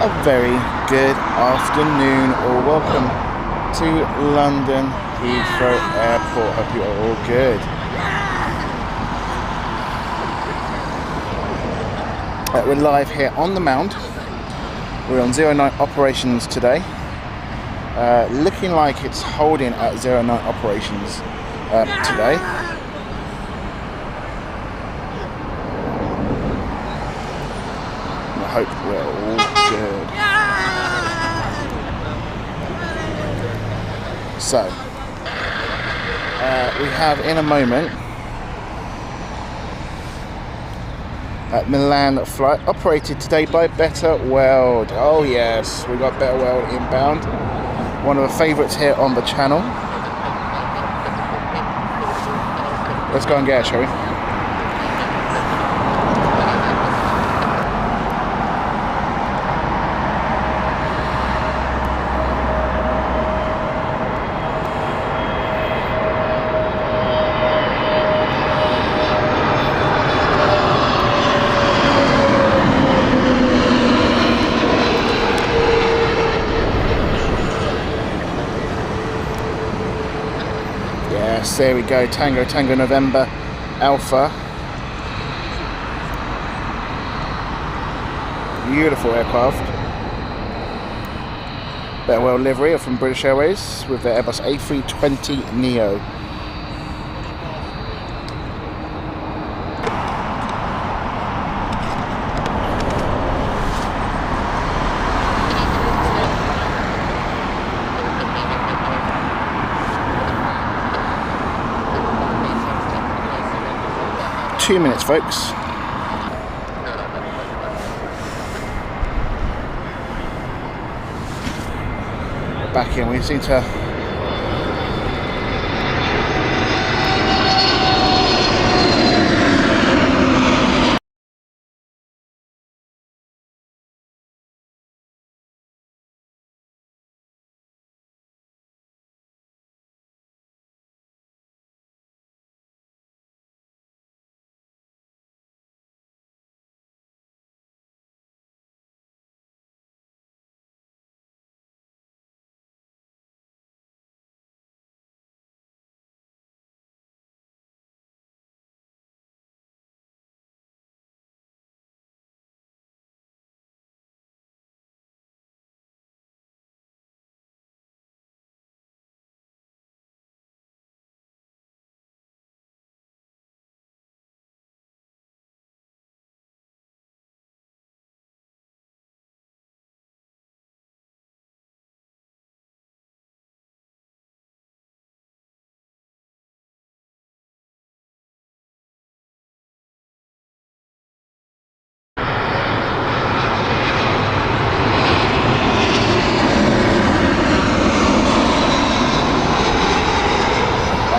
A very good afternoon, or welcome to London Heathrow Airport. Hope you are all good. We're live here on the Mound. We're on 09 operations today. Looking like it's holding at 09 operations today. I hope we're all good. So, we have in a moment Milan flight operated today by Better World. Oh yes, we got Better World inbound. One of the favourites here on the channel. Let's go and get it, shall we? Yes, there we go. Tango, Tango, November, Alpha. Beautiful aircraft. Better World livery from British Airways with their Airbus A320neo. Two minutes, folks. Back in, we seem to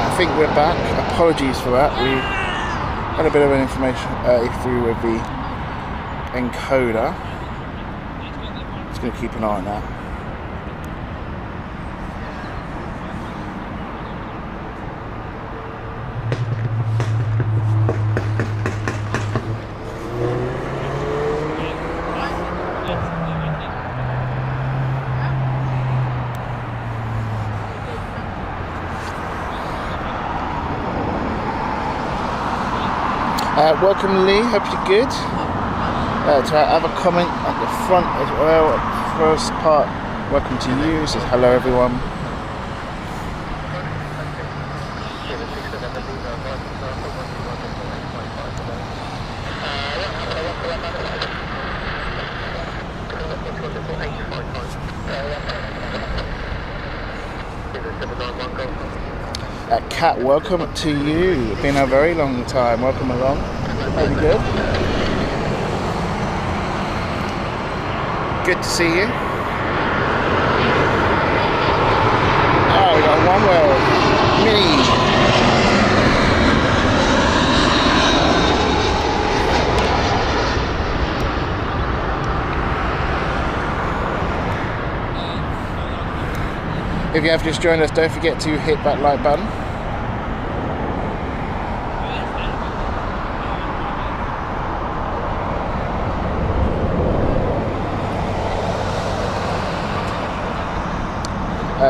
I think we're back. Apologies for that. We had a bit of an information issue with the encoder. Just going to keep an eye on that. Welcome Lee, hope you're good. To have a comment at the front as well. First part, welcome to you, says hello everyone. Kat, welcome to you. It's been a very long time. Welcome along. Are you good? Good to see you. Oh, we got One World Mini. If you have just joined us, don't forget to hit that like button.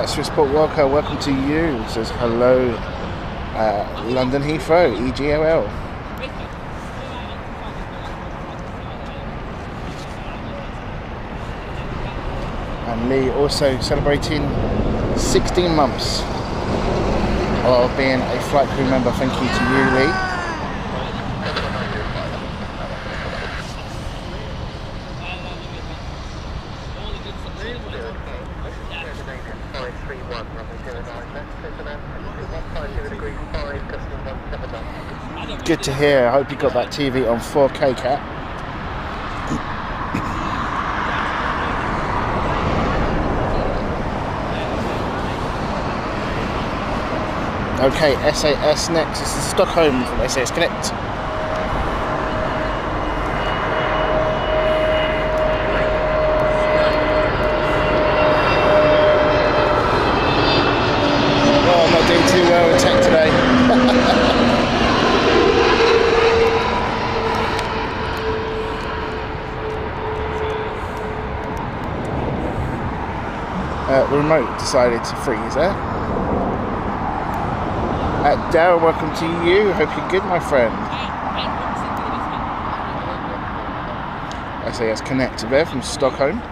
Swissport Walker, welcome to you. It says hello, London Heathrow, EGOL. And Lee also celebrating 16 months of being a flight crew member. Thank you to you, Lee. Good to hear. I hope you got that TV on 4K, Cat. Okay, SAS next. This is Stockholm from SAS Connect. Oh, I'm not doing too well with tech today. The remote decided to freeze there. Darryl, welcome to you. Hope you're good, my friend. SAS Connect there from Stockholm.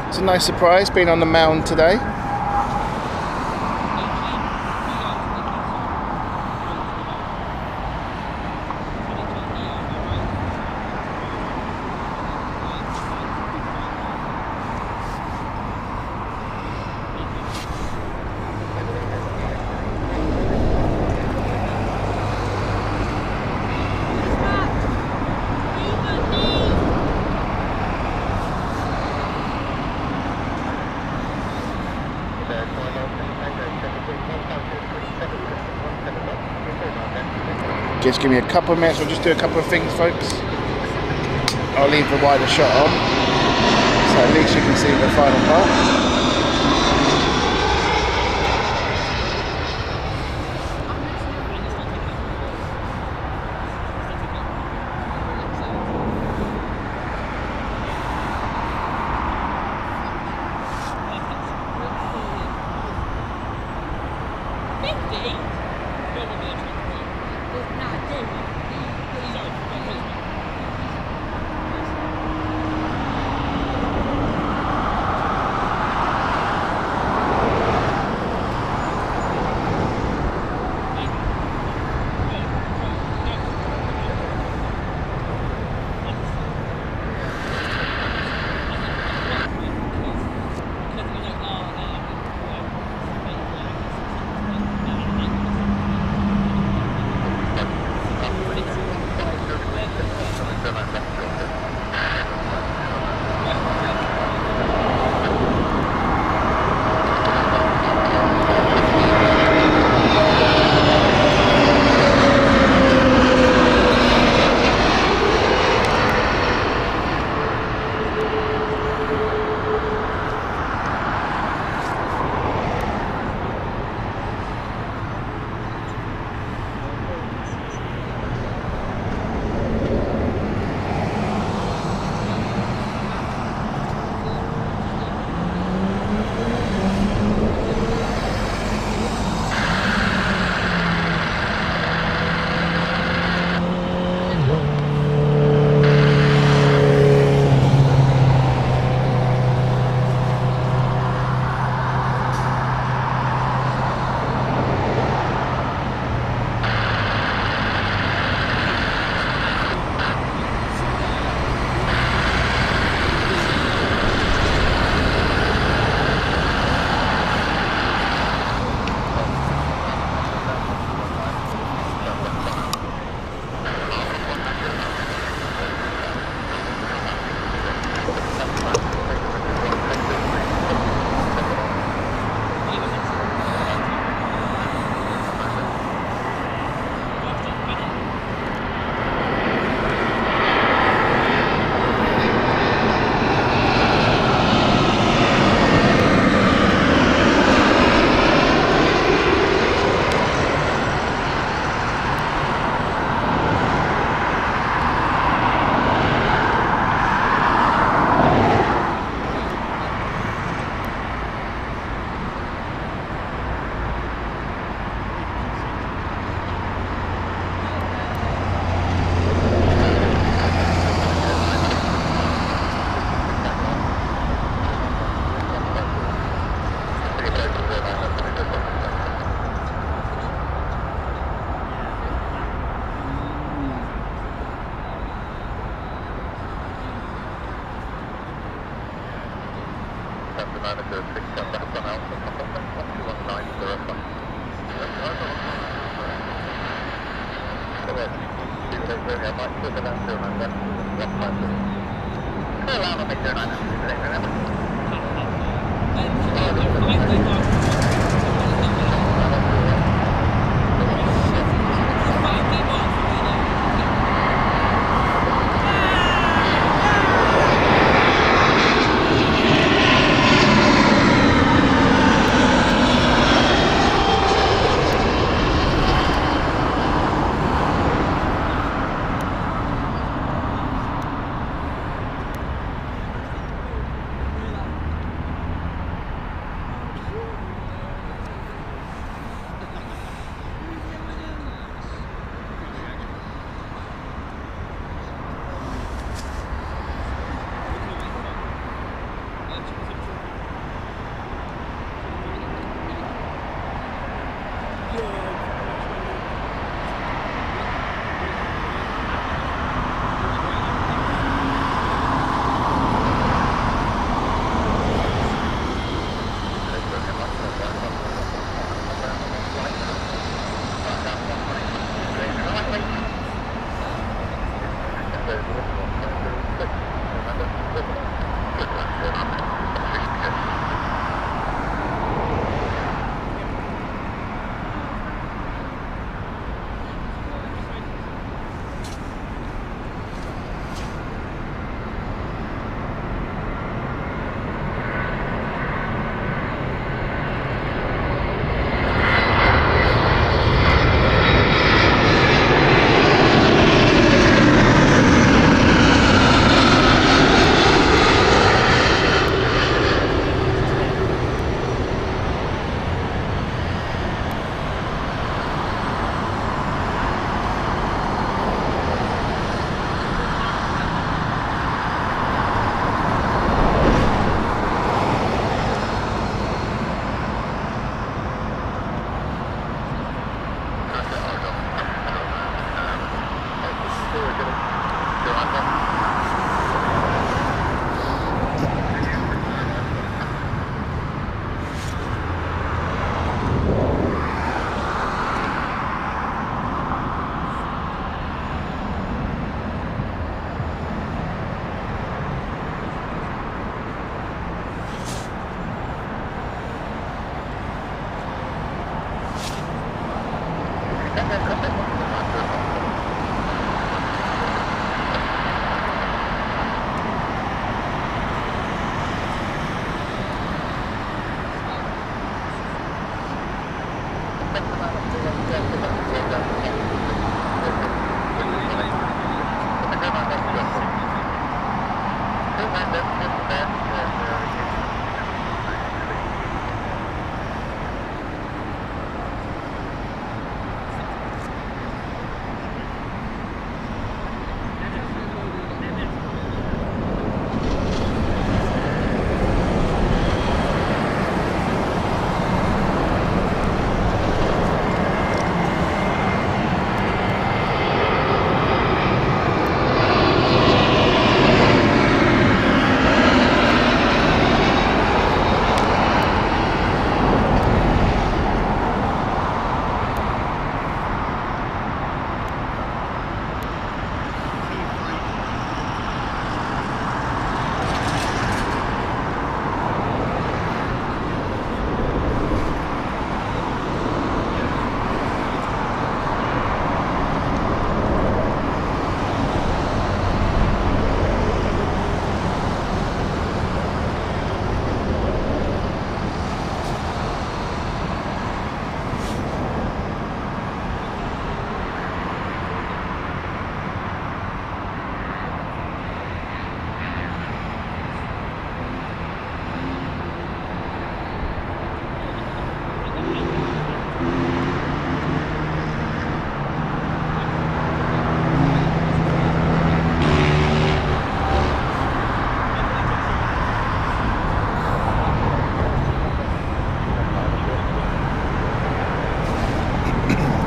It's a nice surprise being on the mound today. Just give me a couple of minutes, I'll just do a couple of things, folks. I'll leave the wider shot on, so at least you can see the final part.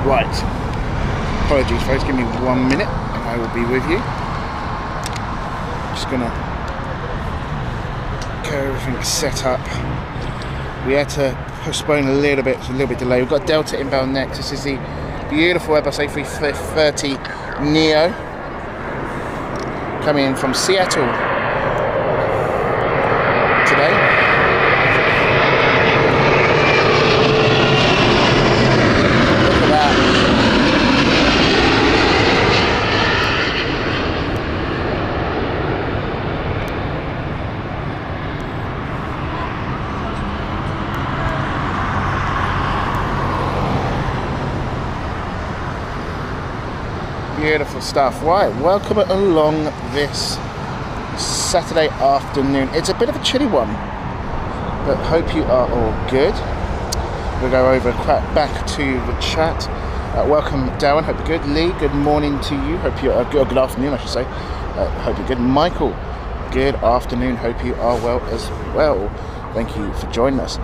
Right, apologies folks, give me 1 minute and I will be with you. Just gonna get everything set up. We had to postpone a little bit, it's a little bit delayed. We've got Delta inbound next. This is the Beautiful Airbus A330 Neo coming in from Seattle today. Look at that. Beautiful stuff. Right, welcome along this Saturday afternoon. It's a bit of a chilly one, but hope you are all good. We'll go over back to the chat. Welcome Darren, hope you're good. Lee, good morning to you. Hope you're good afternoon, I should say. Hope you're good. Michael, good afternoon. Hope you are well as well. Thank you for joining us.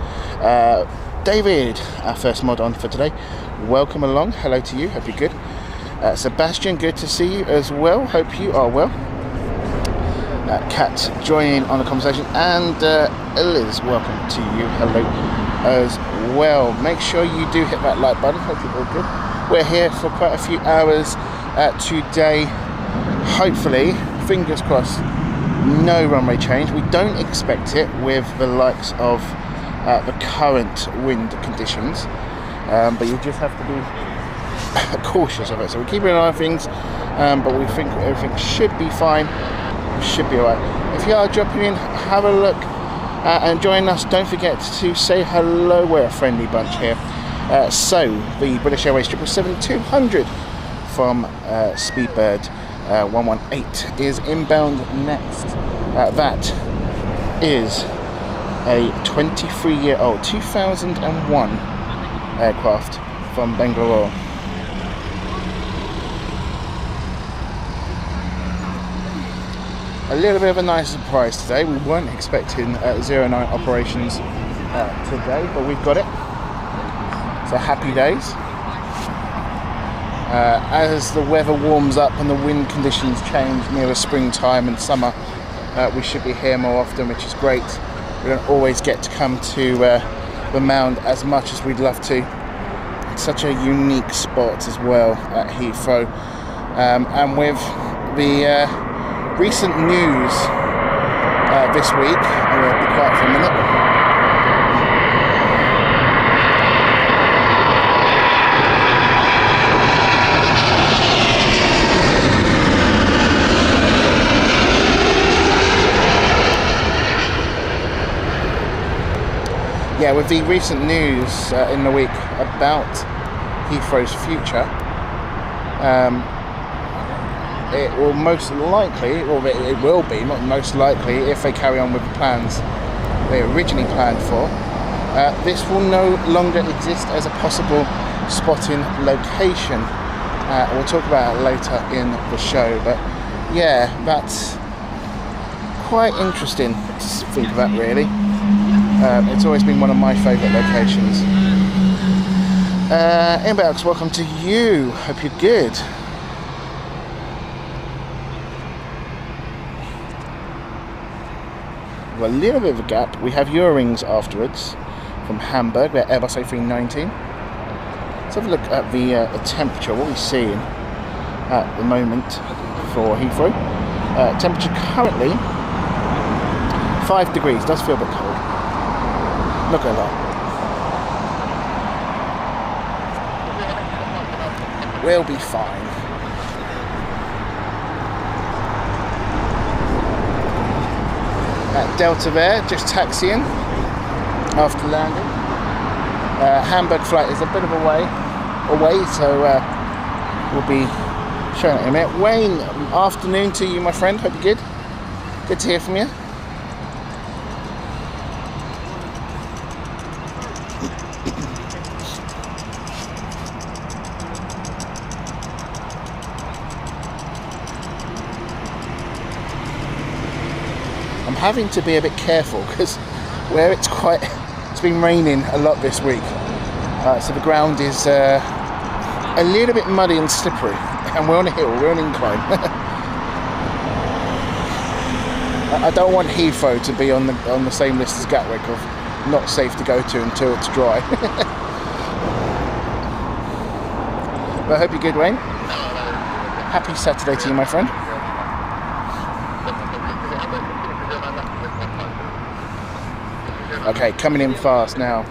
David, our first mod on for today. Welcome along. Hello to you. Hope you're good. Sebastian, good to see you as well. Hope you are well. Kat joining on the conversation, and Liz, welcome to you. Hello as well. Make sure you do hit that like button. Hope you're all good. We're here for quite a few hours today. Hopefully, fingers crossed, no runway change. We don't expect it with the likes of the current wind conditions, but you just have to be cautious of it. So we're keeping an eye on things, but we think everything should be fine. Should be alright. If you are dropping in, have a look and join us. Don't forget to say hello. We're a friendly bunch here. So the British Airways 777-200 from Speedbird 118 is inbound next. That is a 23-year-old 2001 aircraft from Bangalore. A little bit of a nice surprise today. We weren't expecting 09 operations today, but we've got it. So happy days. As the weather warms up and the wind conditions change nearer springtime and summer, we should be here more often, which is great. We don't always get to come to the Mound as much as we'd love to. It's such a unique spot as well at Heathrow, and with the recent news this week, I'm going to be quiet for a minute. Yeah, with the recent news in the week about Heathrow's future, it will most likely, or it will be, not most likely, if they carry on with the plans they originally planned for, this will no longer exist as a possible spotting location. We'll talk about it later in the show, but yeah, that's quite interesting to think about, really. It's always been one of my favourite locations. Inbox, welcome to you. Hope you're good. A little bit of a gap. We have Eurowings afterwards from Hamburg. We're Airbus A319. Let's have a look at the temperature. What we're seeing at the moment for Heathrow. Temperature currently 5 degrees. Does feel a bit cold. Not gonna lie. We'll be fine. At Delta there, just taxiing after landing. Hamburg flight is a bit of a way away, so we'll be showing it in a minute. Wayne, afternoon to you, my friend. Hope you're good. Good to hear from you. Having to be a bit careful because where it's been raining a lot this week, so the ground is a little bit muddy and slippery, and we're on a hill, we're on an incline. I don't want Heathrow to be on the same list as Gatwick of not safe to go to until it's dry. But I hope you're good, Wayne. Happy Saturday to you, my friend. Okay, coming in fast now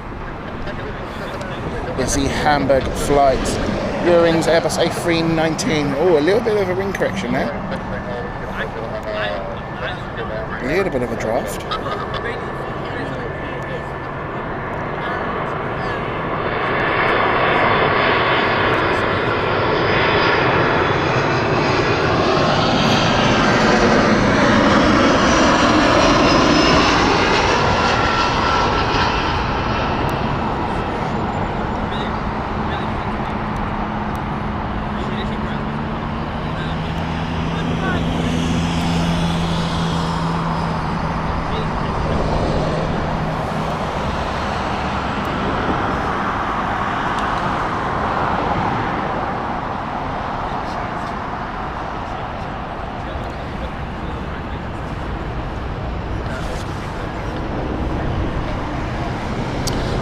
is the Hamburg flight. Eurowings Airbus A319. Oh, a little bit of a wing correction there. A little bit of a draft.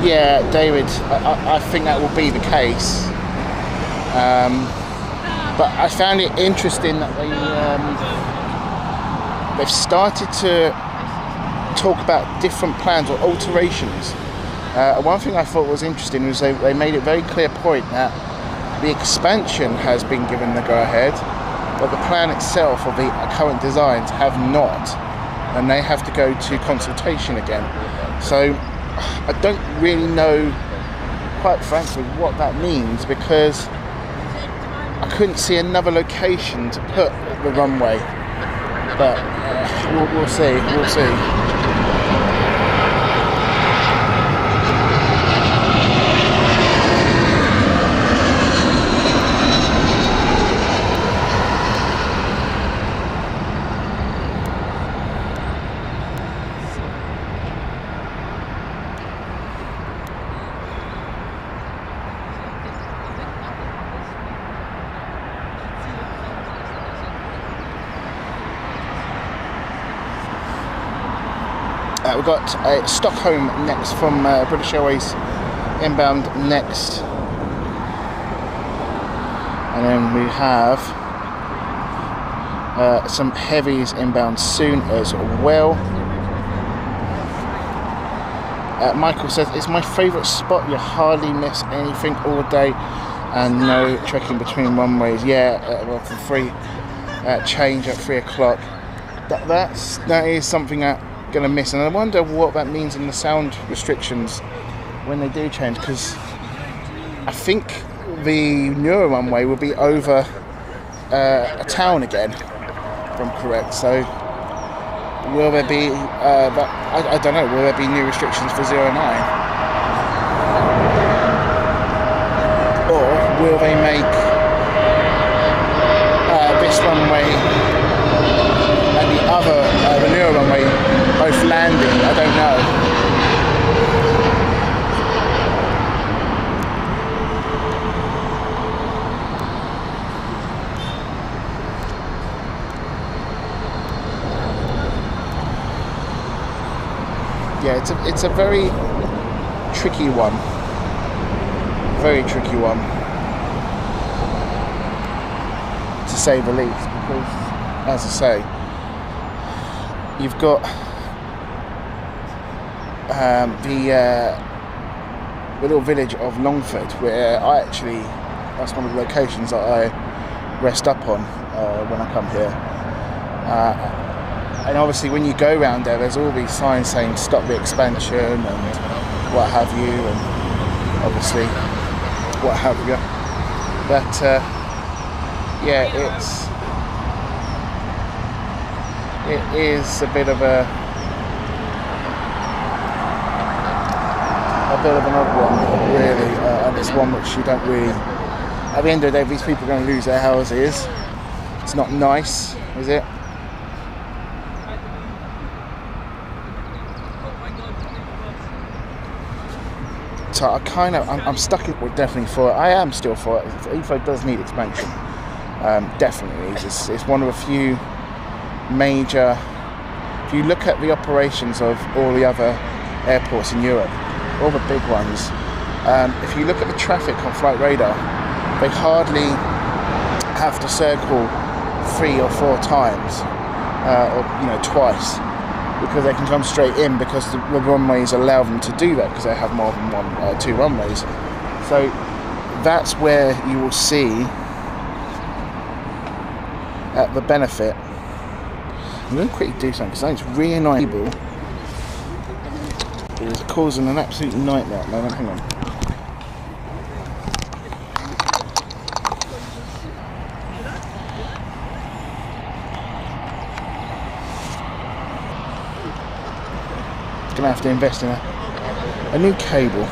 Yeah, David, I think that will be the case. But I found it interesting that they've started to talk about different plans or alterations. One thing I thought was interesting was they made it very clear point that the expansion has been given the go-ahead, but the plan itself or the current designs have not, and they have to go to consultation again. So I don't really know, quite frankly, what that means, because I couldn't see another location to put the runway. But we'll see. We'll see. We've got Stockholm next from British Airways inbound next, and then we have some heavies inbound soon as well. Michael says, it's my favourite spot, you hardly miss anything all day and no trekking between runways. Yeah, well, for free change at 3 o'clock. That is something that going to miss, and I wonder what that means in the sound restrictions when they do change, because I think the newer runway will be over a town again, if I'm correct. So will there be I don't know, will there be new restrictions for 09, or will they make this runway and the other, the newer runway, both landing? I don't know. Yeah, it's a very tricky one. Very tricky one, to say the least, because, as I say, you've got the little village of Longford, where that's one of the locations that I rest up on when I come here. And obviously when you go around there, there's all these signs saying stop the expansion and what have you, and obviously what have you. But yeah, it is a bit of an odd one, really, and it's one which you don't really, at the end of the day, these people are going to lose their houses. It's not nice, is it? So I'm stuck with definitely for it. I am still for it. Heathrow does need expansion, definitely. It's one of a few major, if you look at the operations of all the other airports in Europe, all the big ones, if you look at the traffic on Flight Radar, they hardly have to circle 3 or 4 times, or twice, because they can come straight in, because the runways allow them to do that, because they have more than 2 runways. So that's where you will see the benefit. I'm going to quickly do something, because I think it's really annoying. It's causing an absolute nightmare at the moment. Hang on. Gonna have to invest in a new cable.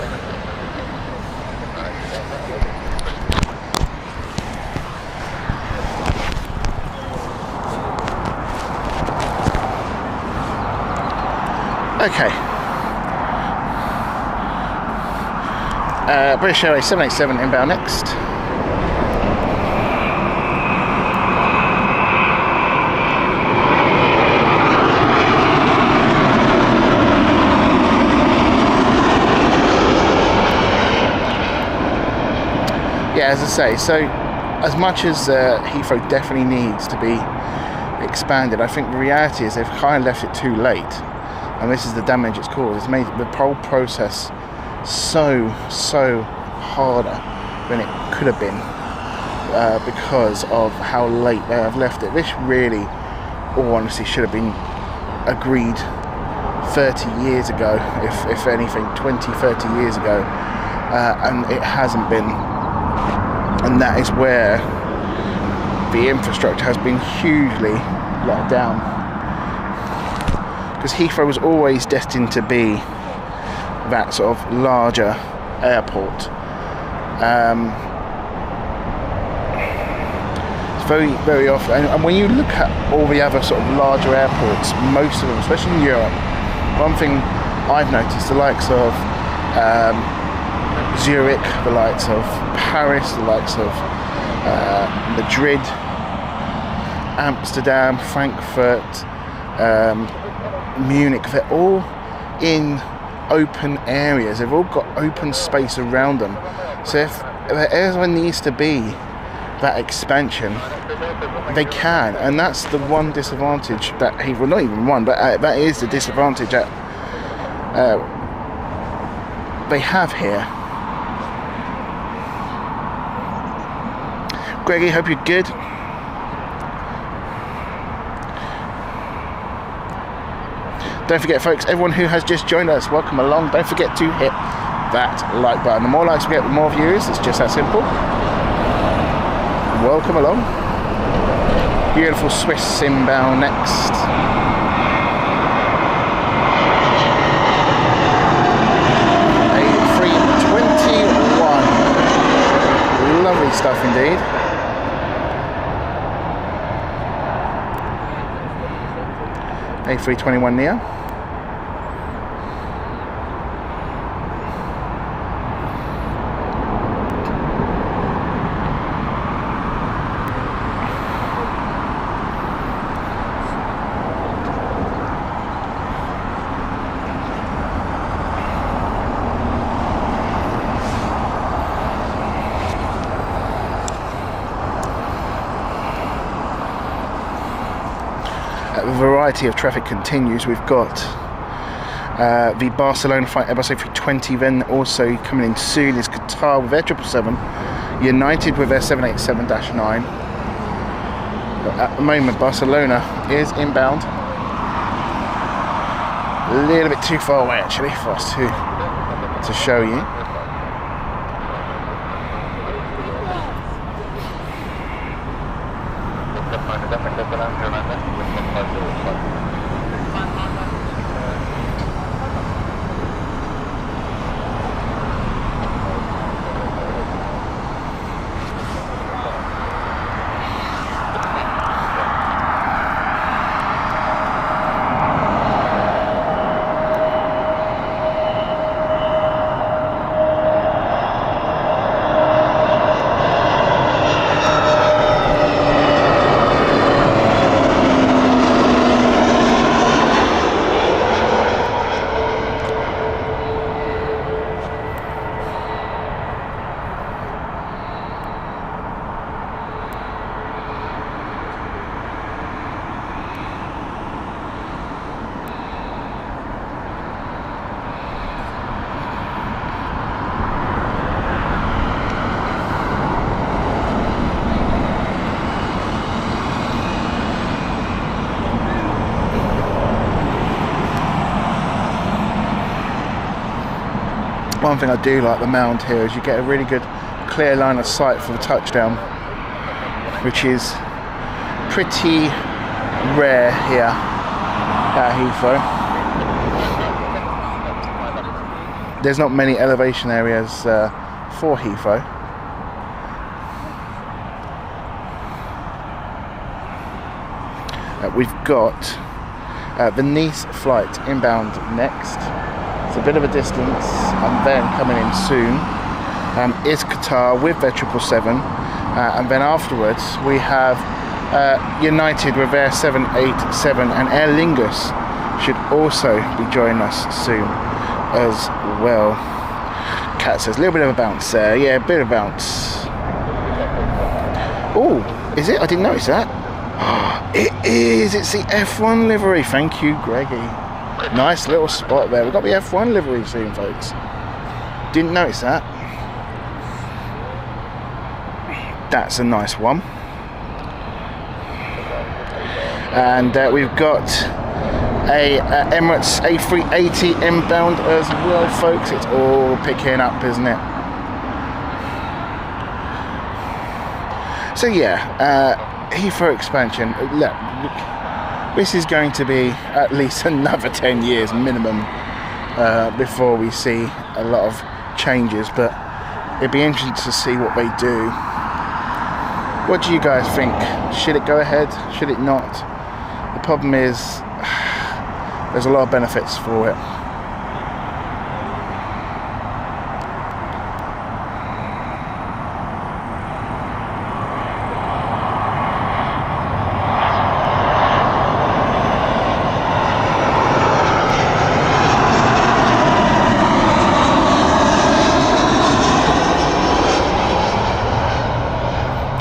Okay. British Airways 787 inbound next. Yeah, as I say, so as much as Heathrow definitely needs to be expanded, I think the reality is they've kind of left it too late, and this is the damage it's caused. It's made the whole process so harder than it could have been, because of how late they have left it. This really, all honesty, should have been agreed 30 years ago, if anything, 20-30 years ago, and it hasn't been. And that is where the infrastructure has been hugely let down, because Heathrow was always destined to be that sort of larger airport. It's very often, and when you look at all the other sort of larger airports, most of them, especially in Europe, one thing I've noticed, the likes of Zurich, the likes of Paris, the likes of Madrid, Amsterdam, Frankfurt, Munich, they're all in open areas. They've all got open space around them. So if there ever needs to be that expansion, they can, and that's the one disadvantage that Heathrow, not even one, but that is the disadvantage that they have here. Greggy, hope you're good. Don't forget, folks, everyone who has just joined us, welcome along. Don't forget to hit that like button. The more likes we get, the more viewers. It's just that simple. Welcome along. Beautiful Swiss inbound next. A321. Lovely stuff indeed. A321 Neo. The variety of traffic continues. We've got the Barcelona flight Airbus A320, then also coming in soon is Qatar with their 777, United with their 787-9. But at the moment Barcelona is inbound. A little bit too far away actually for us to show you. One thing I do like the mound here is you get a really good clear line of sight for the touchdown, which is pretty rare here at Heathrow. There's not many elevation areas for Heathrow. We've got the Nice flight inbound next. It's a bit of a distance, and then coming in soon is Qatar with their 777, and then afterwards we have United with their 787, and Aer Lingus should also be joining us soon as well. Cat says a little bit of a bounce there. Yeah, a bit of a bounce. Oh, is it? I didn't notice that. It is. It's the F1 livery. Thank you, Greggy. Nice little spot there. We've got the F1 livery soon, folks. Didn't notice that. That's a nice one. And we've got a Emirates A380 inbound as well, folks. It's all picking up, isn't it? So yeah, Heathrow expansion. Look, this is going to be at least another 10 years minimum before we see a lot of changes, but it'd be interesting to see what they do. What do you guys think? Should it go ahead? Should it not? The problem is there's a lot of benefits for it.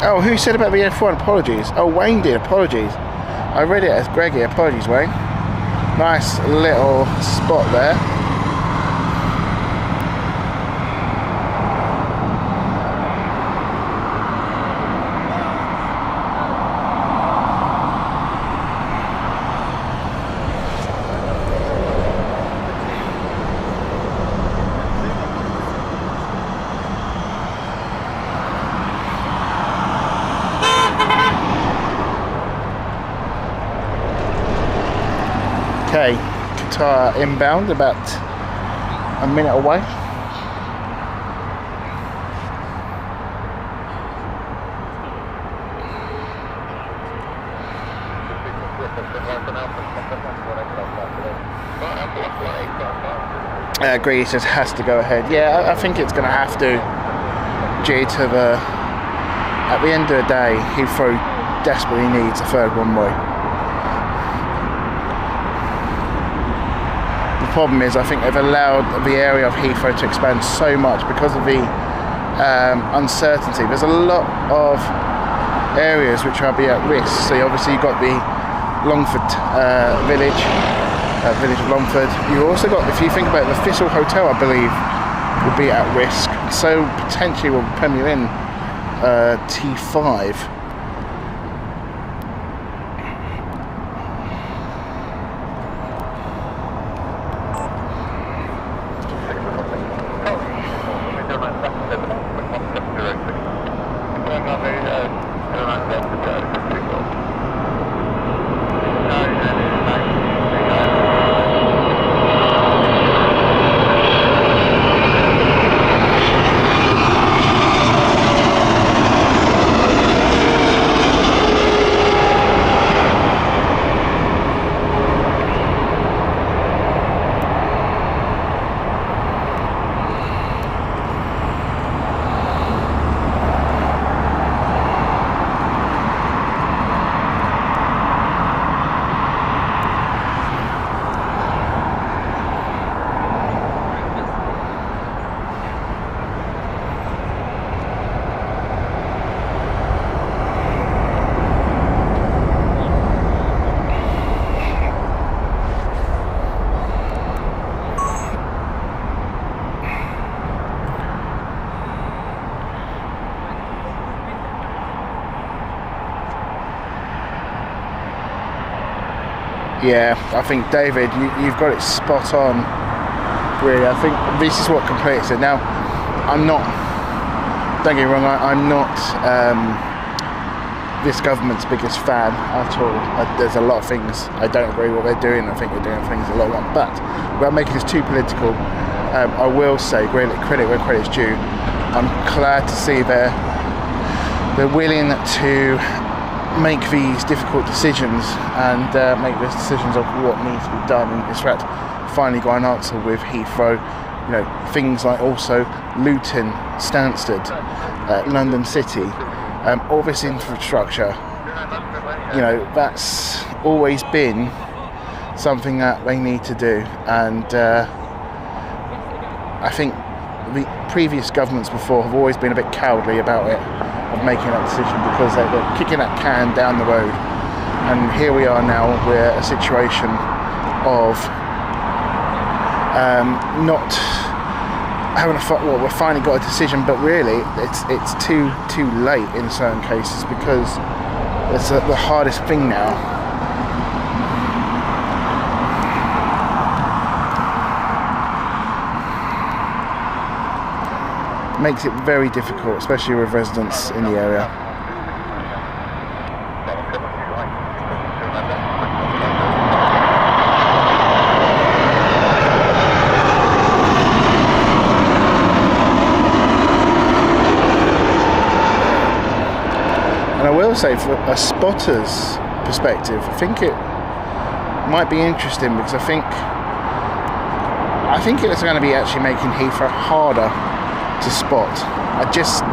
Oh, who said about the F1? Apologies. Oh, Wayne did. Apologies. I read it as Greggy. Apologies, Wayne. Nice little spot there. Okay, Qatar inbound, about a minute away. I agree, it just has to go ahead. Yeah, I think it's going to have to, due to the, at the end of the day, Heathrow desperately needs a third runway. The problem is, I think they've allowed the area of Heathrow to expand so much because of the uncertainty. There's a lot of areas which are at risk. So obviously you've got the Longford village of Longford. You also got, if you think about it, the Thistle Hotel, I believe, will be at risk. So potentially will Premier Inn T5. Yeah, I think David, you've got it spot on. really. I think this is what completes it. Now, I'm not, don't get me wrong, I'm not this government's biggest fan at all. There's a lot of things I don't agree with what they're doing. I think they're doing things a lot wrong. But without making this too political, I will say, credit where credit's due. I'm glad to see they're willing to make these difficult decisions and make these decisions of what needs to be done. And in fact, finally got an answer with Heathrow. You know, things like also Luton, Stansted, London City, all this infrastructure. You know, that's always been something that they need to do, and I think the previous governments before have always been a bit cowardly about it, of making that decision, because they're kicking that can down the road. And here we are now, we're a situation of not having well, we've finally got a decision, but really it's too late in certain cases, because it's the hardest thing now. Makes it very difficult, especially with residents in the area. And I will say, for a spotter's perspective, I think it might be interesting, because I think it's going to be actually making Heathrow harder to spot. I just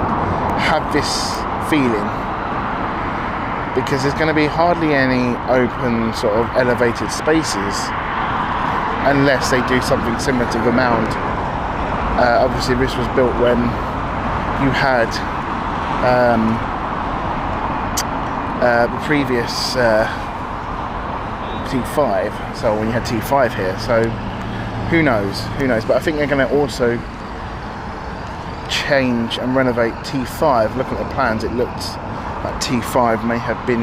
have this feeling, because there's going to be hardly any open sort of elevated spaces unless they do something similar to the Mound. Obviously this was built when you had the previous T5, so when you had T5 here, so who knows, but I think they're going to also change and renovate T5. Looking at the plans, it looks like T5 may have been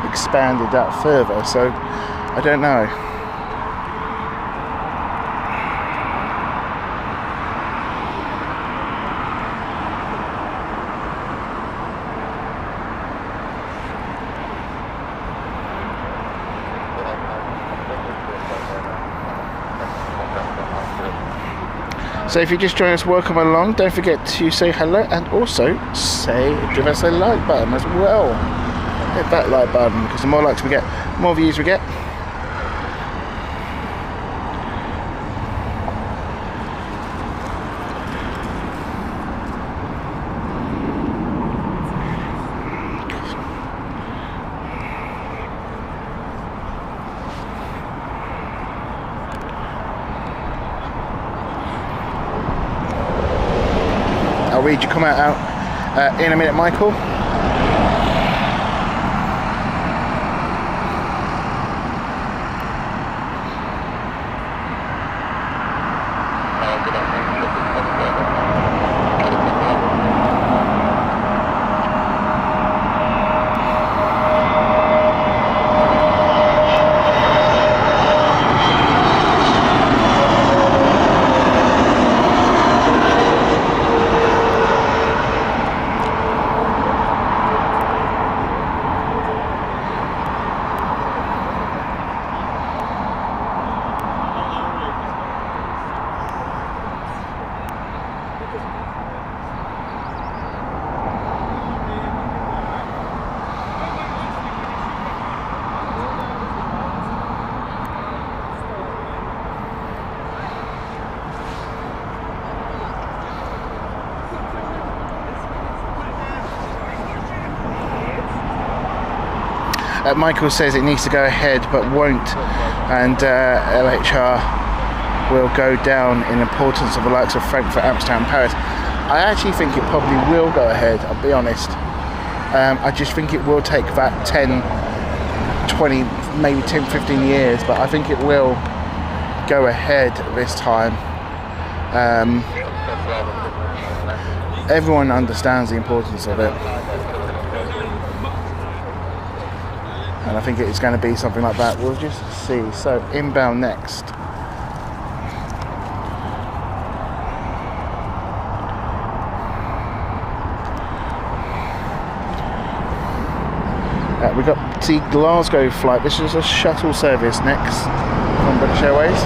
expanded out further, so I don't know. So if you just join us, welcome along. Don't forget to say hello, and also give us a like button as well. Hit that like button, because the more likes we get, the more views we get. I'll read your comment out in a minute, Michael. Michael says it needs to go ahead but won't, and LHR will go down in importance of the likes of Frankfurt, Amsterdam, Paris. I actually think it probably will go ahead, I'll be honest. I just think it will take that 10, 20, maybe 10, 15 years, but I think it will go ahead this time. Everyone understands the importance of it. And I think it's going to be something like that. We'll just see. So inbound next. We've got the Glasgow flight. This is a shuttle service next from British Airways.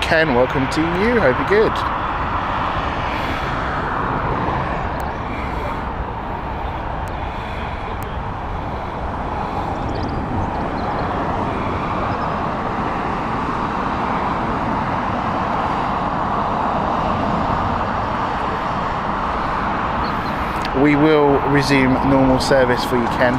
Ken, welcome to you. Hope you're good. We will resume normal service for you, Ken.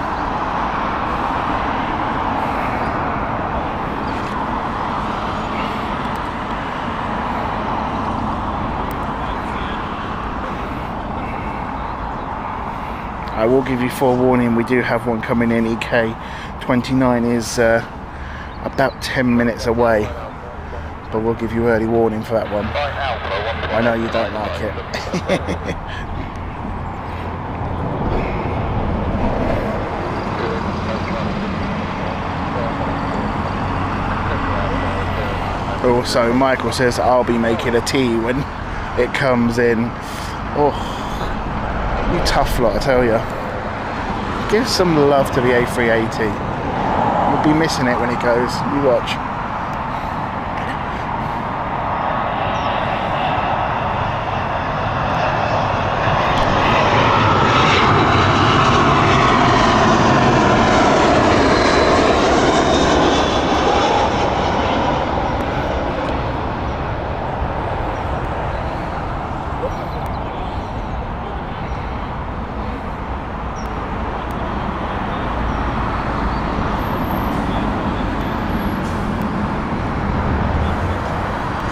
I will give you forewarning, we do have one coming in. EK29 is about 10 minutes away, but we'll give you early warning for that one. I know you don't like it. Also, Michael says I'll be making a tea when it comes in. Oh, you tough lot, I tell you. Give some love to the A380. You'll be missing it when it goes. You watch.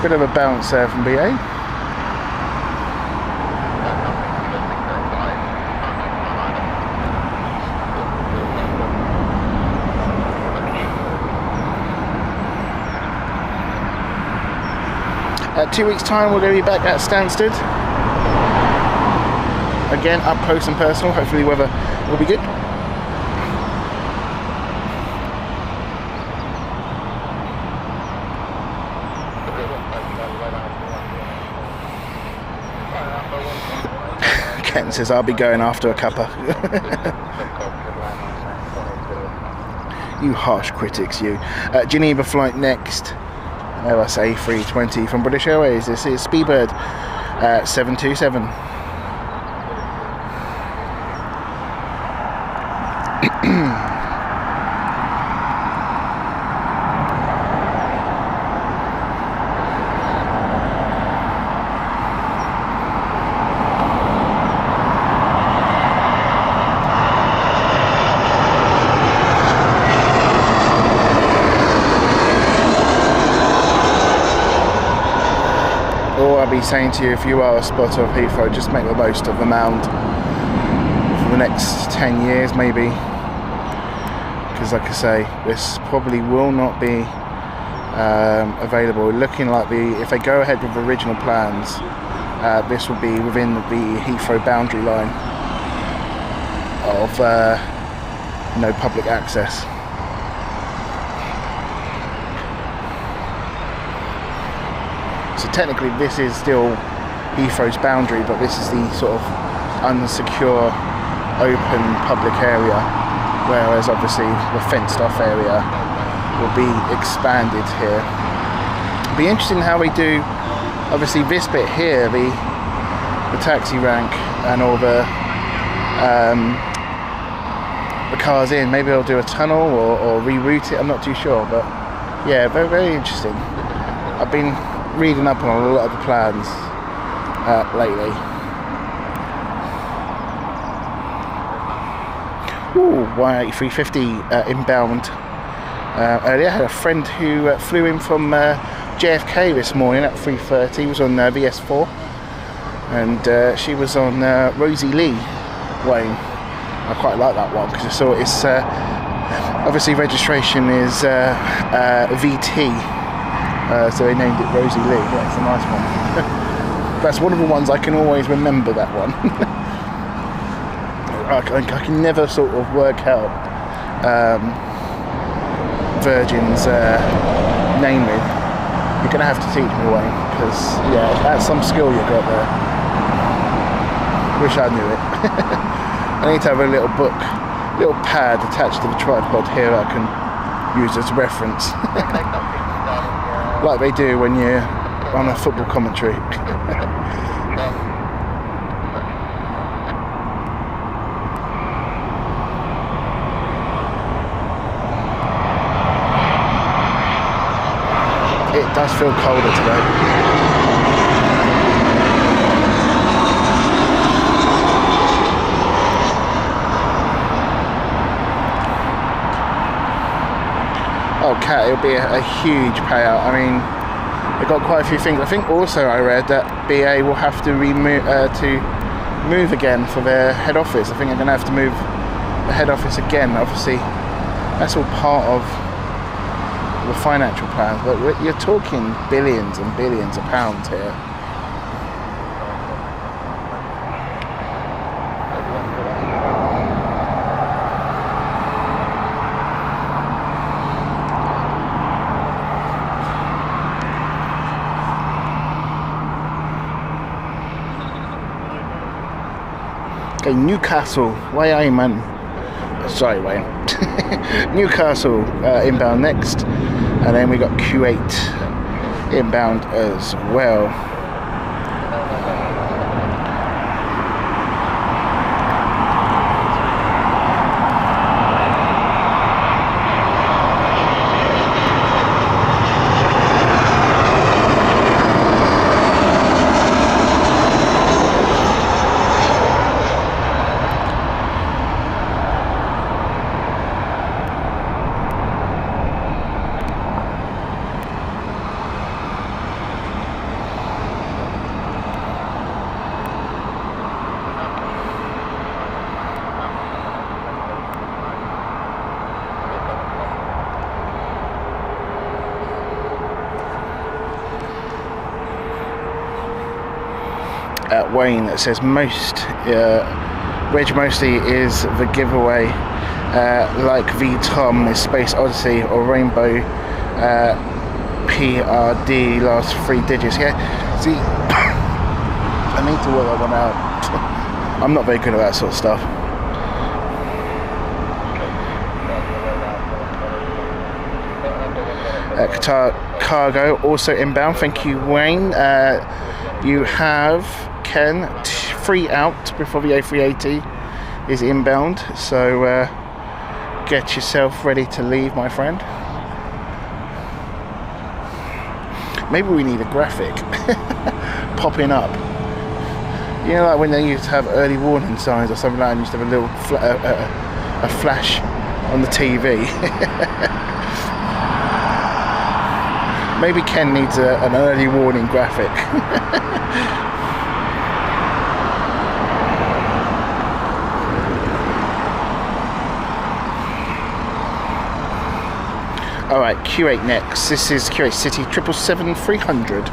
Bit of a bounce there from BA. At 2 weeks' time, we're going to be back at Stansted. Again, up close and personal. Hopefully, the weather will be good. Ken says I'll be going after a cuppa. You harsh critics, you. Geneva flight next. Airbus A320 from British Airways. This is Speedbird 727. I'll be saying to you, if you are a spotter of Heathrow, just make the most of the mound for the next 10 years maybe, because like I say, this probably will not be available. Looking like if they go ahead with original plans, this will be within the Heathrow boundary line of no public access. So technically this is still Heathrow's boundary, but this is the sort of unsecure, open public area, whereas obviously the fenced off area will be expanded here. It'll be interesting how we do, obviously this bit here, the taxi rank and all the cars in, maybe they'll do a tunnel or reroute it, I'm not too sure, but yeah, very, very interesting. I've been reading up on a lot of the plans lately. Ooh, Y8350 inbound earlier. I had a friend who flew in from JFK this morning at 3:30. He was on VS4, and she was on Rosie Lee, Wayne. I quite like that one because I saw it's obviously registration is VT, so they named it Rosie Lee. Yeah, it's a nice one. That's one of the ones I can always remember, that one. I can never sort of work out Virgin's naming. You're going to have to teach me, Wayne, because yeah, that's some skill you got there. Wish I knew it. I need to have a little pad attached to the tripod here I can use as reference. Like they do when you're on a football commentary. It does feel colder today. Oh, Cat, it'll be a huge payout. I mean, they've got quite a few things. I think also I read that BA will have to move again for their head office. I think they're going to have to move the head office again. Obviously, that's all part of the financial plans, but you're talking billions and billions of pounds here. Okay, Newcastle, why are you, man? Sorry, Wayne. Newcastle inbound next, and then we got Q8 inbound as well. At Wayne, it says Reg mostly is the giveaway, like V Tom is Space Odyssey or Rainbow PRD last 3 digits. Yeah, see, I need to work that one out. I'm not very good at that sort of stuff. Qatar Cargo also inbound. Thank you, Wayne. You have Ken, 3 out before the A380 is inbound, so get yourself ready to leave, my friend. Maybe we need a graphic popping up. You know, like when they used to have early warning signs or something like that, and used to have a little a flash on the TV. Maybe Ken needs an early warning graphic. Alright, Q8 next. This is Q8 City 777-300.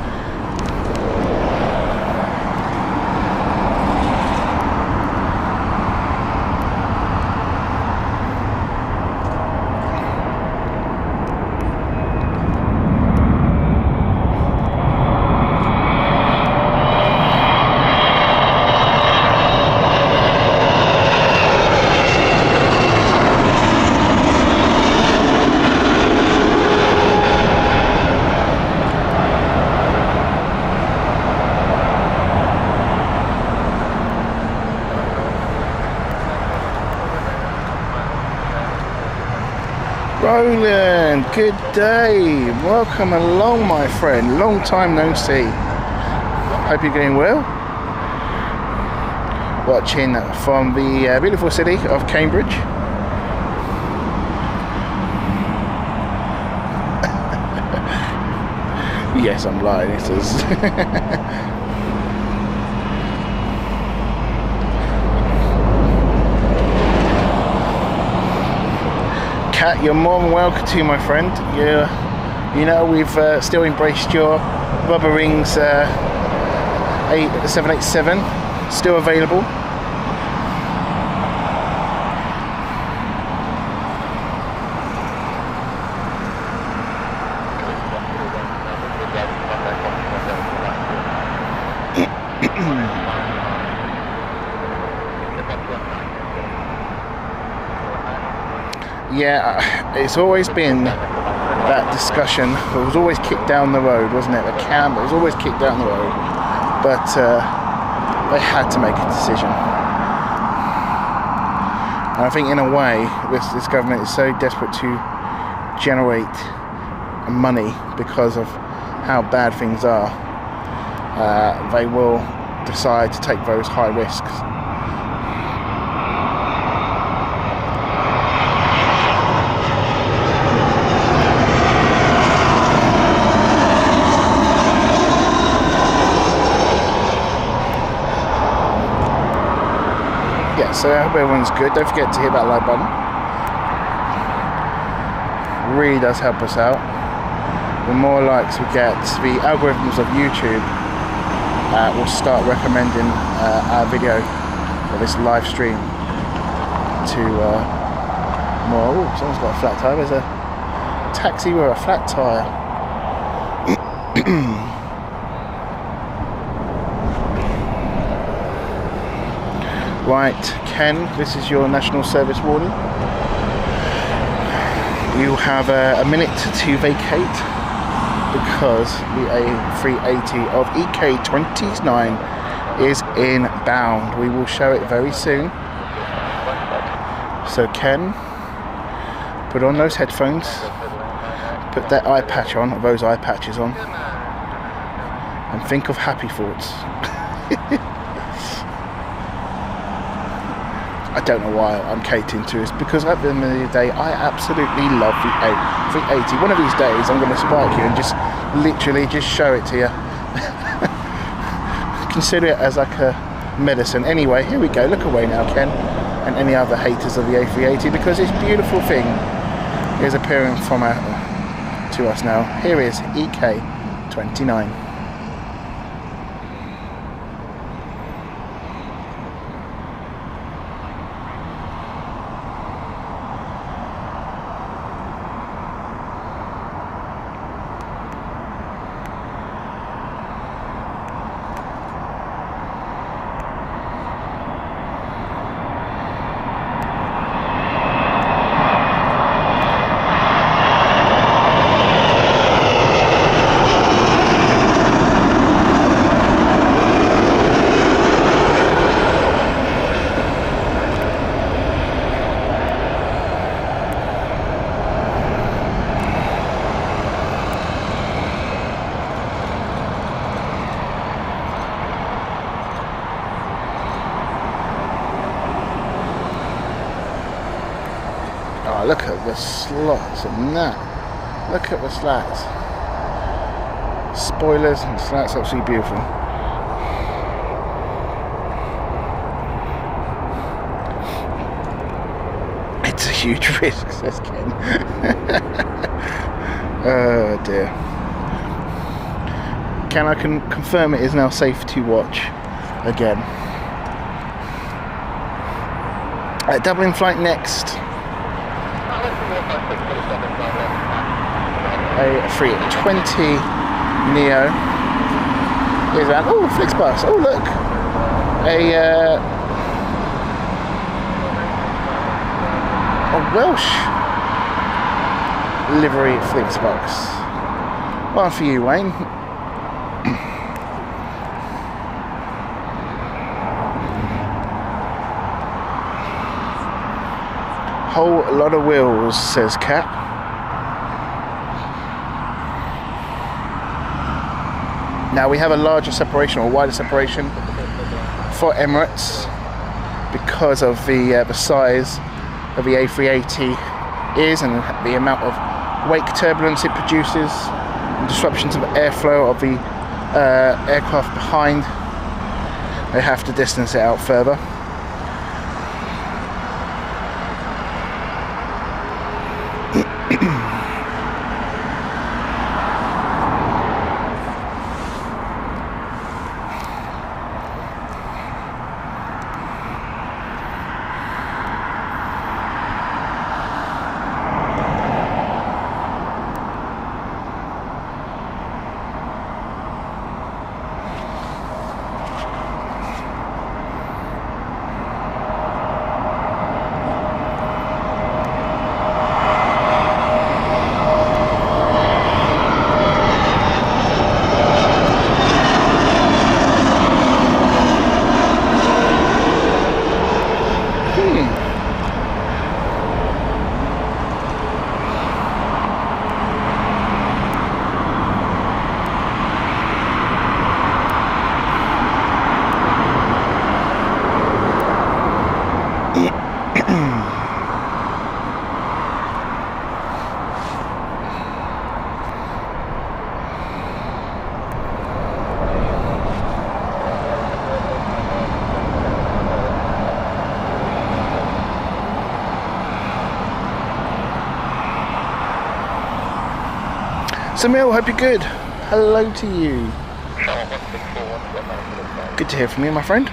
Roland, good day. Welcome along, my friend. Long time no see. Hope you're doing well. Watching from the beautiful city of Cambridge. Yes, I'm lying. It is. Kat, you're more than welcome to, my friend. You know, we've still embraced your rubber rings 787, still available. Yeah, it's always been that discussion. It was always kicked down the road, wasn't it? The cam, it was always kicked down the road. But they had to make a decision. And I think in a way, this government is so desperate to generate money because of how bad things are. They will decide to take those high risks. So I hope everyone's good. Don't forget to hit that like button. Really does help us out. The more likes we get, the algorithms of YouTube will start recommending our video or this live stream to more. Oh, someone's got a flat tire. There's a taxi with a flat tire. Right, Ken, this is your national service warning. You have a minute to vacate because the A380 of EK29 is inbound. We will show it very soon. So Ken, put on those headphones, put that eye patch on, or those eye patches on, and think of happy thoughts. I don't know why I'm catering to this, because at the end of the day, I absolutely love the A380. One of these days, I'm going to spike you and just literally just show it to you. Consider it as like a medicine. Anyway, here we go. Look away now, Ken, and any other haters of the A380, because this beautiful thing is appearing from to us now. Here is EK29. Oh, look at the slots and that. Look at the slats. Spoilers and slats, absolutely beautiful. It's a huge risk, says Ken. Oh dear. Can I confirm it is now safe to watch again. Dublin flight next. A 320 Neo. Here's that. Oh, Flixbus. Oh, look. A Welsh livery Flixbus. One for you, Wayne. Whole lot of wheels, says Kat. Now we have a larger separation or wider separation for Emirates because of the size of the A380 is and the amount of wake turbulence it produces. disruptions of airflow of the aircraft behind. They have to distance it out further. Samil, hope you're good. Hello to you. Good to hear from you, my friend.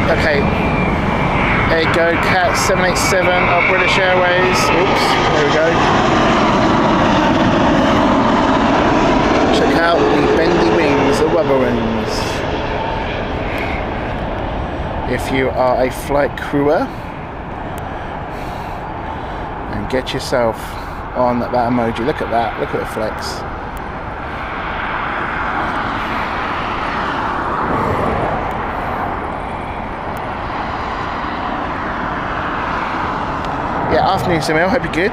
Okay, there you go, Cat 787 of British Airways. Oops, there we go. Check out the bendy wings, the rubber wings. If you are a flight crewer, and get yourself on that emoji. Look at that, look at the flex. Yeah, afternoon Samil, hope you're good.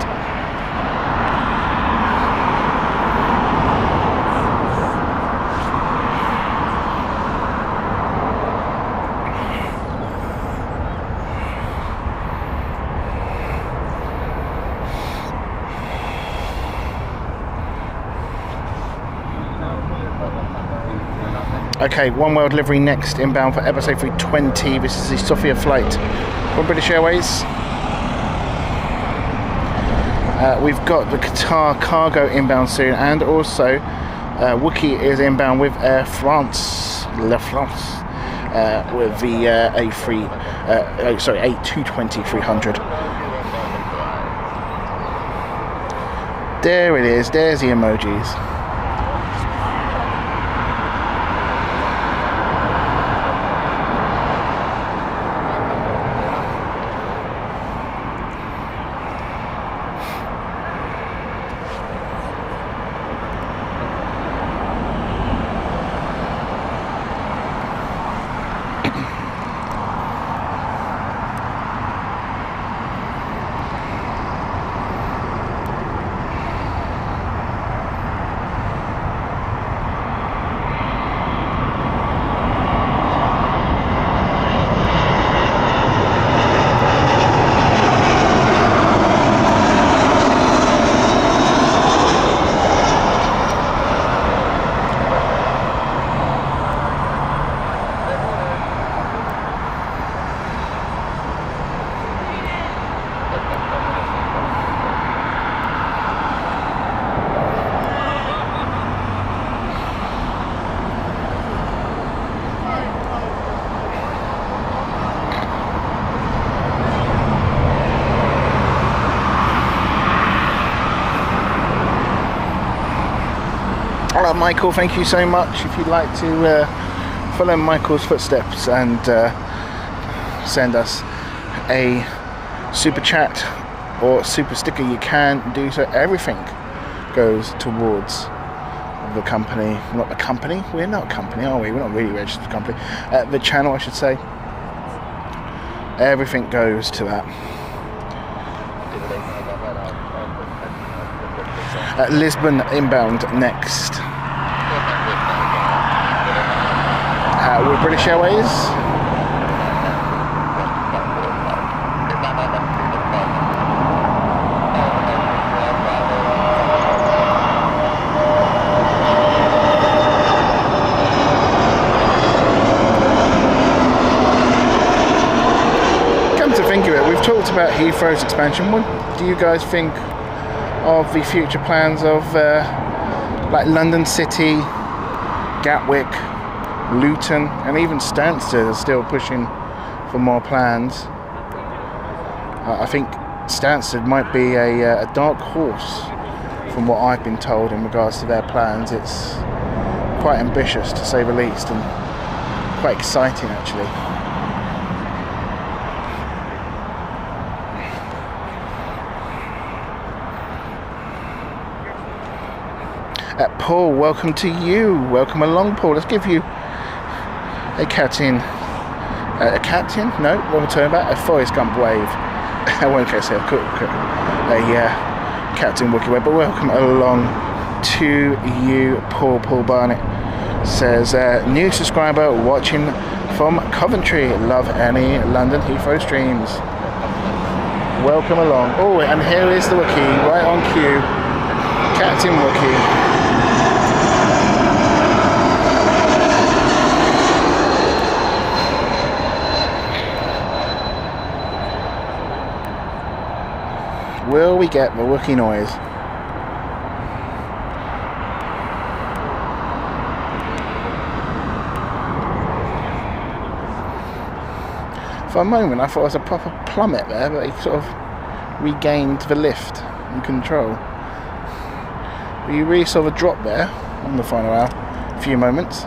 Okay, One World livery next, inbound for Airbus A320. This is the Sofia flight from British Airways. We've got the Qatar cargo inbound soon, and also Wookie is inbound with Air France, La France, with the A220-300. There it is, there's the emojis. Hello Michael, thank you so much. If you'd like to follow Michael's footsteps and send us a super chat or super sticker, you can do so. Everything goes towards the company, not the company, we're not a company, are we? We're not really registered for company. The channel, I should say. Everything goes to that. Lisbon inbound next. With British Airways. Come to think of it, we've talked about Heathrow's expansion. What do you guys think of the future plans of like London City, Gatwick, Luton, and even Stansted are still pushing for more plans? I think Stansted might be a dark horse from what I've been told in regards to their plans. It's quite ambitious to say the least, and quite exciting actually. Paul, welcome to you. Welcome along, Paul. Let's give you a captain. A captain? No, what am I talking about? A Forrest Gump wave. I won't say a Captain Wookie wave, but welcome along to you, Paul. Paul Barnett says, new subscriber watching from Coventry. Love any London Heathrow streams. Welcome along. Oh, and here is the Wookie, right on cue. Captain Wookie. Will we get the Wookiee noise? For a moment I thought it was a proper plummet there, but he sort of regained the lift and control. But you really saw the drop there on the final hour, a few moments.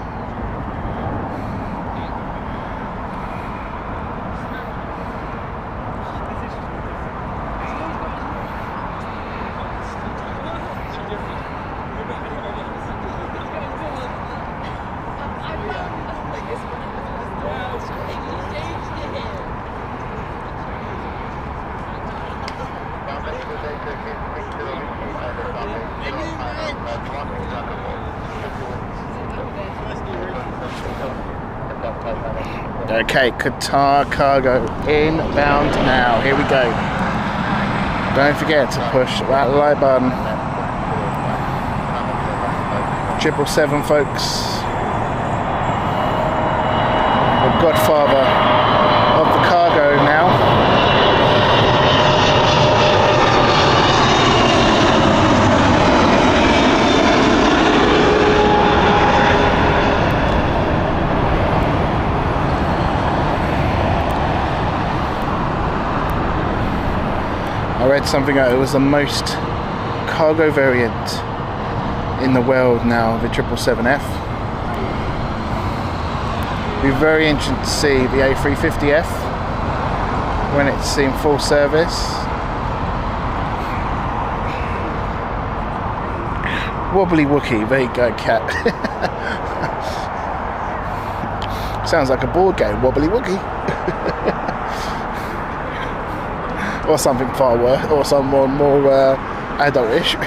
Okay, Qatar cargo inbound now. Here we go. Don't forget to push that like button. 777, folks. The godfather of the cargo now. I read something out, it was the most cargo variant in the world now, the 777F. Be very interesting to see the A350F when it's in full service. Wobbly Wookie, there you go, cat. Sounds like a board game, Wobbly Wookie. Or something far worse, or some more adultish,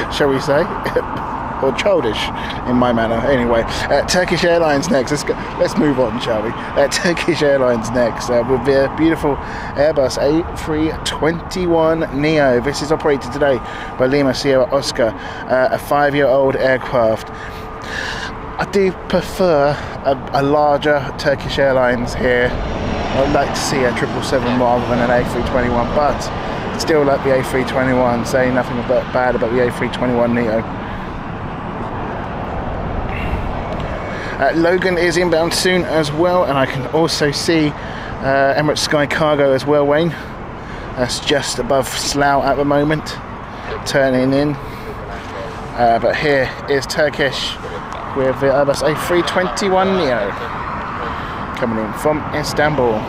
shall we say, or childish in my manner. Anyway, Turkish Airlines next. Let's move on, shall we? Turkish Airlines next with the beautiful Airbus A321neo. This is operated today by Lima Sierra Oscar, a 5-year-old aircraft. I do prefer a larger Turkish Airlines here. I'd like to see a 777 rather than an A321, but still like the A321, saying nothing bad about the A321neo. Logan is inbound soon as well, and I can also see Emirates Sky Cargo as well, Wayne. That's just above Slough at the moment, turning in. But here is Turkish with the Airbus A321neo. Coming in from Istanbul.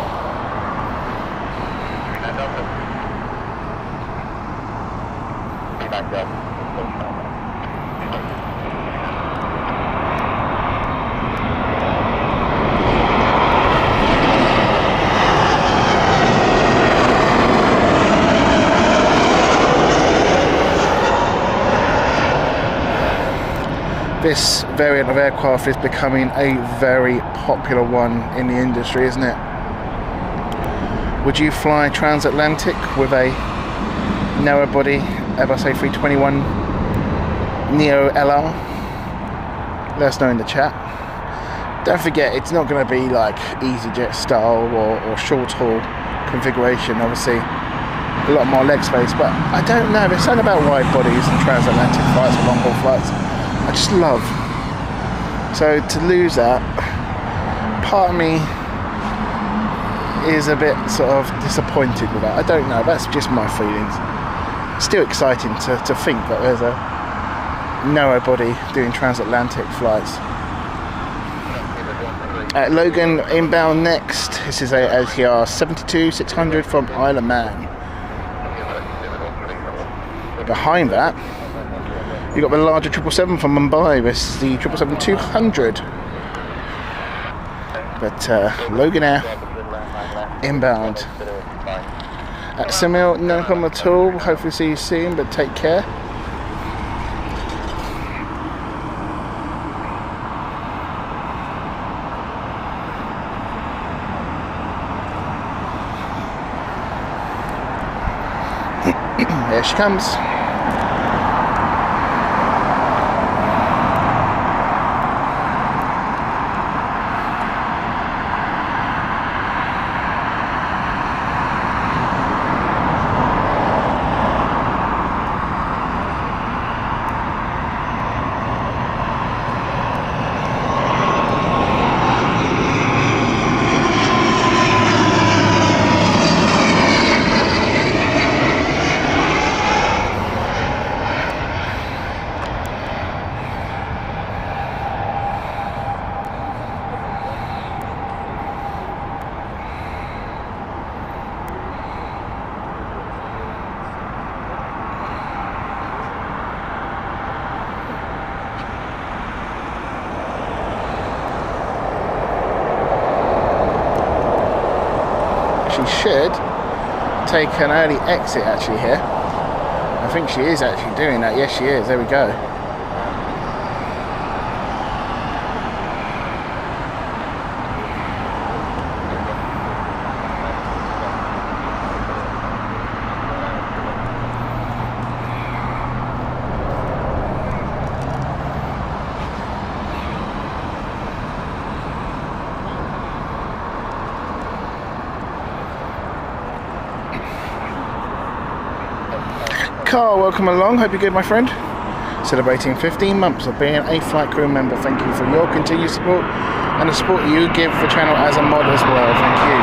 This variant of aircraft is becoming a very popular one in the industry, isn't it? Would you fly transatlantic with a narrow body Airbus A321 Neo LR? Let us know in the chat. Don't forget, it's not going to be like EasyJet style or short haul configuration. Obviously, a lot more leg space, but I don't know. There's something about wide bodies and transatlantic flights or long haul flights I just love. So to lose that, part of me is a bit sort of disappointed with that. I don't know. That's just my feelings. Still exciting to think that there's a narrow body doing transatlantic flights. Logan inbound next. This is a ATR 72-600 from Isle of Man. Behind that, you've got the larger 777 from Mumbai. This is the 777-200. But Logan Air inbound. At Samil, no problem at all. Hopefully see you soon, but take care. There she comes. She should take an early exit actually here. I think she is actually doing that. Yes, she is. There we go. Carl, welcome along. Hope you're good, my friend. Celebrating 15 months of being a flight crew member. Thank you for your continued support and the support you give the channel as a mod as well. Thank you.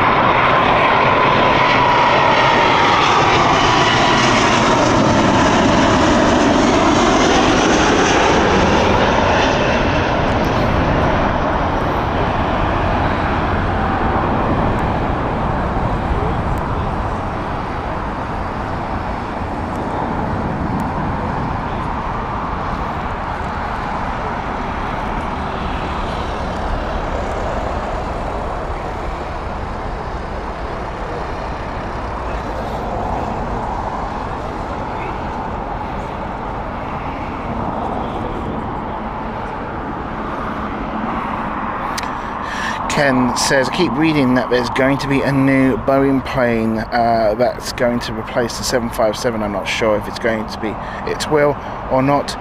Ken says, I keep reading that there's going to be a new Boeing plane that's going to replace the 757. I'm not sure if it's going to be, it will or not.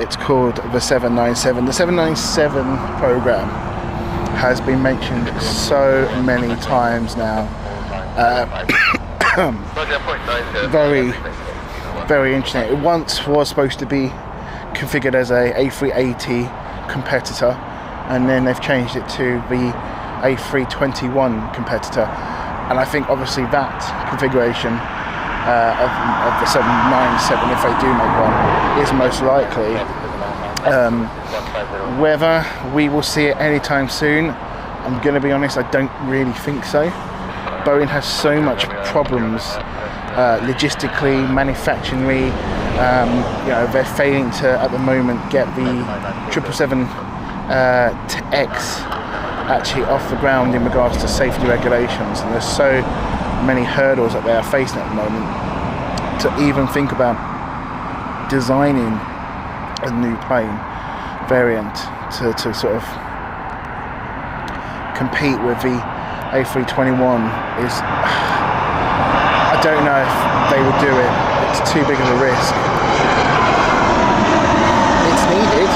It's called the 797. The 797 program has been mentioned so many times now. Very, very interesting. It once was supposed to be configured as a A380 competitor, and then they've changed it to the A321 competitor, and I think obviously that configuration of the 797, if they do make one, is most likely. Whether we will see it anytime soon, I'm going to be honest, I don't really think so. Boeing has so much problems logistically, manufacturingly. You know, they're failing to at the moment get the 777X actually off the ground in regards to safety regulations, and there's so many hurdles that they are facing at the moment to even think about designing a new plane. variant to sort of compete with the A321 is, I don't know if they would do it. It's too big of a risk. It's needed,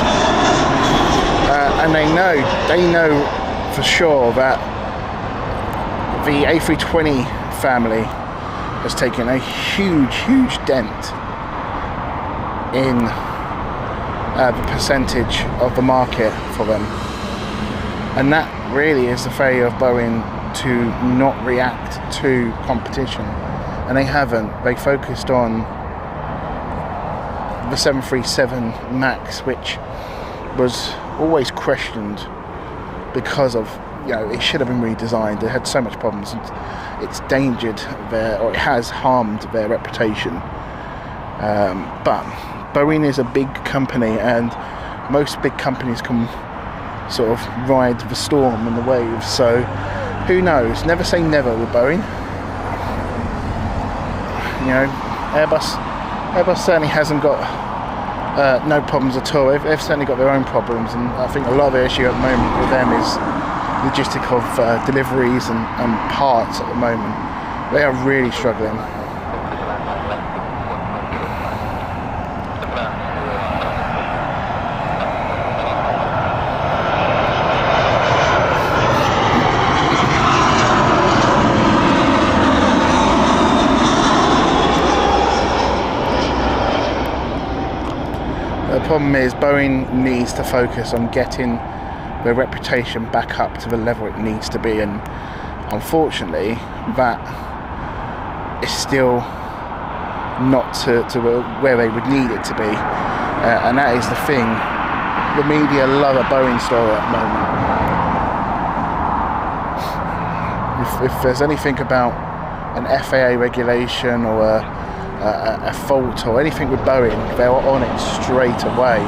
and they know for sure that the A320 family has taken a huge dent in the percentage of the market for them, and that really is the failure of Boeing to not react to competition, and they haven't. They focused on the 737 MAX, which was always questioned because of, it should have been redesigned. It had so much problems, and it's endangered or it has harmed their reputation. But Boeing is a big company, and most big companies can sort of ride the storm and the waves. So who knows? Never say never with Boeing. Airbus certainly hasn't got no problems at all. They've certainly got their own problems, and I think a lot of the issue at the moment with them is logistic of deliveries and parts at the moment. They are really struggling. The problem is Boeing needs to focus on getting their reputation back up to the level it needs to be, and unfortunately that is still not to where they would need it to be, and that is the thing. The media love a Boeing story at the moment. If there's anything about an FAA regulation or a fault or anything with Boeing, they were on it straight away,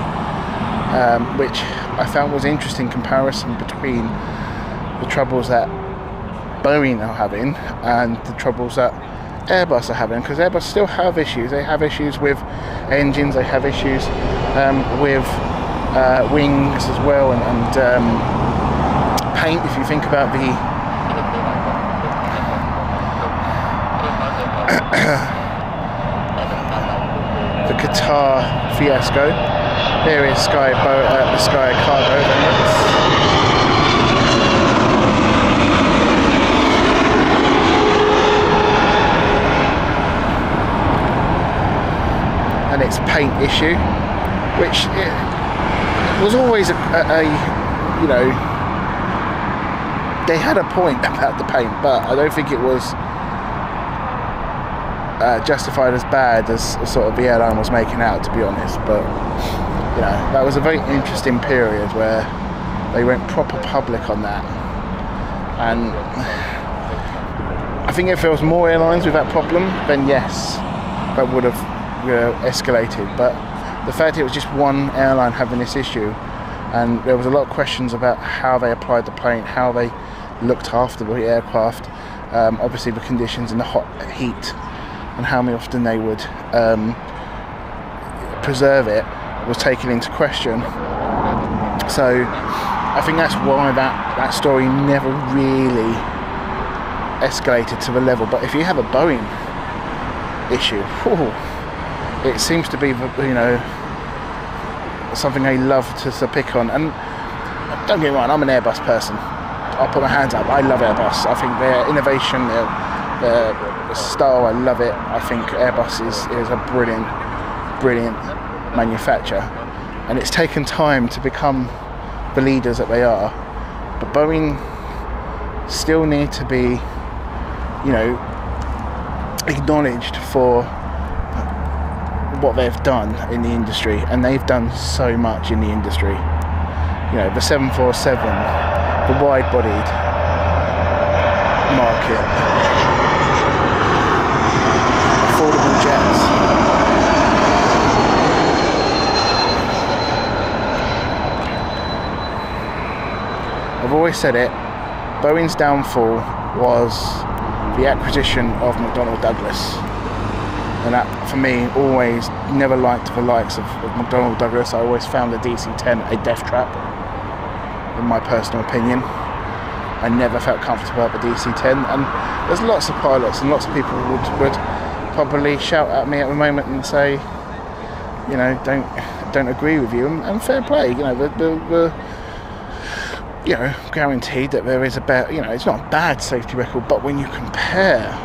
which I found was an interesting comparison between the troubles that Boeing are having and the troubles that Airbus are having, because Airbus still have issues. They have issues with engines, they have issues with wings as well, and paint. If you think about the the Qatar fiasco. Here is Sky Cargo. And its paint issue, which it was always a they had a point about the paint, but I don't think it was justified as bad as sort of the airline was making out, to be honest. But that was a very interesting period where they went proper public on that, and I think if there was more airlines with that problem, then yes, that would have escalated. But the fact it was just one airline having this issue, and there was a lot of questions about how they applied the paint, how they looked after the aircraft, obviously the conditions in the hot heat, and how often they would preserve it was taken into question. So I think that's why that story never really escalated to the level. But if you have a Boeing issue, it seems to be something they love to pick on. And don't get me wrong, I'm an Airbus person. I'll put my hands up. I love Airbus. I think their innovation, their style, I love it. I think Airbus is a brilliant manufacturer, and it's taken time to become the leaders that they are. But Boeing still need to be, acknowledged for what they've done in the industry, and they've done so much in the industry. The 747, the wide-bodied market, affordable jets. I've always said it, Boeing's downfall was the acquisition of McDonnell Douglas. And that, for me, always never liked the likes of McDonnell Douglas. I always found the DC-10 a death trap, in my personal opinion. I never felt comfortable about the DC-10, and there's lots of pilots and lots of people would probably shout at me at the moment and say, you know, don't agree with you, and fair play. You know, the you know, guaranteed that there is a bad, you know, it's not a bad safety record, but when you compare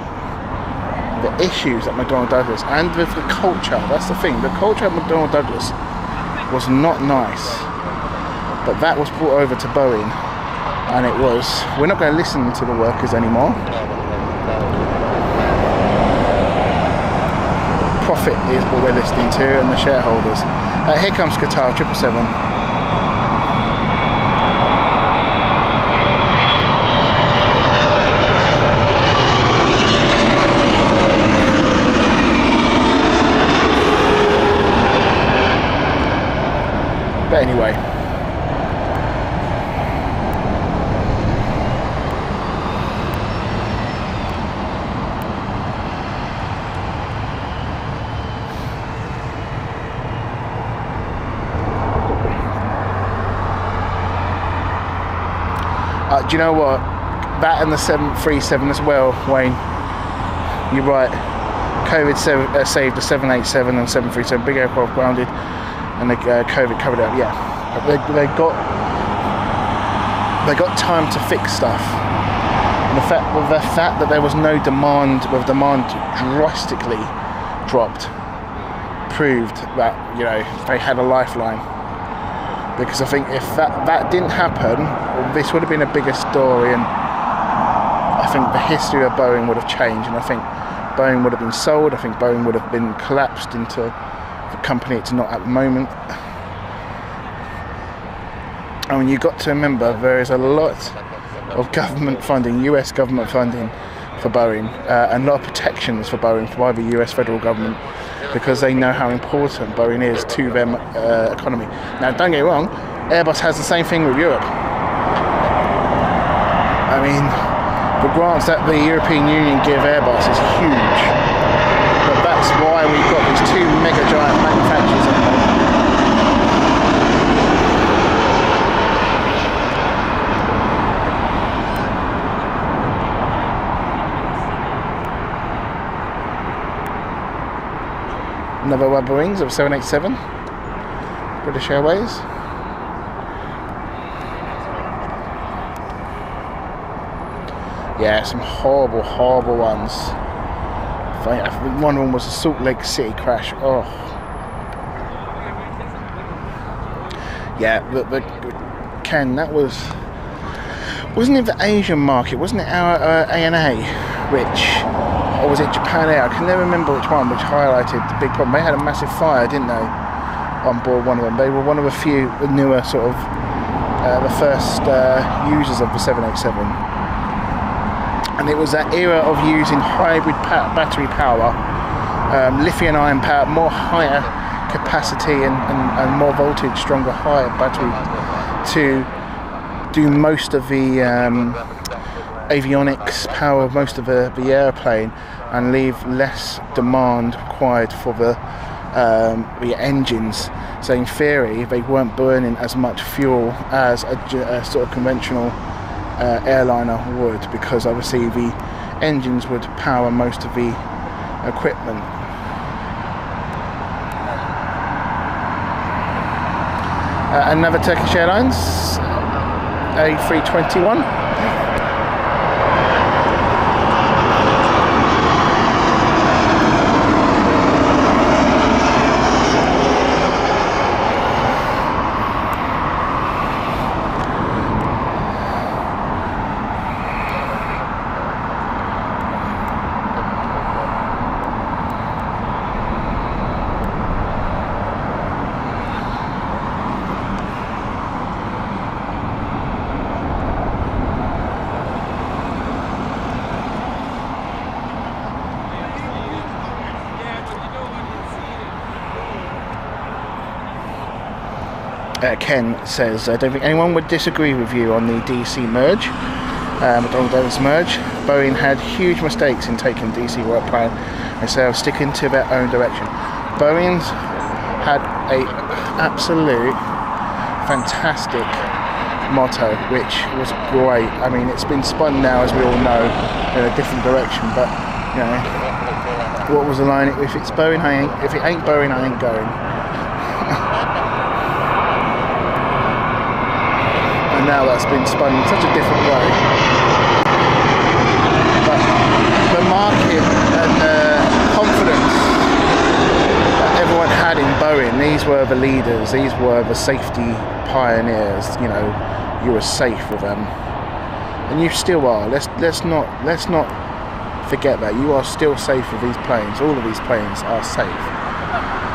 the issues at McDonnell Douglas and with the culture, that's the thing, the culture at McDonnell Douglas was not nice, but that was brought over to Boeing, and it was, we're not going to listen to the workers anymore. Profit is what we're listening to, and the shareholders. Here comes Qatar 777. But anyway, do you know what? That and the 737 as well, Wayne. You're right. COVID saved the 787 and 737, big aircraft grounded. And the COVID covered it up. Yeah, they got time to fix stuff. And the fact that there was no demand, with demand drastically dropped, proved that, you know, they had a lifeline. Because I think if that didn't happen, this would have been a bigger story, and I think the history of Boeing would have changed, and I think Boeing would have been sold. I think Boeing would have been collapsed into the company it's not at the moment. I mean, you've got to remember there is a lot of government funding, US government funding for Boeing, and a lot of protections for Boeing by the US federal government, because they know how important Boeing is to their economy. Now, don't get me wrong, Airbus has the same thing with Europe. I mean, the grants that the European Union give Airbus is huge. But that's why we've got these two mega giant manufacturers at the moment. Another rubber wings of 787, British Airways. Yeah, some horrible, horrible ones. I think one of them was a Salt Lake City crash. Oh. Yeah, the Ken, that wasn't it the Asian market? Wasn't it our ANA, or was it Japan Air? I can never remember which one, which highlighted the big problem. They had a massive fire, didn't they, on board one of them. They were one of a few newer sort of, the first users of the 787. And it was that era of using hybrid battery power, lithium-ion power, more higher capacity and more voltage, stronger, higher battery, to do most of the avionics, power most of the airplane, and leave less demand required for the engines. So in theory, they weren't burning as much fuel as a sort of conventional airliner would, because obviously the engines would power most of the equipment. Another Turkish Airlines A321. Ken says, I don't think anyone would disagree with you on the DC merge. McDonnell Douglas merge. Boeing had huge mistakes in taking DC work plan instead of sticking to their own direction. Boeing's had a absolute fantastic motto, which was great. I mean, it's been spun now, as we all know, in a different direction, but you know, what was the line? If it's Boeing, if it ain't Boeing, I ain't going. And now that's been spun in such a different way. But the market and the confidence that everyone had in Boeing, these were the leaders, these were the safety pioneers. You know, you were safe with them, and you still are. Let's not forget that you are still safe with these planes. All of these planes are safe,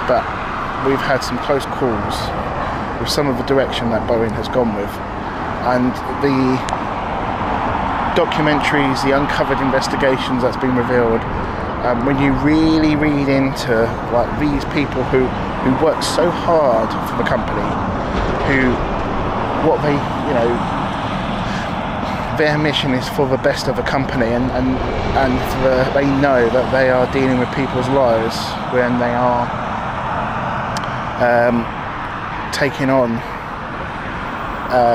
but we've had some close calls with some of the direction that Boeing has gone with, and the documentaries, the uncovered investigations that's been revealed. When you really read into like these people who work so hard for the company, what they, you know, their mission is for the best of the company, and they know that they are dealing with people's lives when they are taking on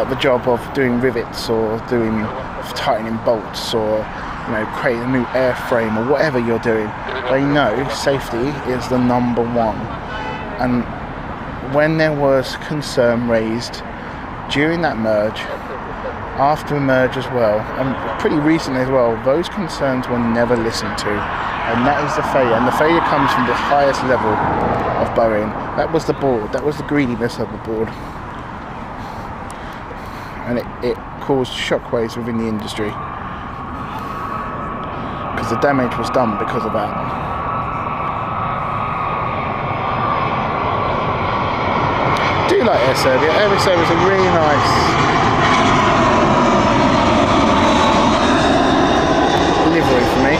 the job of doing rivets or doing tightening bolts or, you know, creating a new airframe or whatever you're doing. They know safety is the number one. And when there was concern raised during that merge, after the merge as well, and pretty recently as well, those concerns were never listened to, and that is the failure. And the failure comes from the highest level of Boeing. That was the board, that was the greediness of the board, and it caused shockwaves within the industry because the damage was done because of that. I do like Air Serbia. Air Serbia is a really nice livery for me.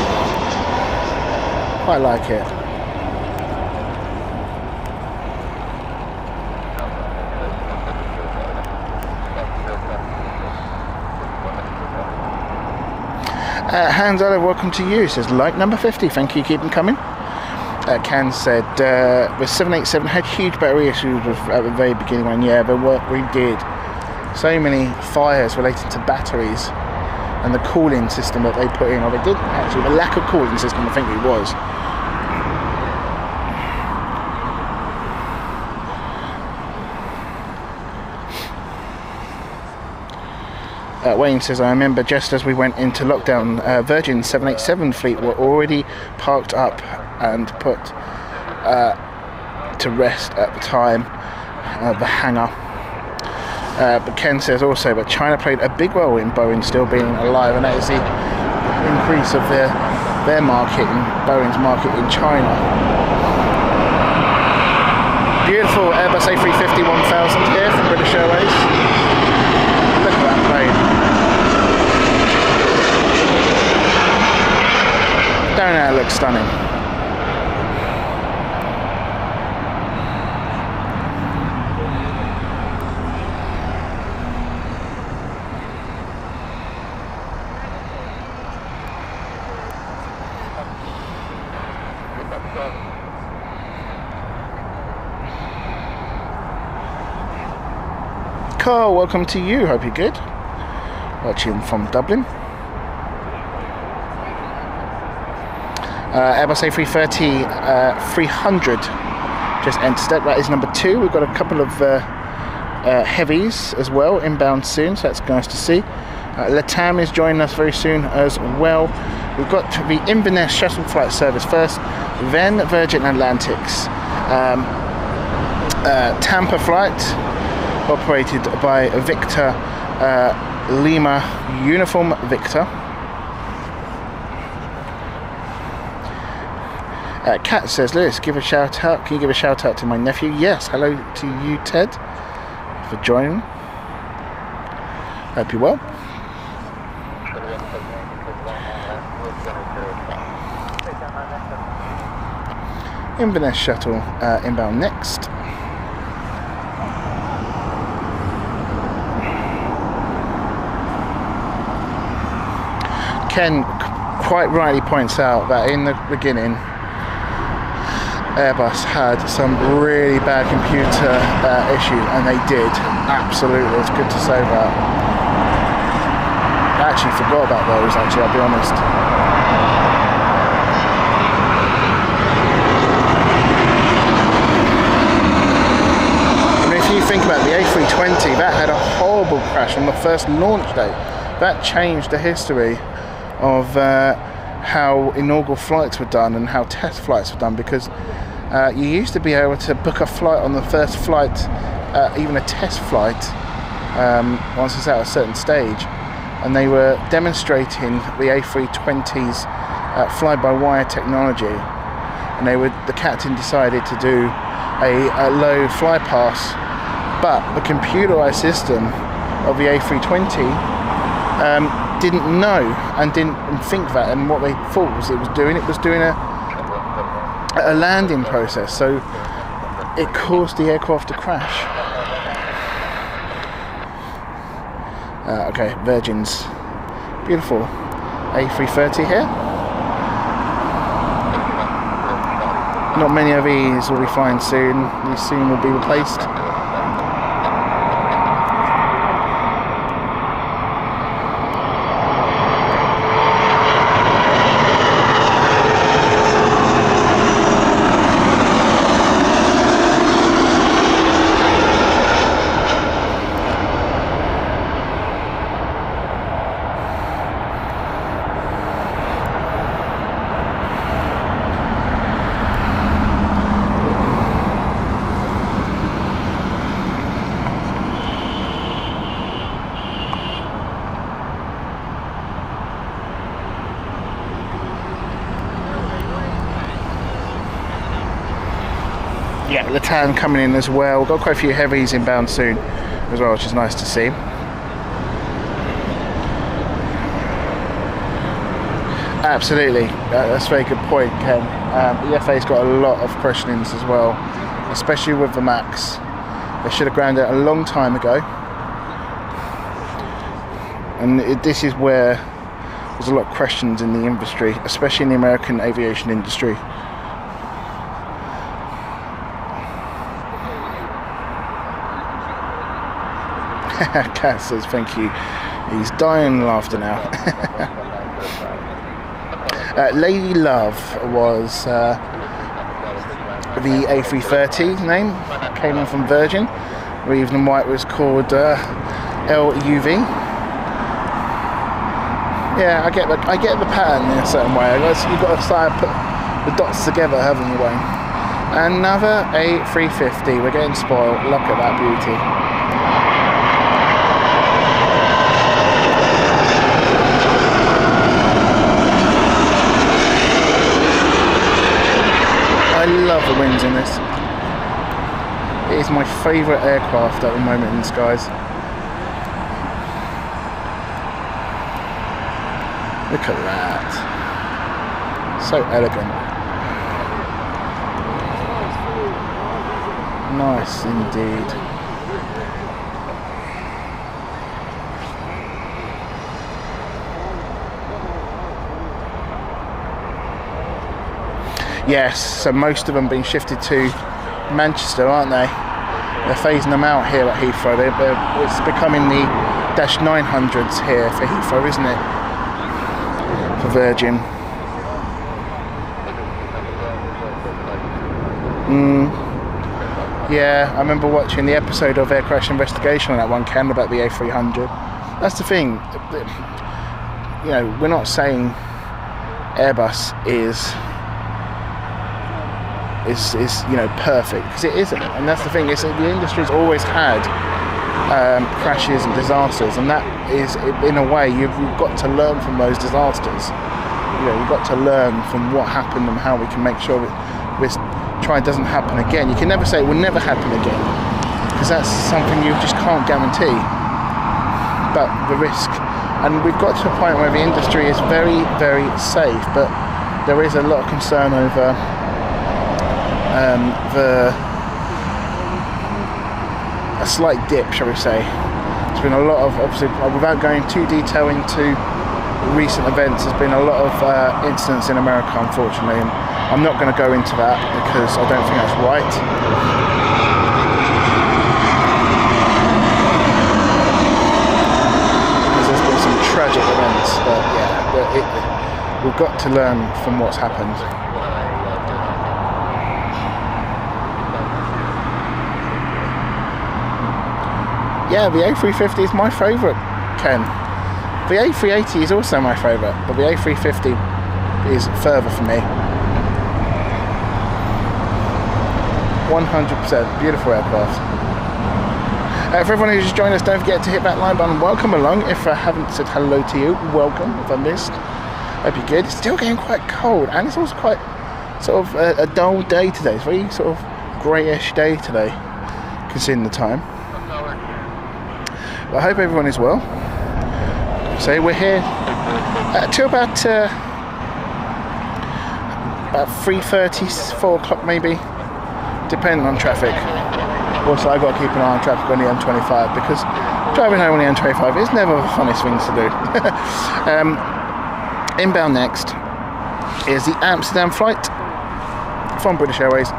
Quite like it. Hans Olive, welcome to you. Says like number 50. Thank you, keep them coming. Can said the 787 had huge battery issues at the very beginning when the work we did, so many fires related to batteries and the cooling system that they put in, or they didn't actually, the lack of cooling system I think it was. Wayne says, I remember just as we went into lockdown, Virgin 787 fleet were already parked up and put to rest at the time, the hangar. But Ken says also that China played a big role in Boeing still being alive, and that is the increase of their market, and Boeing's market in China. Beautiful Airbus A350 1000 here from British Airways. Look at that plane. Don't know, it looks stunning. Carl, welcome to you. Hope you're good. Watching from Dublin. Airbus A330 300 just entered it. That is number 2. We've got a couple of heavies as well inbound soon, so that's nice to see. Latam is joining us very soon as well. We've got the Inverness shuttle flight service first, then Virgin Atlantic's Tampa flight, operated by Victor Lima Uniform Victor. Kat says, Lewis, give a shout out. Can you give a shout out to my nephew? Yes, hello to you, Ted, for joining. Hope you're well. Inverness shuttle inbound next. Ken quite rightly points out that in the beginning, Airbus had some really bad computer issues, and they did. Absolutely, it's good to say that. I actually forgot about those, I'll be honest. If you think about the A320, that had a horrible crash on the first launch day. That changed the history of how inaugural flights were done and how test flights were done, because you used to be able to book a flight on the first flight, even a test flight, once it's at a certain stage, and they were demonstrating the A320's fly-by-wire technology, and the captain decided to do a low fly pass. But the computerized system of the A320 didn't know and didn't think that, and what they thought it was doing a landing process, so it caused the aircraft to crash. Okay, Virgin's beautiful A330 here. Not many of these will be flying soon. These soon will be replaced. Yeah, Latam coming in as well. We've got quite a few heavies inbound soon as well, which is nice to see. Absolutely, that's a very good point, Ken. EFA's got a lot of questionings as well, especially with the MAX. They should have grounded it a long time ago, and this is where there's a lot of questions in the industry, especially in the American aviation industry. Kat says thank you. He's dying laughter now. Lady Love was the A330 name. Came in from Virgin. Reeve and White was called LUV. Yeah, I get the pattern in a certain way. You've got to start put the dots together, haven't you, Wayne? Another A350. We're getting spoiled. Look at that beauty. I love the wings in this. It is my favourite aircraft at the moment in the skies. Look at that. So elegant. Nice indeed. Yes, so most of them being shifted to Manchester, aren't they? They're phasing them out here at Heathrow. It's becoming the Dash 900s here for Heathrow, isn't it? For Virgin. Yeah, I remember watching the episode of Air Crash Investigation on that one, Ken, about the A300. That's the thing. You know, we're not saying Airbus is perfect, because it isn't, and that's the thing. The industry's always had crashes and disasters, and that is, in a way, you've got to learn from those disasters. You've got to learn from what happened and how we can make sure this try doesn't happen again. You can never say it will never happen again, because that's something you just can't guarantee. But the risk, and we've got to a point where the industry is very, very safe, but there is a lot of concern over a slight dip, shall we say. There's been a lot of, obviously, without going too detailed into recent events. There's been a lot of incidents in America, unfortunately, and I'm not going to go into that because I don't think that's right. Because there's been some tragic events, but yeah, we've got to learn from what's happened. Yeah, the A350 is my favourite, Ken. The A380 is also my favourite, but the A350 is further for me. 100% beautiful aircraft. For everyone who's just joined us, don't forget to hit that like button. Welcome along. If I haven't said hello to you, welcome. If I missed, hope you're good. It's still getting quite cold, and it's also quite sort of a dull day today. It's a very sort of greyish day today, considering the time. But I hope everyone is well. So we're here till about 3:30, 4 o'clock maybe, depending on traffic. Also, I've got to keep an eye on traffic on the M25 because driving home on the M25 is never the funnest thing to do. Inbound next is the Amsterdam flight from British Airways.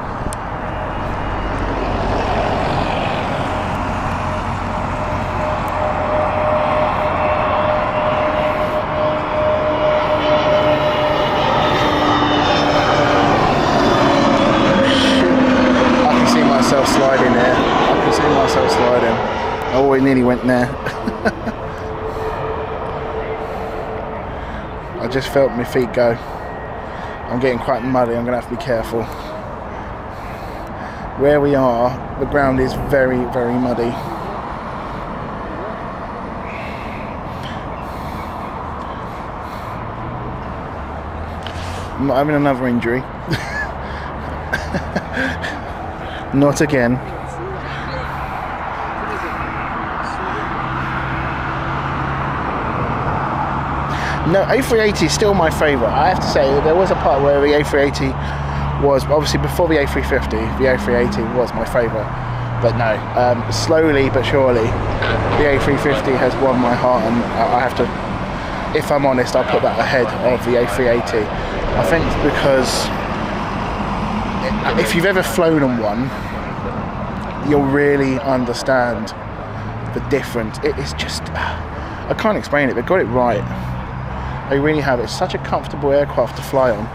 Oh, it nearly went there. I just felt my feet go. I'm getting quite muddy, I'm going to have to be careful. Where we are, the ground is very, very muddy. I'm not having another injury. Not again. No, A380 is still my favourite. I have to say that there was a part where the A380 was, obviously before the A350, the A380 was my favourite. But no, slowly but surely, the A350 has won my heart, and I have to, if I'm honest, I'll put that ahead of the A380. I think because if you've ever flown on one, you'll really understand the difference. It is just, I can't explain it, they got it right. They really have. It's such a comfortable aircraft to fly on.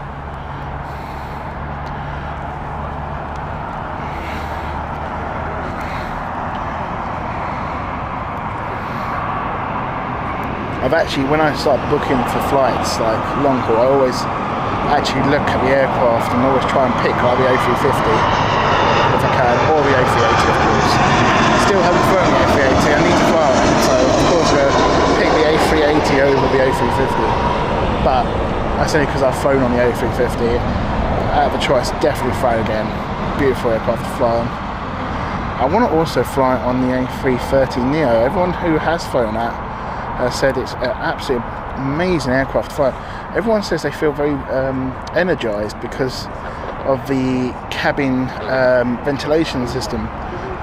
I've actually, when I start booking for flights like long haul, I always actually look at the aircraft and always try and pick like the A350 if I can, or the A380 of course. Still haven't flown the A380, I need to fly it, so of course I'm going to pick the A380 over the A350. But that's only because I've flown on the A350. I have a choice, definitely fly again. Beautiful aircraft to fly on. I want to also fly on the A330neo. Everyone who has flown that has said it's an absolutely amazing aircraft to fly. Everyone says they feel very energised because of the cabin ventilation system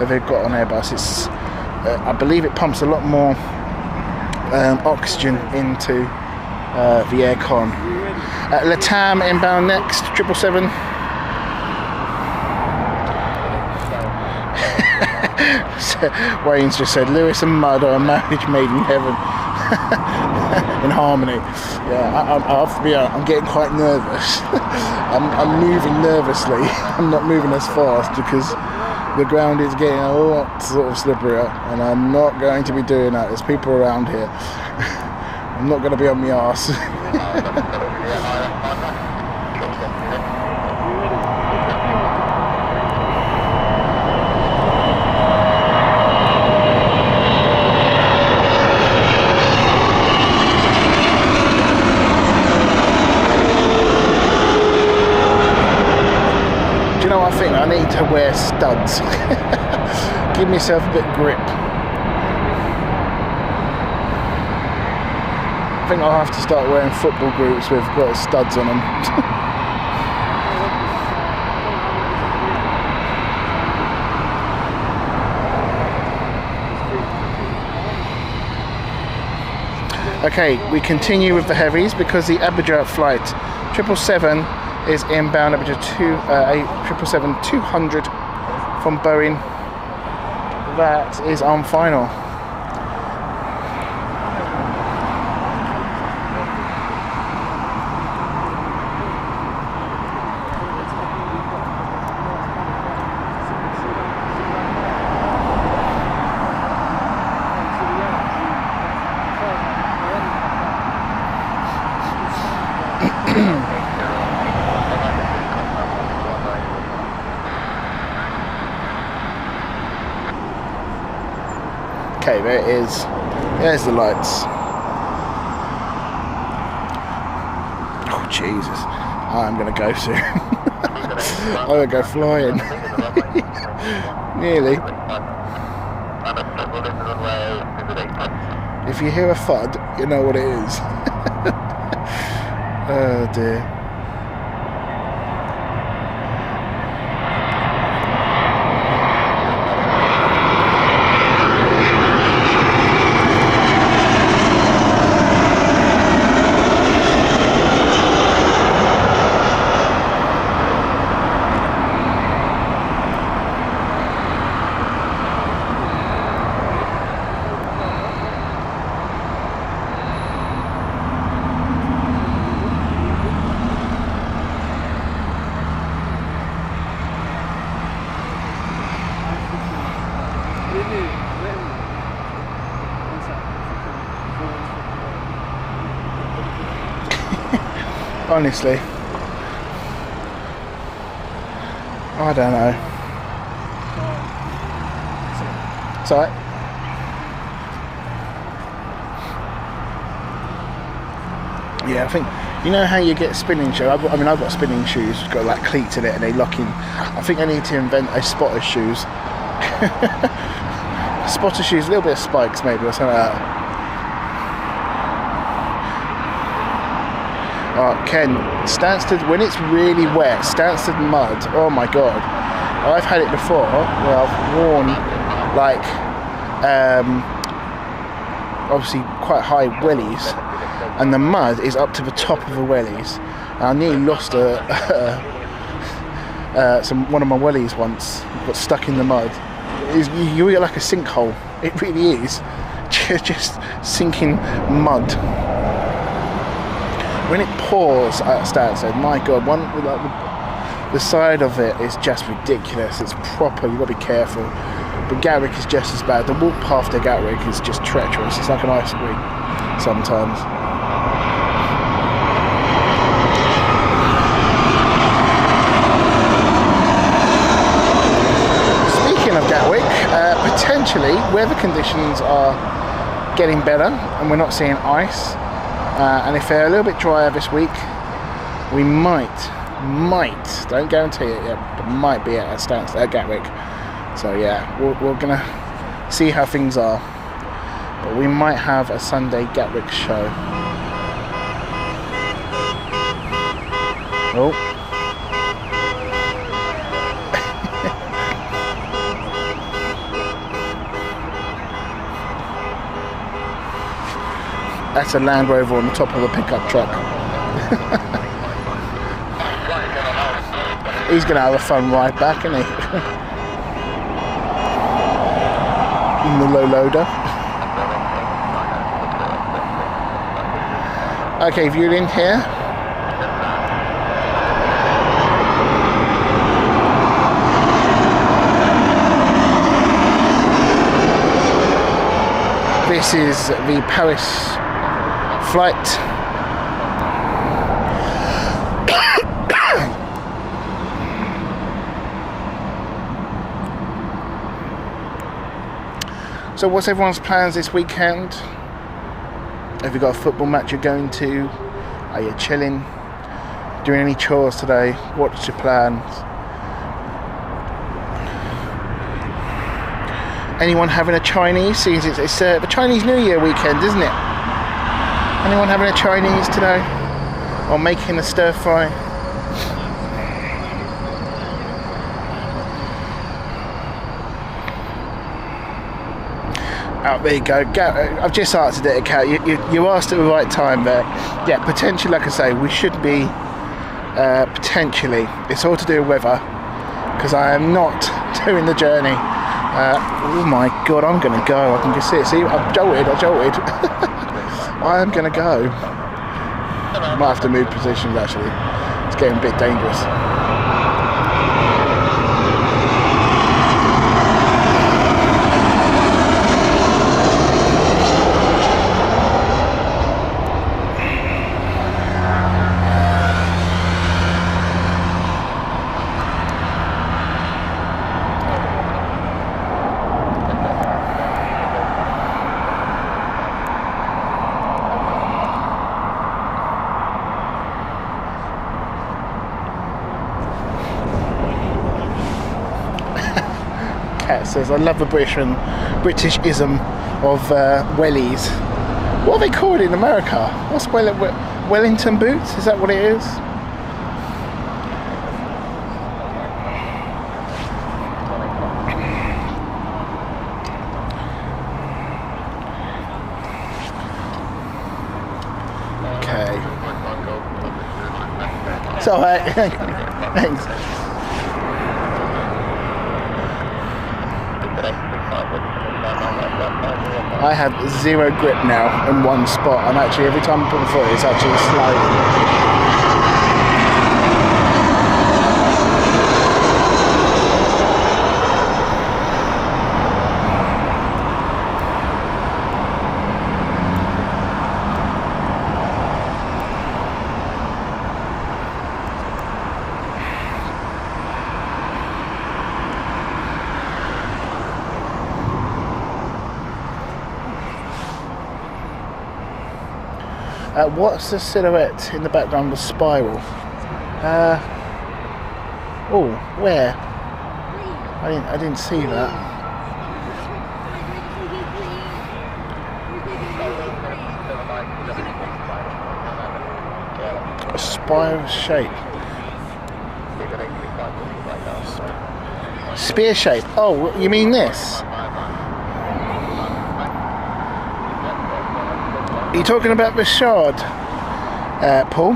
that they've got on Airbus. It's, I believe it pumps a lot more oxygen into the aircon. Latam inbound next, 777. Wayne's just said Lewis and Mud are a marriage made in heaven. In harmony. Yeah, I have to be honest, I'm getting quite nervous. I'm moving nervously. I'm not moving as fast because the ground is getting a lot sort of slipperier, and I'm not going to be doing that. There's people around here. I'm not going to be on my arse. Do you know what I think? I need to wear studs. Give myself a bit of grip. I think I'll have to start wearing football boots with got studs on them. Okay, we continue with the heavies because the Abidjan flight 777 is inbound Abidjan 777-200 from Boeing. That is on final. Okay, there it is. There's the lights. Oh Jesus! I'm gonna go soon. I'm gonna go flying. Nearly. If you hear a thud, you know what it is. Oh dear. Honestly, I don't know. It's alright. Yeah, I think, you know how you get spinning shoes? I've got spinning shoes, got like cleats in it and they lock in. I think I need to invent a spotter shoes. Spotter shoes, a little bit of spikes maybe or something like that. Ken, Stansted, when it's really wet, Stansted mud, oh my god. I've had it before where I've worn like, obviously quite high wellies, and the mud is up to the top of the wellies. I nearly lost one of my wellies once, got stuck in the mud. You get like a sinkhole, it really is, just sinking mud. When it pours at Stansted, my god, the side of it is just ridiculous. It's proper, you've got to be careful. But Gatwick is just as bad. The walk path to Gatwick is just treacherous. It's like an ice cream sometimes. Speaking of Gatwick, potentially weather conditions are getting better and we're not seeing ice. And if they're a little bit drier this week, we might, don't guarantee it yet, but might be at Gatwick. So yeah, we're gonna see how things are. But we might have a Sunday Gatwick show. Oh. That's a Land Rover on the top of a pickup truck. He's going to have a fun ride back, isn't he? In the low loader. Okay, viewed in here. This is the Paris flight. So what's everyone's plans this weekend? Have you got a football match you're going to? Are you chilling? Doing any chores today? What's your plans? Anyone having a Chinese? See, it's the Chinese New Year weekend, isn't it? Anyone having a Chinese today? Or making a stir fry? Oh, there you go. I've just answered it, Kat. You asked at the right time there. Yeah, potentially, like I say, we should be potentially. It's all to do with weather, because I am not doing the journey. Oh my God, I'm going to go. I can just see it. See, I jolted. I am going to go. I might have to move positions, actually. It's getting a bit dangerous. Says I love the Britishism of wellies. What are they called in America? What's Wellington boots? Is that what it is? Okay. It's alright. Thanks. I have zero grip now in one spot. I'm actually, every time I put my foot, it's actually sliding. What's the silhouette in the background? The spiral. Oh, where? I didn't see that. A spiral shape. Spear shape. Oh, you mean this? Are you talking about the shard, Paul?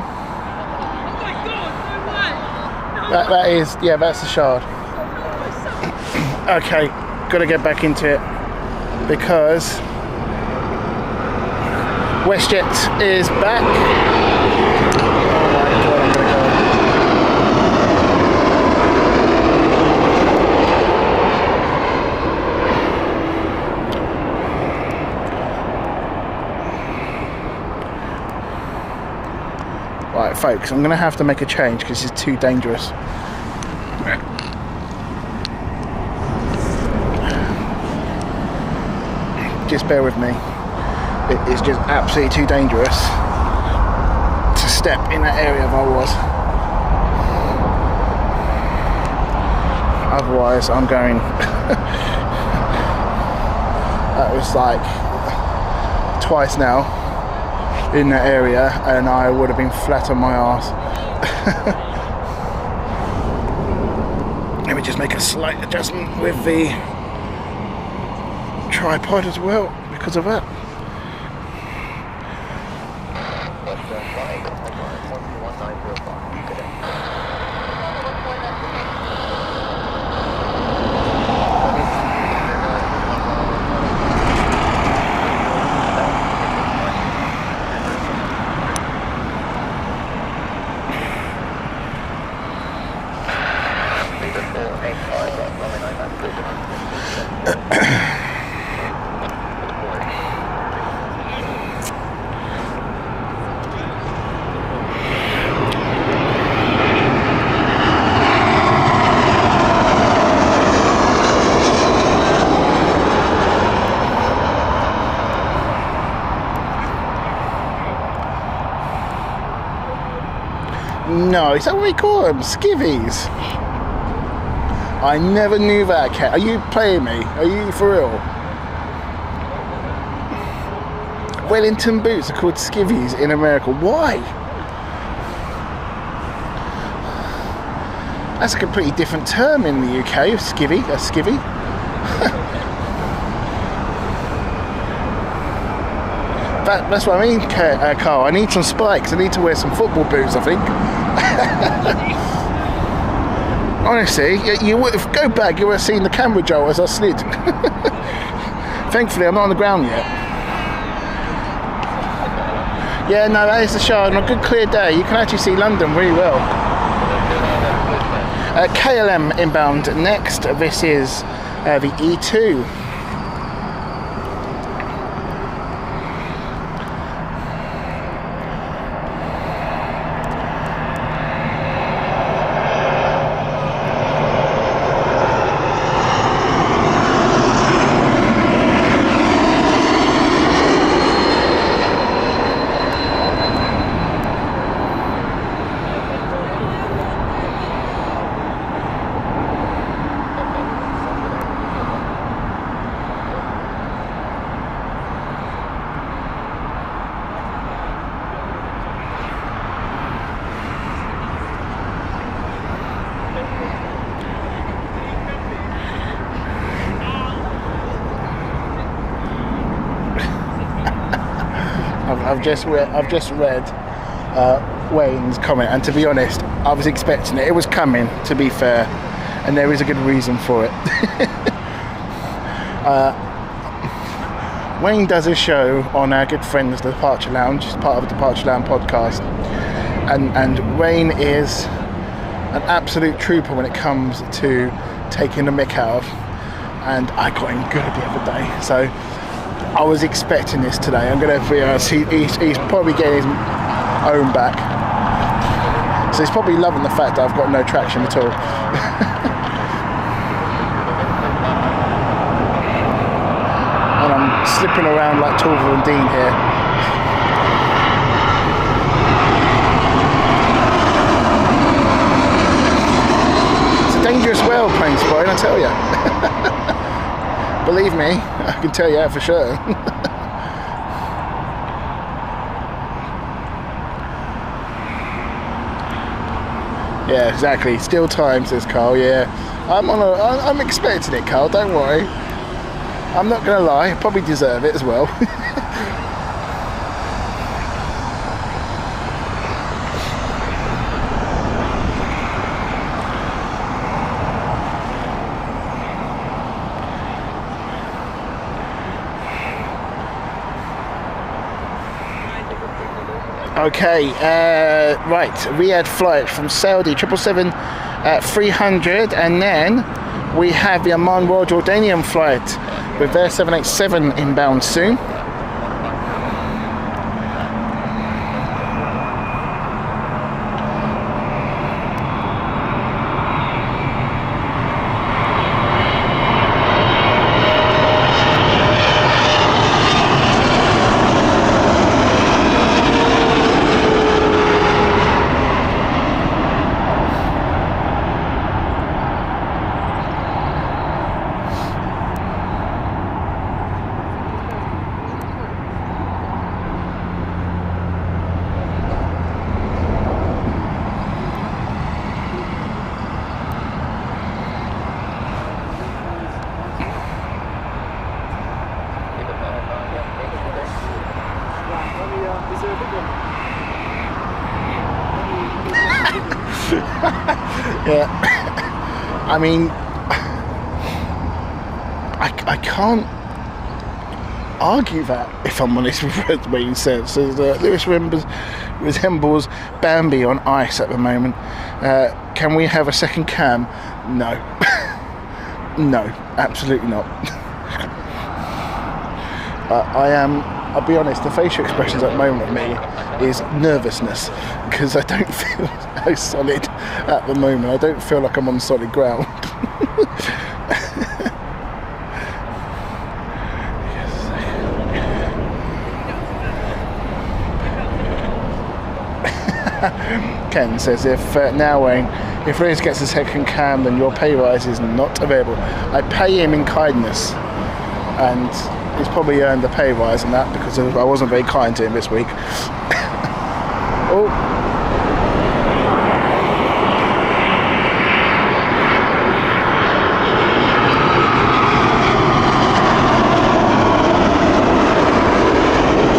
That is, yeah, that's the shard. Okay, got to get back into it because WestJet is back. Oh my God, I'm gonna go. Right, folks, I'm going to have to make a change because it's too dangerous. Just bear with me. It is just absolutely too dangerous to step in that area if I was. Otherwise, I'm going... That was like twice now in that area and I would have been flat on my arse. Let me just make a slight adjustment with the tripod as well because of that. No, is that what we call them? Skivvies? I never knew that, Kat. Are you playing me? Are you for real? Wellington boots are called skivvies in America. Why? That's a completely different term in the UK. A skivvy. That's what I mean, Carl. I need some spikes. I need to wear some football boots, I think. Honestly, you would go back, you would have seen the camera jolt as I slid. Thankfully, I'm not on the ground yet. Yeah, no, that is the show. On a good clear day, you can actually see London really well. KLM inbound next. This is the E2. I've just read Wayne's comment, and to be honest, I was expecting it. It was coming, to be fair, and there is a good reason for it. Wayne does a show on our good friends, the Departure Lounge. It's part of the Departure Lounge podcast, and Wayne is an absolute trooper when it comes to taking the mick out of, and I got him good the other day, so I was expecting this today. I'm going to be honest, he's probably getting his own back. So he's probably loving the fact that I've got no traction at all. And I'm slipping around like Torval and Dean here. It's a dangerous world, Planespotting, I tell you. Believe me, I can tell you that for sure. Yeah, exactly. Still time, says Carl. Yeah, I'm expecting it, Carl. Don't worry. I'm not going to lie. I probably deserve it as well. Okay, right, Riyadh flight from Saudi 777 300, and then we have the Amman Royal Jordanian flight with their 787 inbound soon. Yeah, I mean, I can't argue that, if I'm honest with what Wayne said. So Lewis resembles Bambi on ice at the moment. Can we have a second cam? No. No, absolutely not. I'll be honest, the facial expressions at the moment of me is nervousness, because I don't feel so solid at the moment. I don't feel like I'm on solid ground. Ken says, if Reyes gets a second cam, then your pay rise is not available. I pay him in kindness, and he's probably earned the pay rise and that, because I wasn't very kind to him this week. Oh.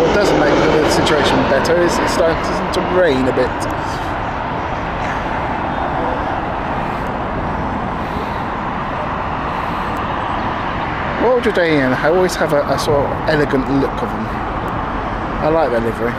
What doesn't make situation better is it's starting to rain a bit. What would they in? I always have a sort of elegant look of them. I like their livery.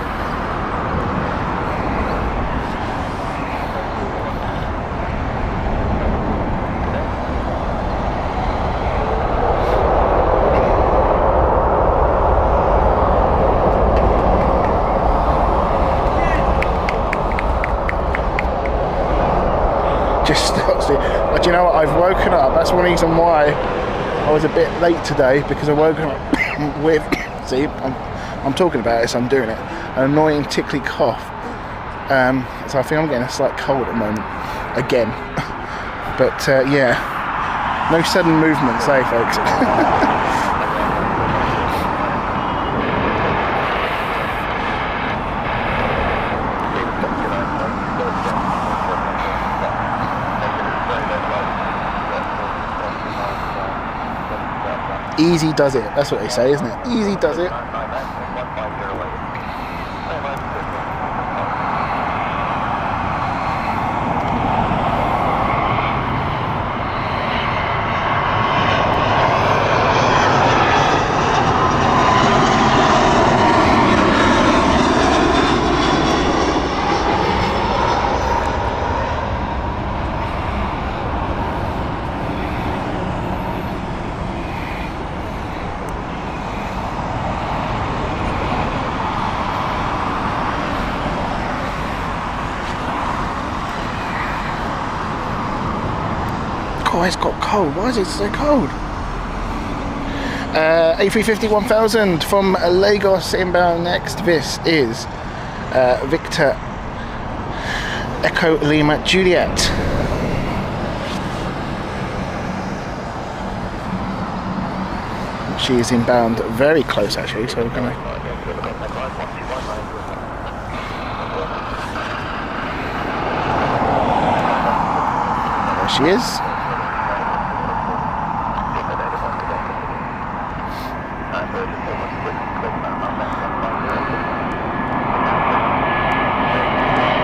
But you know what, I've woken up, that's one reason why I was a bit late today, because I've woken up with, see, I'm talking about it, so I'm doing it, an annoying tickly cough. So I think I'm getting a slight cold at the moment, again. But yeah, no sudden movements, eh folks? Easy does it, that's what they say, isn't it? Easy does it. Oh, it's got cold. Why is it so cold? A350 1000 from Lagos inbound next. This is Victor Echo Lima Juliet. She is inbound very close actually, so we're gonna. There she is.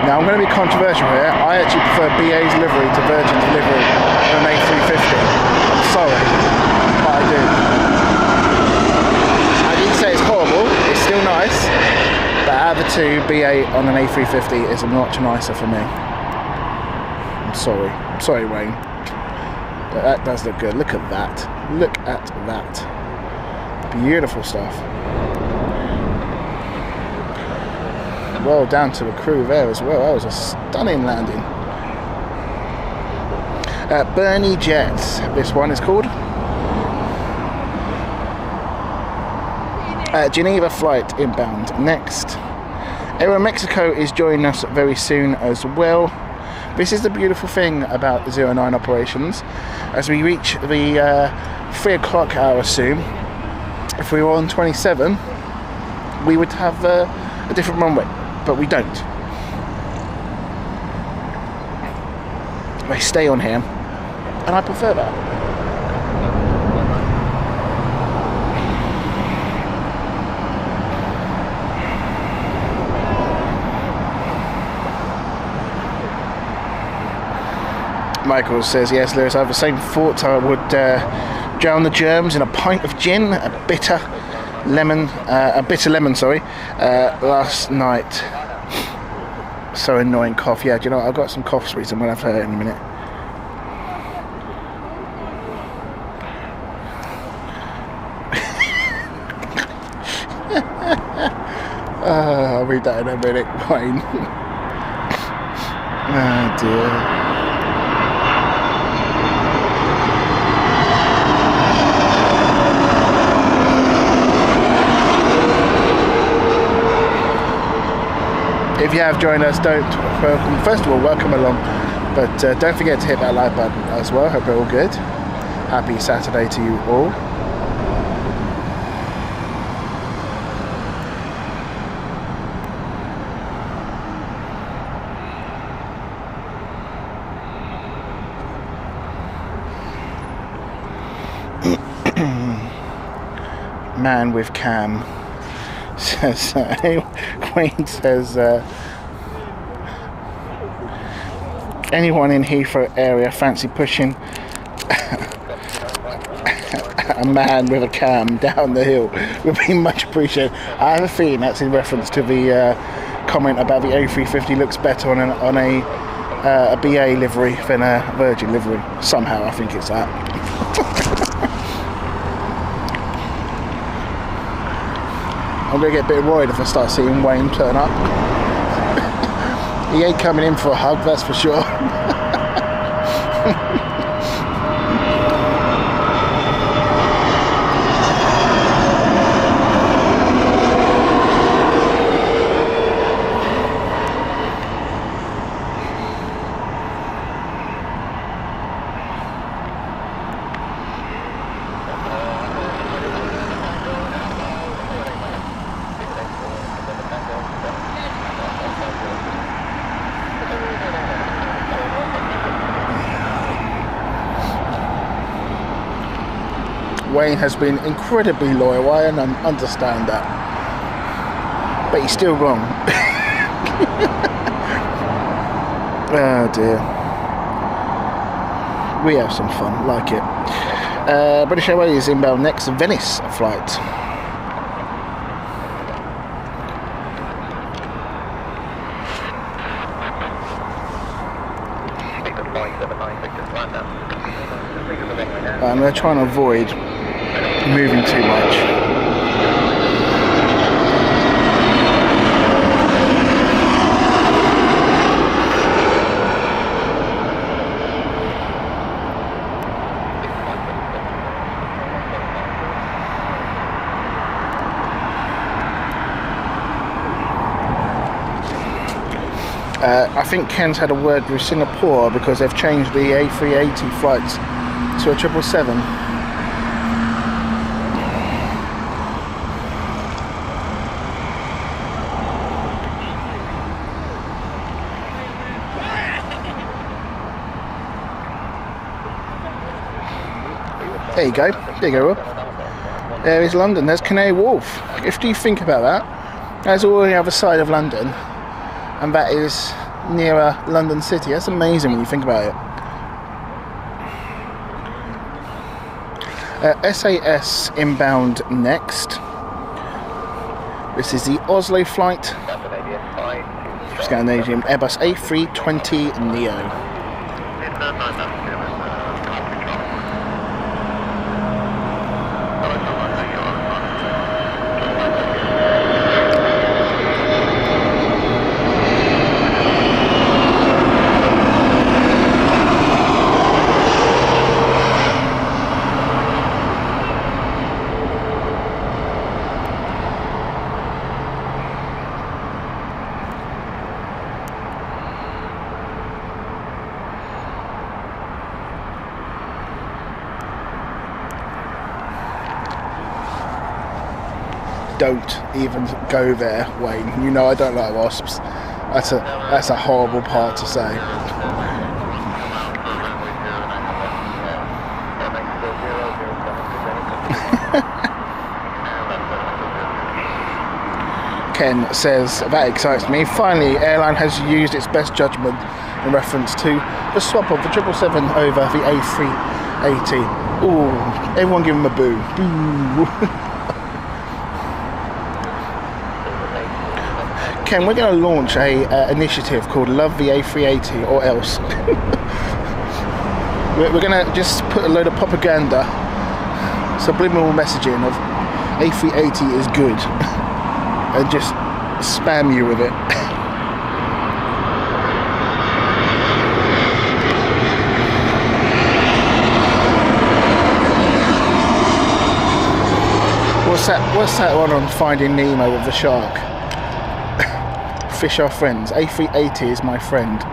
Now I'm going to be controversial here. I actually prefer BA's livery to Virgin's livery on an A350. I'm sorry, but I do. I didn't say it's horrible, it's still nice, but out of the two, BA on an A350 is a notch nicer for me. I'm sorry Wayne, but that does look good. Look at that, look at that. Beautiful stuff. Well down to the crew there as well. That was a stunning landing. Bernie Jets, this one is called. Geneva flight inbound next. Aeromexico is joining us very soon as well. This is the beautiful thing about the 09 operations. As we reach the 3 o'clock hour soon, if we were on 27, we would have a different runway. But we don't. They stay on here, and I prefer that. Michael says, yes, Lewis, I have the same thoughts. I would drown the germs in a pint of gin, a bitter lemon, last night. So annoying cough. Yeah, do you know what? I've got some cough sweets. I'm gonna have her in a minute. I'll read that in a minute. Fine. Oh dear. If you have joined us, first of all, welcome along, but don't forget to hit that like button as well. Hope you're all good. Happy Saturday to you all. Man with cam says, Wayne says, anyone in Heathrow area fancy pushing a man with a cam down the hill would be much appreciated. I have a feeling that's in reference to the comment about the A350 looks better on a BA livery than a Virgin livery. Somehow I think it's that. I'm going to get a bit worried if I start seeing Wayne turn up. He ain't coming in for a hug, that's for sure. Wayne has been incredibly loyal, I understand that. But he's still wrong. Oh dear. We have some fun, like it. British Airways inbound next Venice flight. I'm going to try and avoid moving too much. I think Ken's had a word with Singapore because they've changed the A380 flights to a 777. There you go. There you go, Rob. There is London. There's Canary Wharf. If you think about that, that's all on the other side of London, and that is nearer London City. That's amazing when you think about it. SAS inbound next. This is the Oslo flight. Scandinavian Airbus A320 Neo. Don't even go there, Wayne. You know I don't like wasps. That's a horrible part to say. Ken says, that excites me. Finally, airline has used its best judgment in reference to the swap of the 777 over the A380. Ooh, everyone give him a boo. Boo. Ken, we're going to launch a initiative called Love the A380 or else. We're going to just put a load of propaganda, subliminal messaging of A380 is good, and just spam you with it. What's that one on Finding Nemo with the shark? Fish are friends. A380 is my friend.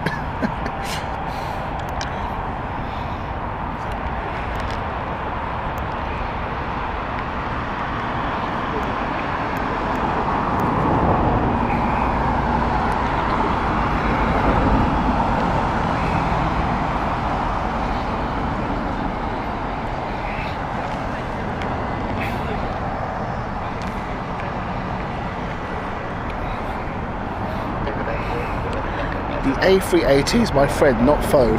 The A380 is my friend, not foe.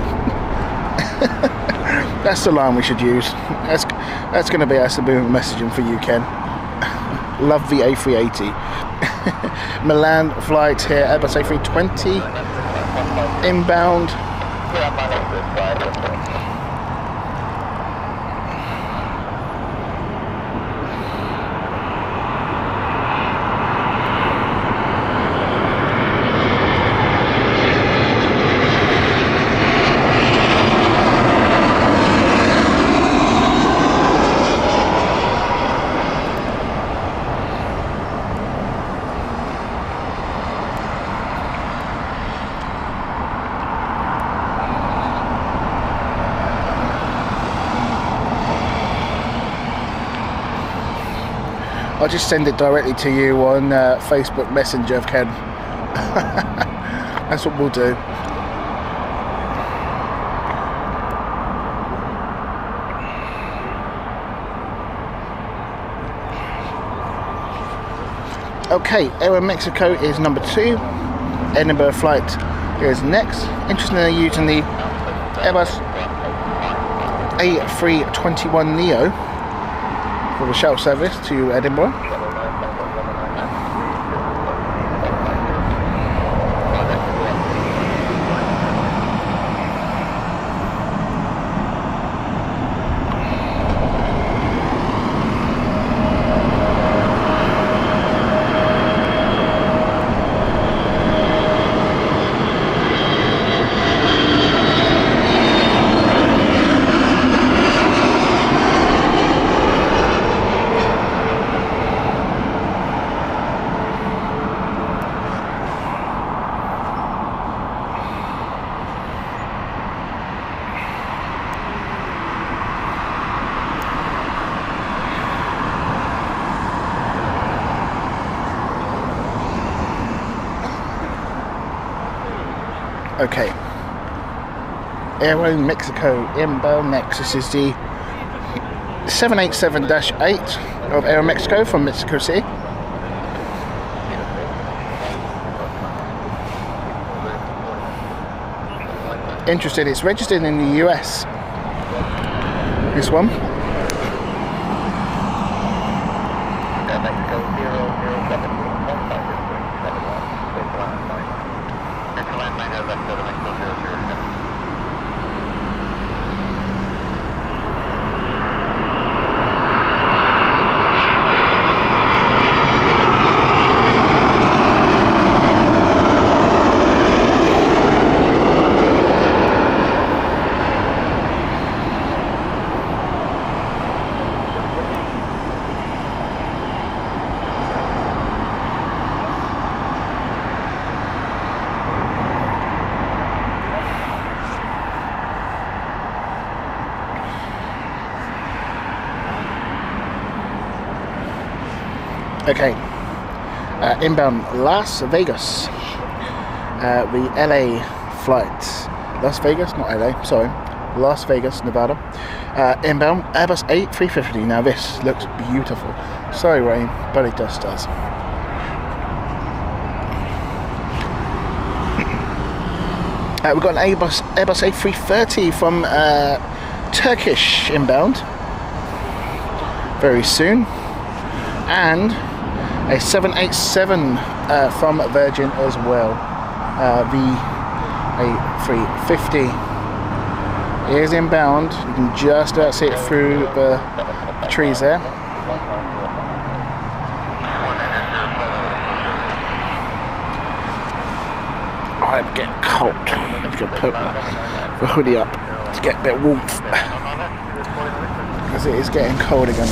That's the line we should use. That's going to be our subliminal messaging for you, Ken. Love the A380. Milan flight here, Airbus A320 inbound. I'll just send it directly to you on Facebook Messenger, Ken. That's what we'll do. Okay, Aero Mexico is number 2. Edinburgh flight is next. Interestingly, using the Airbus A321neo for the shuttle service to Edinburgh. Okay, Aero Mexico inbound next. This is the 787-8 of Aero Mexico from Mexico City. Interested, it's registered in the US. This one. Okay, inbound Las Vegas, the LA flight, Las Vegas, not LA, sorry, Las Vegas, Nevada, inbound Airbus A350. Now this looks beautiful. Sorry rain, but it just does. We've got an Airbus A330 from Turkish inbound very soon, and a 787 from Virgin as well. The A350 is inbound. You can just about see it through the trees there. I'm getting cold. I'm going to put the hoodie up to get a bit of warmth, because it is getting cold again.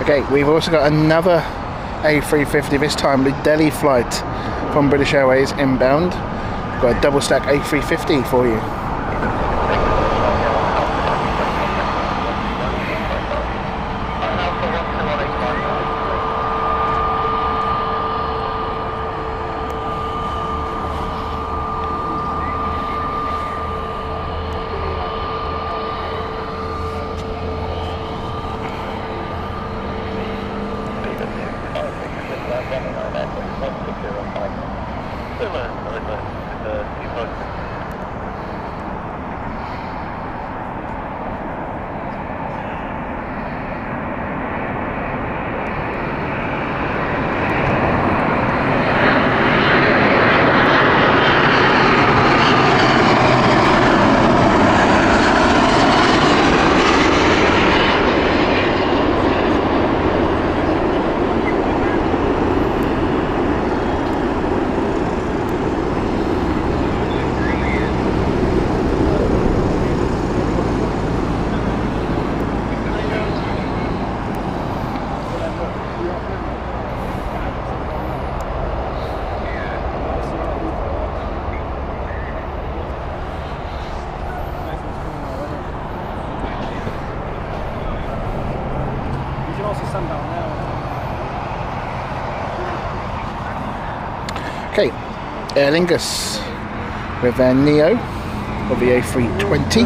Okay, we've also got another A350, this time the Delhi flight from British Airways inbound. We've got a double stack A350 for you. Okay, Aer Lingus with their Neo of the A320.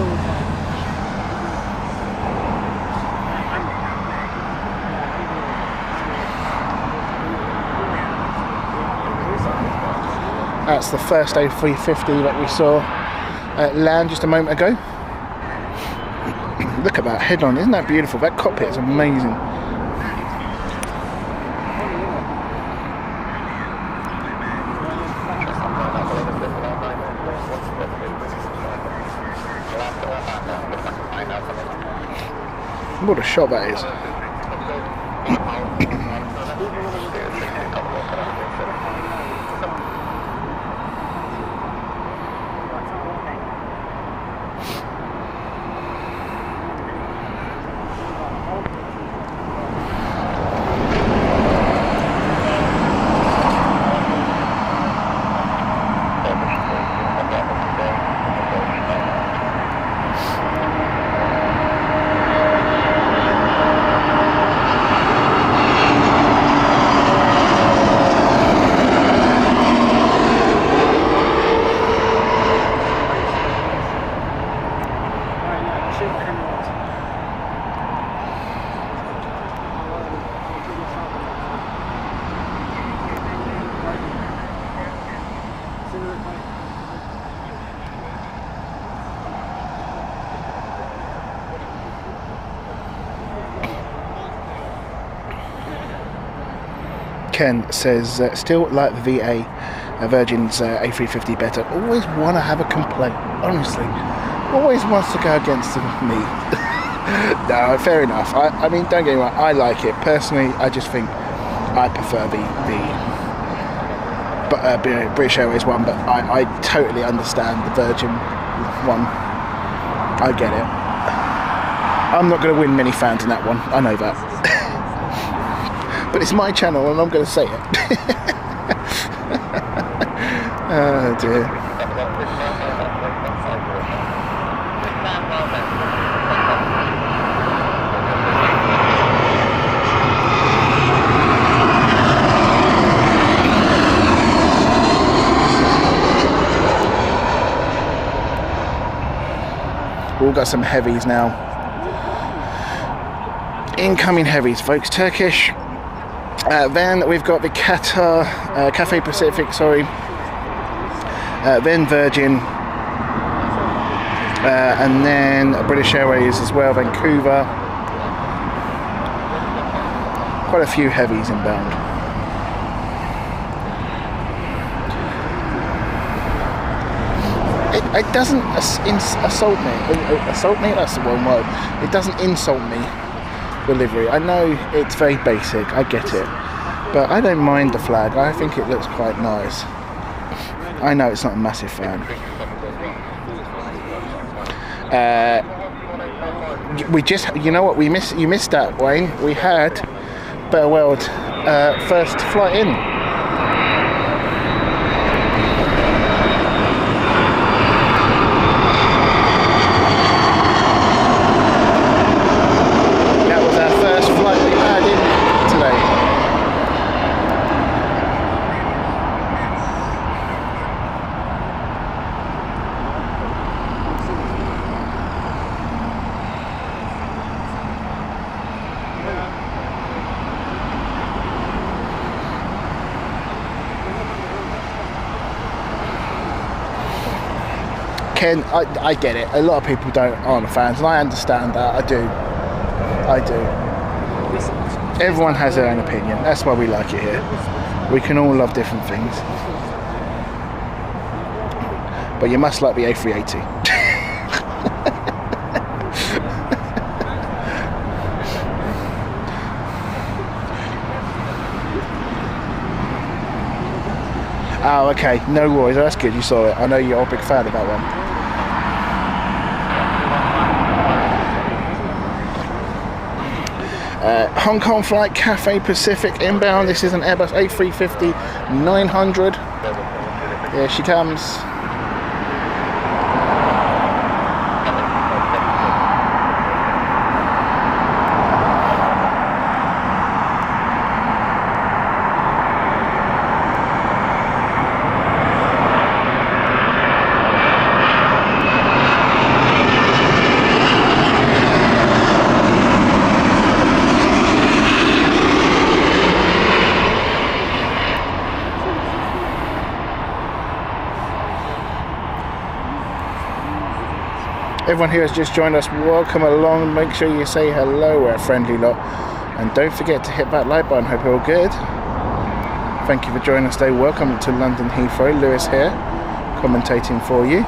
That's the first A350 that we saw land just a moment ago. Look at that headline, isn't that beautiful? That cockpit is amazing. What a shot that is. Ken says, still like the VA, Virgin's A350 better. Always want to have a complaint, honestly. Always wants to go against me. No, fair enough. I mean, don't get me wrong, I like it. Personally, I just think I prefer the British Airways one, but I totally understand the Virgin one. I get it. I'm not going to win many fans in that one, I know that. But it's my channel and I'm going to say it. Oh dear. We've all got some heavies now. Incoming heavies, folks. Turkish. Then we've got the Qatar, Cathay Pacific, sorry. Then Virgin. And then British Airways as well, Vancouver. Quite a few heavies inbound. It doesn't assault me. Assault me? That's the wrong word. It doesn't insult me, the livery. I know it's very basic, I get it. But I don't mind the flag. I think it looks quite nice. I know it's not a massive fan. We just, you know what, you missed that, Wayne. We had better world. First flight in. That was our first flight we had in today. Ken, I get it. A lot of people aren't fans, and I understand that. I do. Everyone has their own opinion. That's why we like it here. We can all love different things. But you must like the A380. Oh, okay. No worries. That's good. You saw it. I know you're a big fan of that one. Hong Kong flight, Cathay Pacific inbound. This is an Airbus A350-900. Here she comes. Everyone here has just joined us. Welcome along. Make sure you say hello. We're a friendly lot. And don't forget to hit that like button. Hope you're all good. Thank you for joining us today. Welcome to London Heathrow. Lewis here, commentating for you.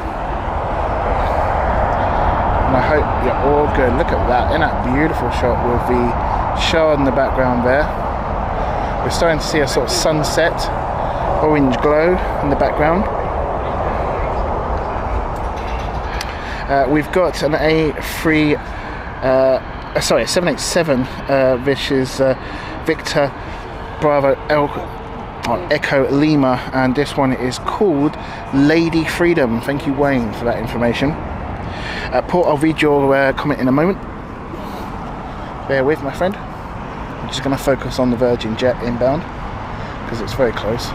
And I hope you're all good. Look at that. Isn't that beautiful shot with the Shard in the background there? We're starting to see a sort of sunset, orange glow in the background. We've got an A787, which is Victor Bravo Echo Lima, and this one is called Lady Freedom. Thank you, Wayne, for that information. Paul, I'll read your comment in a moment. Bear with, my friend. I'm just going to focus on the Virgin jet inbound because it's very close.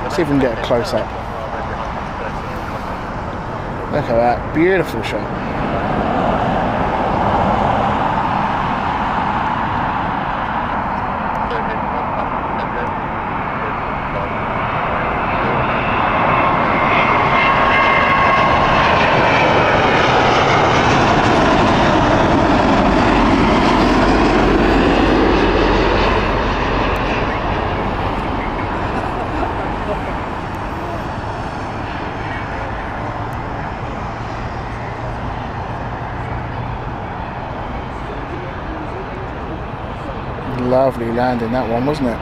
Let's see if we can get a close up. Look at that, beautiful shot. Lovely landing that one, wasn't it?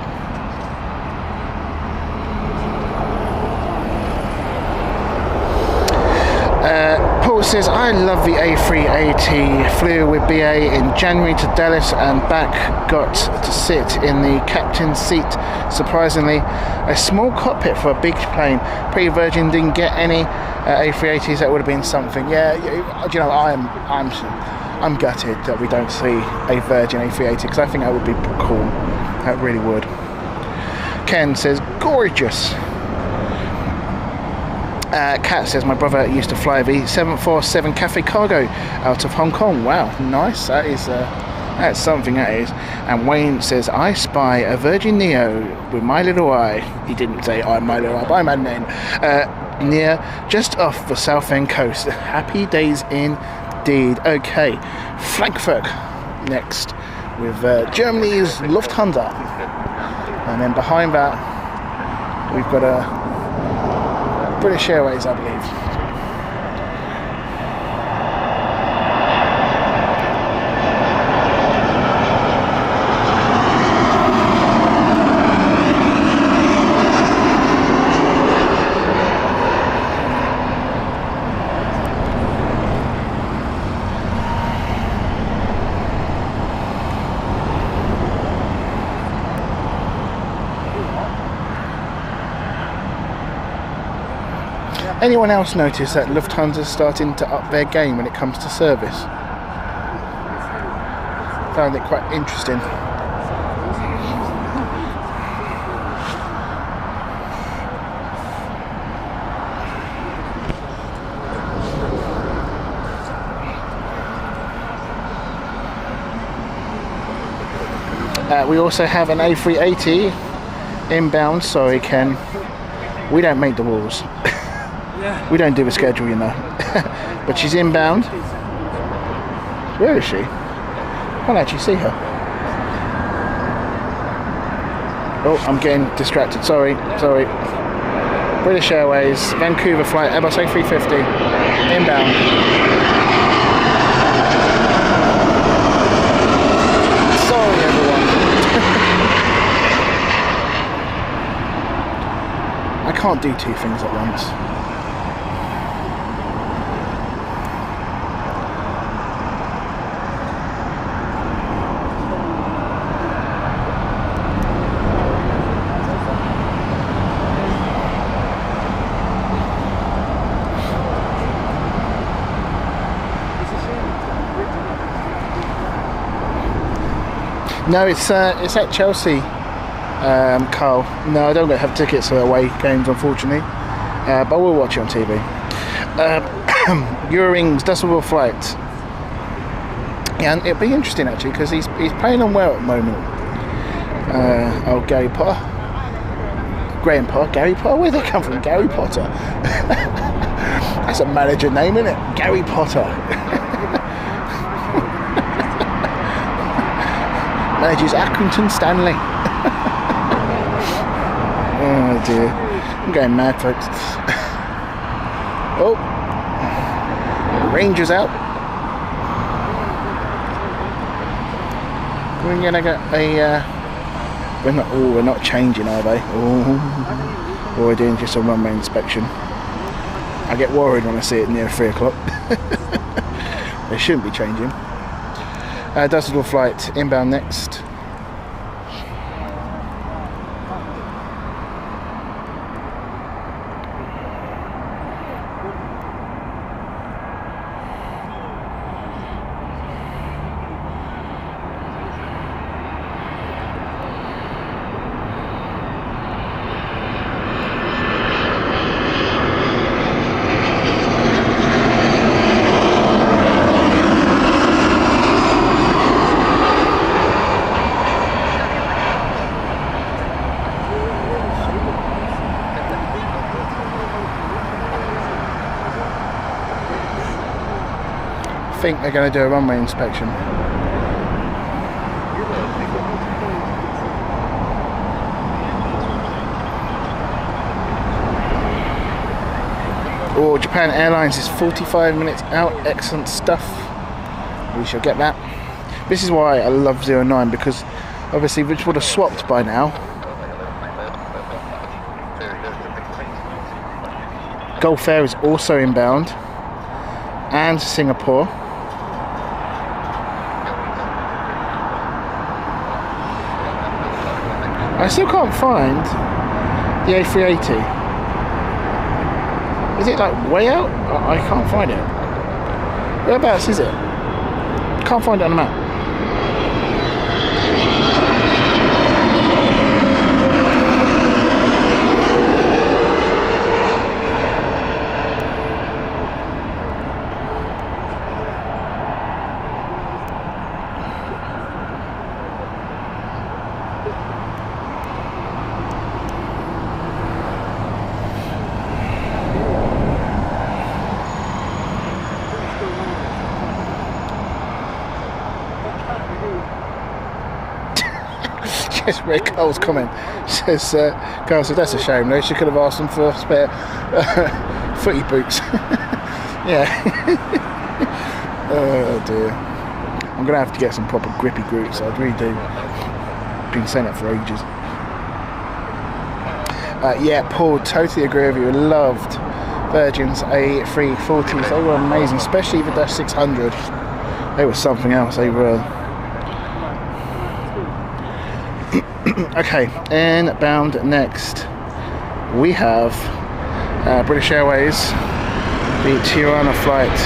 Paul says, I love the A380. Flew with BA in January to Dallas and back. Got to sit in the captain's seat. Surprisingly, a small cockpit for a big plane. Pre-Virgin didn't get any A380s. That would have been something. Yeah, you know, I'm gutted that we don't see a Virgin A380 because I think that would be cool. That really would. Ken says, gorgeous. Kat says, my brother used to fly the 747 Cathay Cargo out of Hong Kong. Wow, nice. That is that's something, that is. And Wayne says, I spy a Virgin Neo with my little eye. He didn't say I'm my little eye, but I'm a name. Near just off the Southend coast. Happy days indeed. Okay, Frankfurt next with Germany's Lufthansa, and then behind that we've got a British Airways, I believe. Anyone else notice that Lufthansa's starting to up their game when it comes to service? Found it quite interesting. We also have an A380 inbound. Sorry, Ken. We don't make the rules. We don't do the schedule, you know. But she's inbound. Where is she? I can't actually see her. Oh, I'm getting distracted. Sorry. British Airways, Vancouver flight, Airbus A350, inbound. Sorry, everyone. I can't do two things at once. No, it's at Chelsea, Carl. No, I don't have tickets for away games, unfortunately, but we'll watch it on TV. Eurowings Düsseldorf flight. Yeah, and it'll be interesting actually because he's playing on well at the moment. Oh, Gary Potter, Graham Potter, Gary Potter. Where'd they come from? Gary Potter. That's a manager name, isn't it? Gary Potter. Manages Accrington Stanley. Oh dear. I'm going mad, folks. Oh. Rangers out. We're gonna get a we're not changing, are they? Oh, we're doing just a runway inspection. I get worried when I see it near 3 o'clock. They shouldn't be changing. Düsseldorf flight inbound next. I think they're going to do a runway inspection. Oh, Japan Airlines is 45 minutes out. Excellent stuff. We shall get that. This is why I love 09, because obviously which would have swapped by now. Gulf Air is also inbound, and Singapore. I still can't find the A380. Is it like way out? I can't find it. Whereabouts is it? Can't find it on the map. Yes, Ray Cole's comment says, Carl said, that's a shame though, she could have asked them for spare footy boots. Yeah. Oh dear. I'm going to have to get some proper grippy boots, I really do. Been saying that for ages. Yeah, Paul, totally agree with you. Loved Virgin's A340s, they were amazing, especially the Dash 600. They were something else, they were. Okay, inbound next. We have British Airways, the Tirana flight.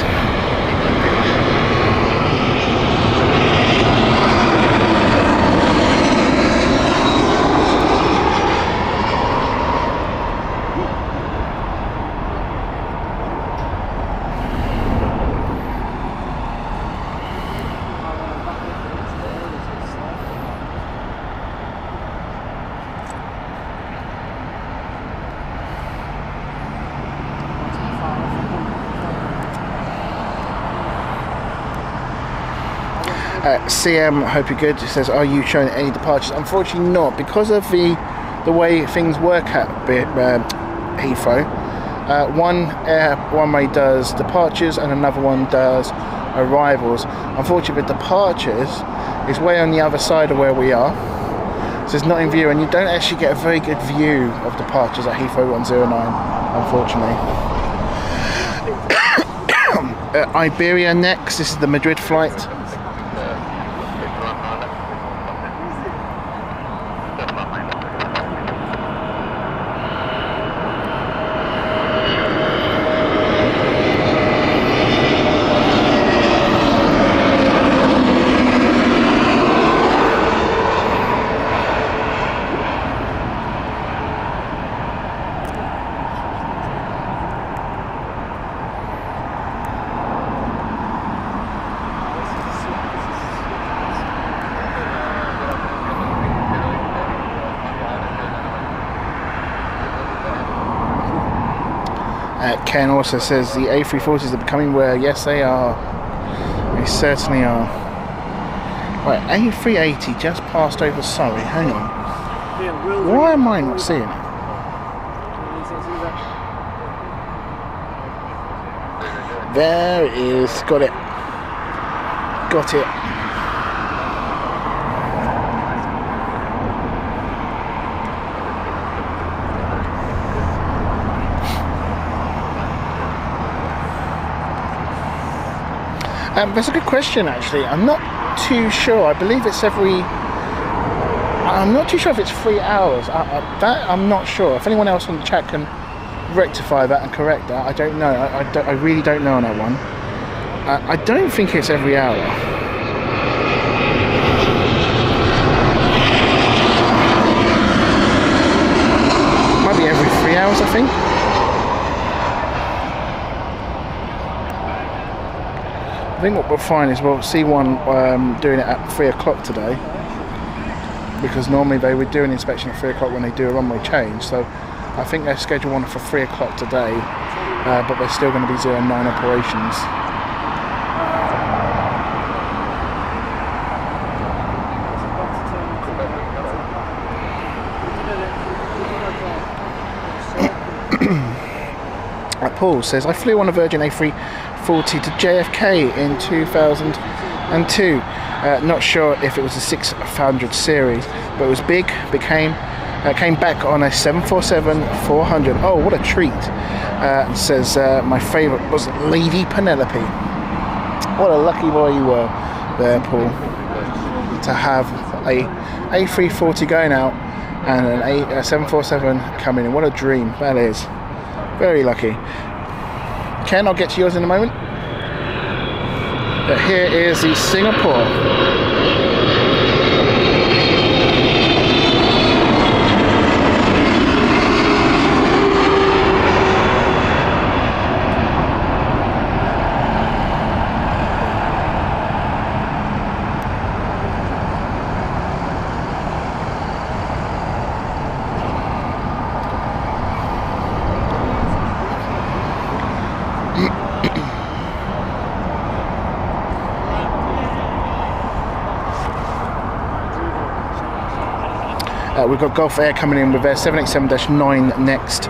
CM, hope you're good. It says, are you showing any departures? Unfortunately not, because of the way things work at Heathrow. One runway does departures and another one does arrivals. Unfortunately, the departures is way on the other side of where we are, so it's not in view, and you don't actually get a very good view of departures at Heathrow 109, unfortunately. Iberia next. This is the Madrid flight. Ken also says the A340s are becoming rare. Yes, they are. They certainly are. Right, A380 just passed over Surrey. Hang on. Why am I not seeing it? There it is. Got it. Got it. That's a good question, actually. I'm not too sure. I believe it's I'm not too sure if it's 3 hours. That I'm not sure. If anyone else on the chat can rectify that and correct that, I don't know. I really don't know on that one. I don't think it's every hour. Might be every 3 hours, I think. I think what we'll find is we'll see one doing it at 3 o'clock today, because normally they would do an inspection at 3 o'clock when they do a runway change, so I think they're scheduled one for 3 o'clock today, but they're still going to be 09 operations. Paul says, I flew on a Virgin A340 to JFK in 2002. Not sure if it was a 600 series, but it was big. Came back on a 747-400. Oh, what a treat. Says, my favourite was Lady Penelope. What a lucky boy you were there, Paul, to have a A340 going out and a 747 coming in. What a dream that is. Very lucky. Ken, I'll get to yours in a moment. But here is the Singapore. We've got Gulf Air coming in with their 787-9 next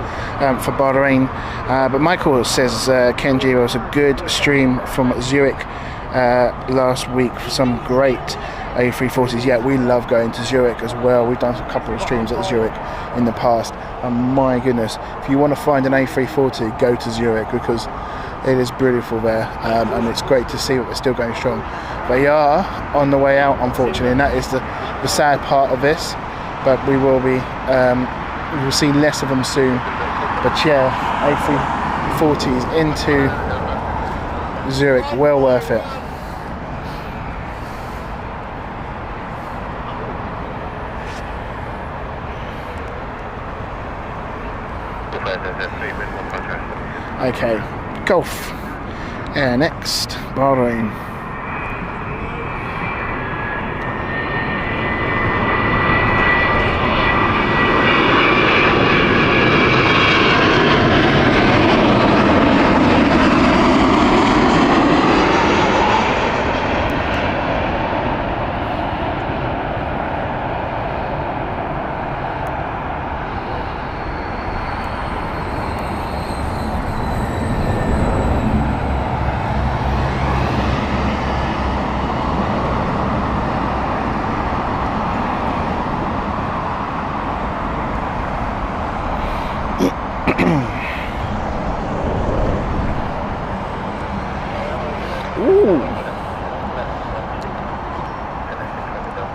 for Bahrain. But Michael says Kenji was a good stream from Zurich last week for some great A340s. Yeah, we love going to Zurich as well. We've done a couple of streams at Zurich in the past. And my goodness, if you want to find an A340, go to Zurich, because it is beautiful there, and it's great to see that they're still going strong. They are on the way out, unfortunately, and that is the sad part of this. But we will be, we will see less of them soon, But yeah, A340s into Zurich, well worth it. Okay, Golf Air next, Bahrain.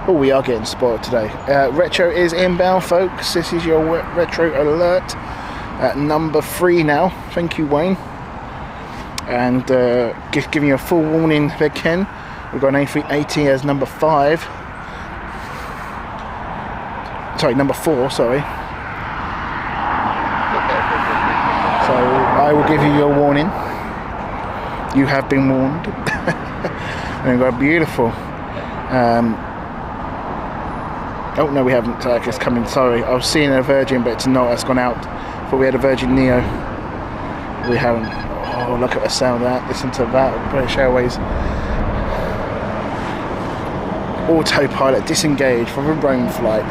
Oh, we are getting spoiled today. Retro is inbound, folks. This is your retro alert at number 3 now. Thank you, Wayne. And just giving you a full warning there, Ken. We've got an A380 as number 5. Sorry, number 4, sorry. So I will give you your warning. You have been warned. And we've got a beautiful oh no, we haven't. It's coming. Sorry, I was seeing a Virgin, but it's not. It's gone out. But we had a Virgin Neo. We haven't. Oh, look at the sound of that. Listen to that. British Airways. Autopilot disengaged from a Rome flight.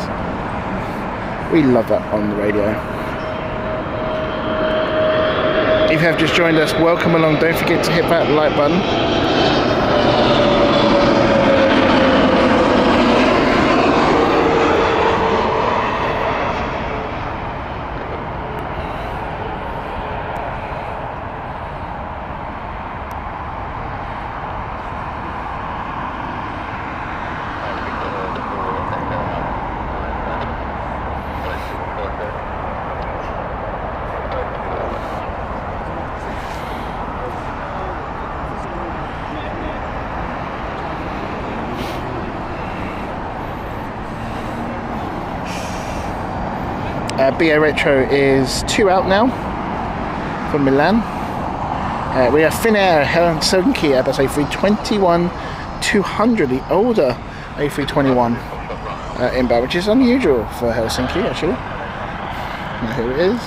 We love that on the radio. If you have just joined us, welcome along. Don't forget to hit that like button. BA Retro is 2 out now from Milan. We have Finnair Helsinki Airbus A321-200, the older A321 inbound, which is unusual for Helsinki actually. And here it is.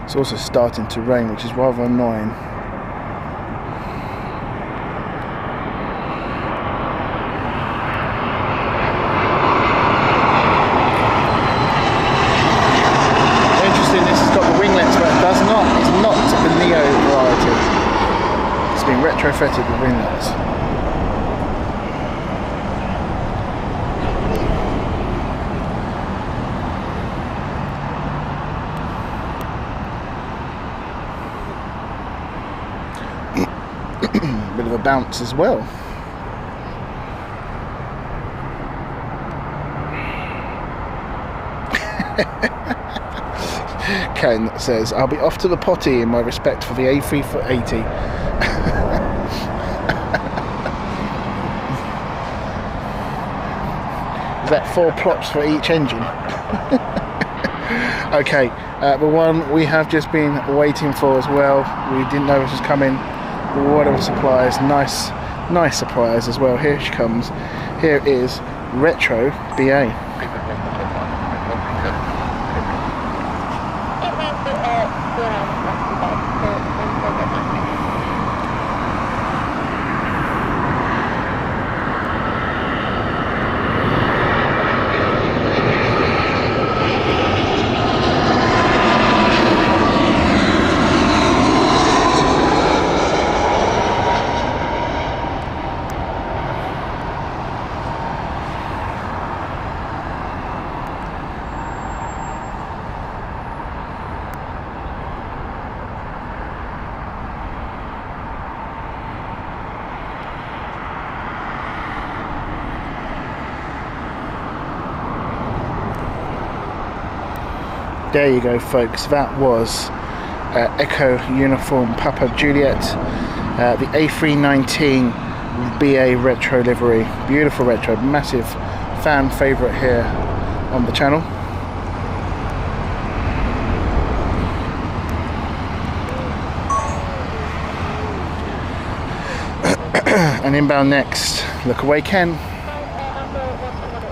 It's also starting to rain, which is rather annoying. Retrofitted with winglets. Bit of a bounce as well. Ken says, I'll be off to the potty in my respect for the A380. Is that 4 plops for each engine? Okay, the one we have just been waiting for as well. We didn't know this was coming. What a surprise! Nice surprise as well. Here she comes. Here is Retro BA. There you go, folks. That was Echo Uniform Papa Juliet, the A319 BA retro livery. Beautiful retro, massive fan favourite here on the channel. And inbound next, look away Ken,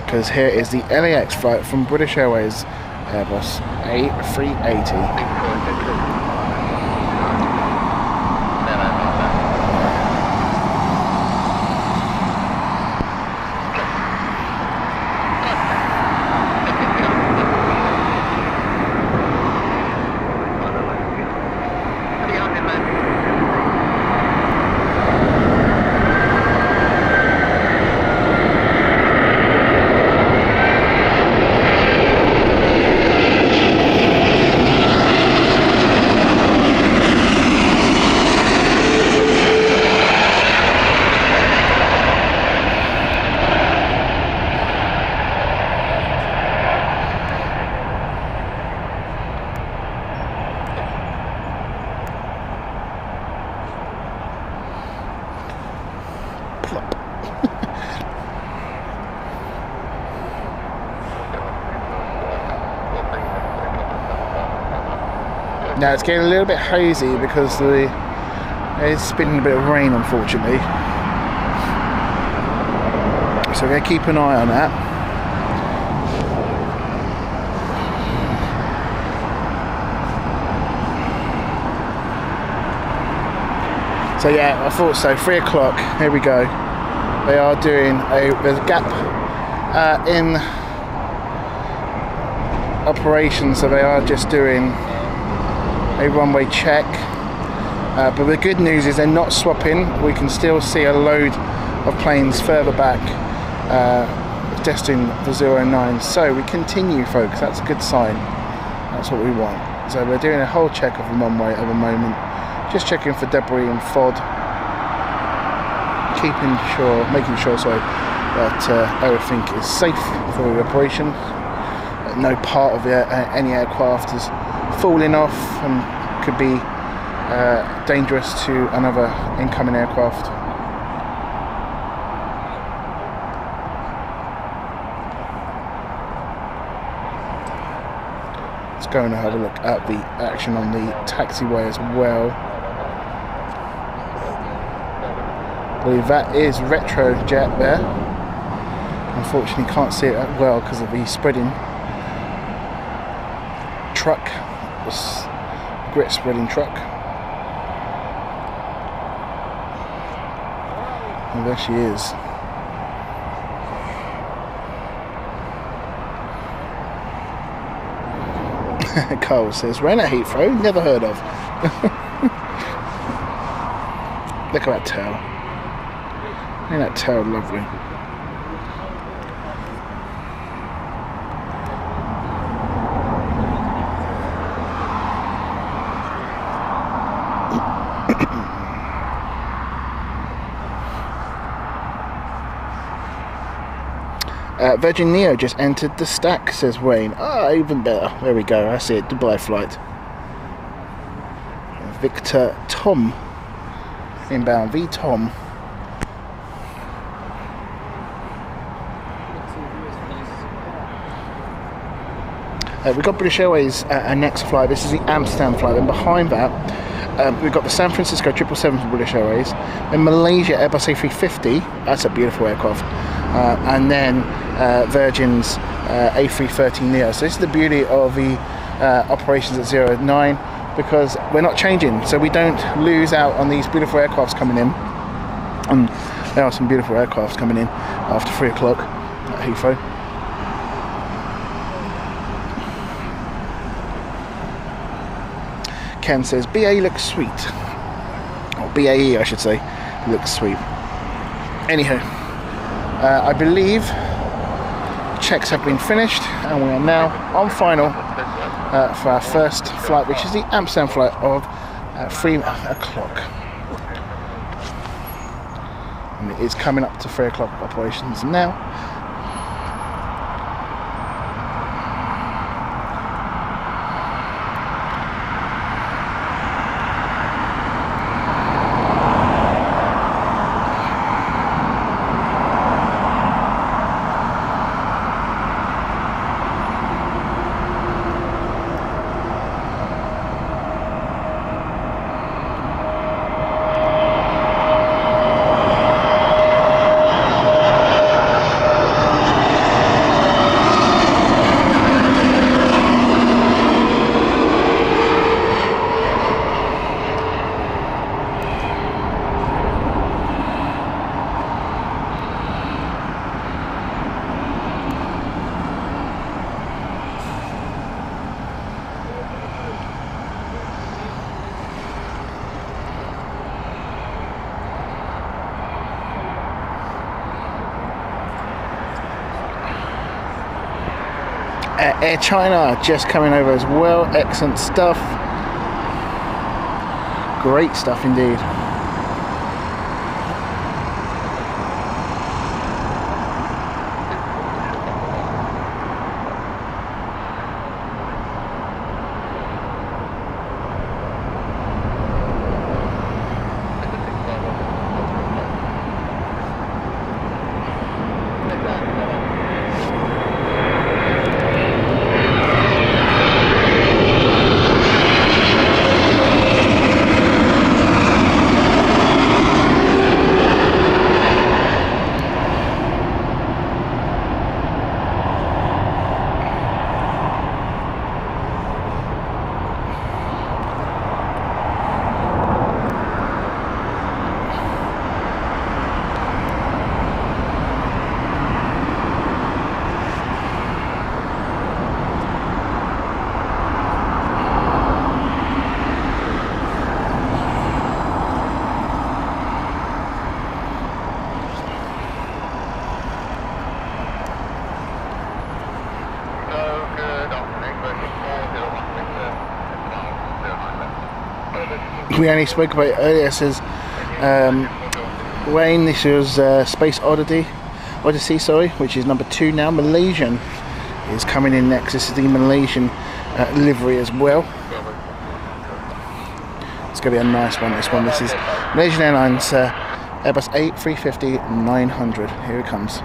because here is the LAX flight from British Airways Airbus A380. Now it's getting a little bit hazy because it's been a bit of rain, unfortunately. So we're going to keep an eye on that. So yeah, I thought so. 3 o'clock. Here we go. They are doing there's a gap in operations, so they are just doing a runway check, but the good news is they're not swapping. We can still see a load of planes further back destined for 09. So we continue, folks. That's a good sign. That's what we want. So we're doing a whole check of the runway at the moment, just checking for debris and FOD, making sure that everything is safe for the operation. No part of any aircraft is falling off and could be dangerous to another incoming aircraft. Let's go and have a look at the action on the taxiway as well. I believe that is Retrojet there. Unfortunately can't see it that well because of the spreading truck, this grit spreading truck. And there she is. Carl says, rain at Heathrow, never heard of. Look at that tail. Ain't that tail lovely? Virgin Neo just entered the stack, says Wayne. Ah, even better. There we go. I see it. Dubai flight. Victor Tom. Inbound V Tom. We've got British Airways our next flight. This is the Amsterdam flight. And behind that, we've got the San Francisco 777 for British Airways. Then Malaysia Airbus A350. That's a beautiful aircraft. And then Virgin's A330 Neo. So this is the beauty of the operations at 09, because we're not changing, so we don't lose out on these beautiful aircrafts coming in. And there are some beautiful aircrafts coming in after 3 o'clock at Heathrow. Ken says BA looks sweet, or BAE I should say, looks sweet. Anyhow, I believe checks have been finished and we are now on final for our first flight, which is the Amsterdam flight of 3 o'clock. And it is coming up to 3 o'clock operations now. Air China just coming over as well. Excellent stuff. Great stuff indeed. We only spoke about it earlier. It says Wayne, this was Space Odyssey, which is number 2 now. Malaysian is coming in next. This is the Malaysian livery as well. It's going to be a nice one, this one. This is Malaysian Airlines Airbus A350-900. Here it comes.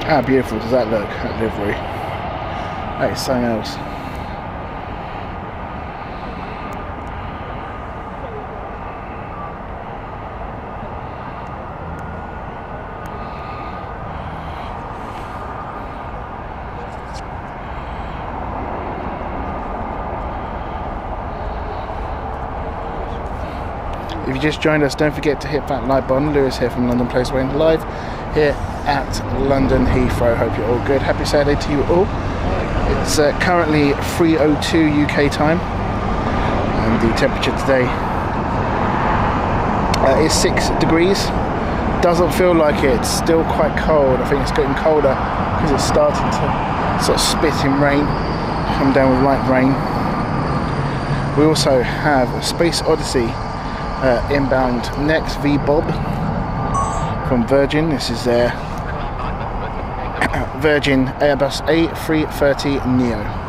How beautiful does that look, that livery? That is something else. If you just joined us, don't forget to hit that like button. Lewis here from London Planespotting Live here at London Heathrow. Hope you're all good. Happy Saturday to you all. It's currently 3:02 UK time, and the temperature today is 6 degrees. Doesn't feel like it. It's still quite cold. I think it's getting colder because it's starting to sort of spit in rain, come down with light rain. We also have Space Odyssey inbound next, VBOB from Virgin. This is their Virgin Airbus A330neo.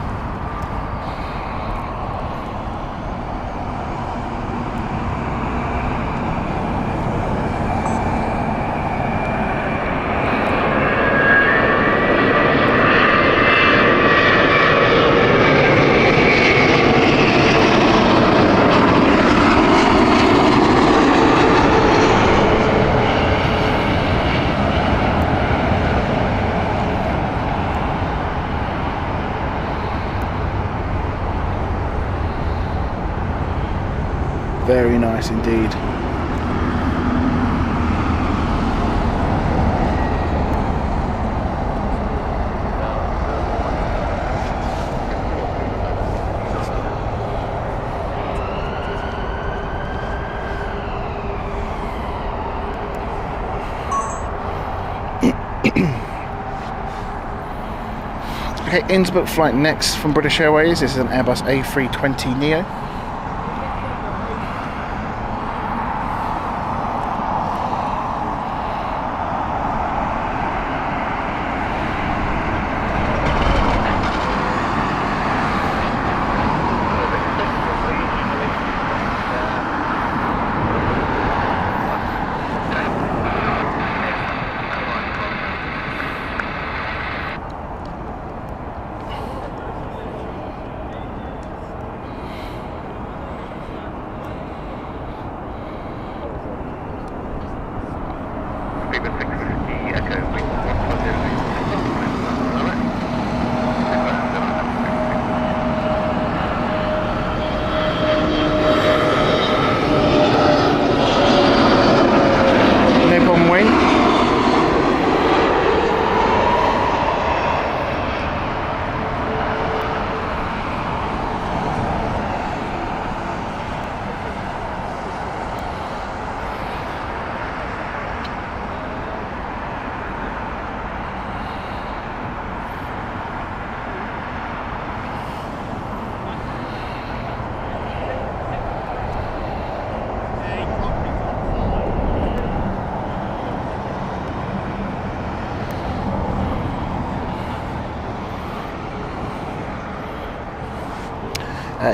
Very nice indeed. Okay, Innsbruck flight next from British Airways. This is an Airbus A320neo.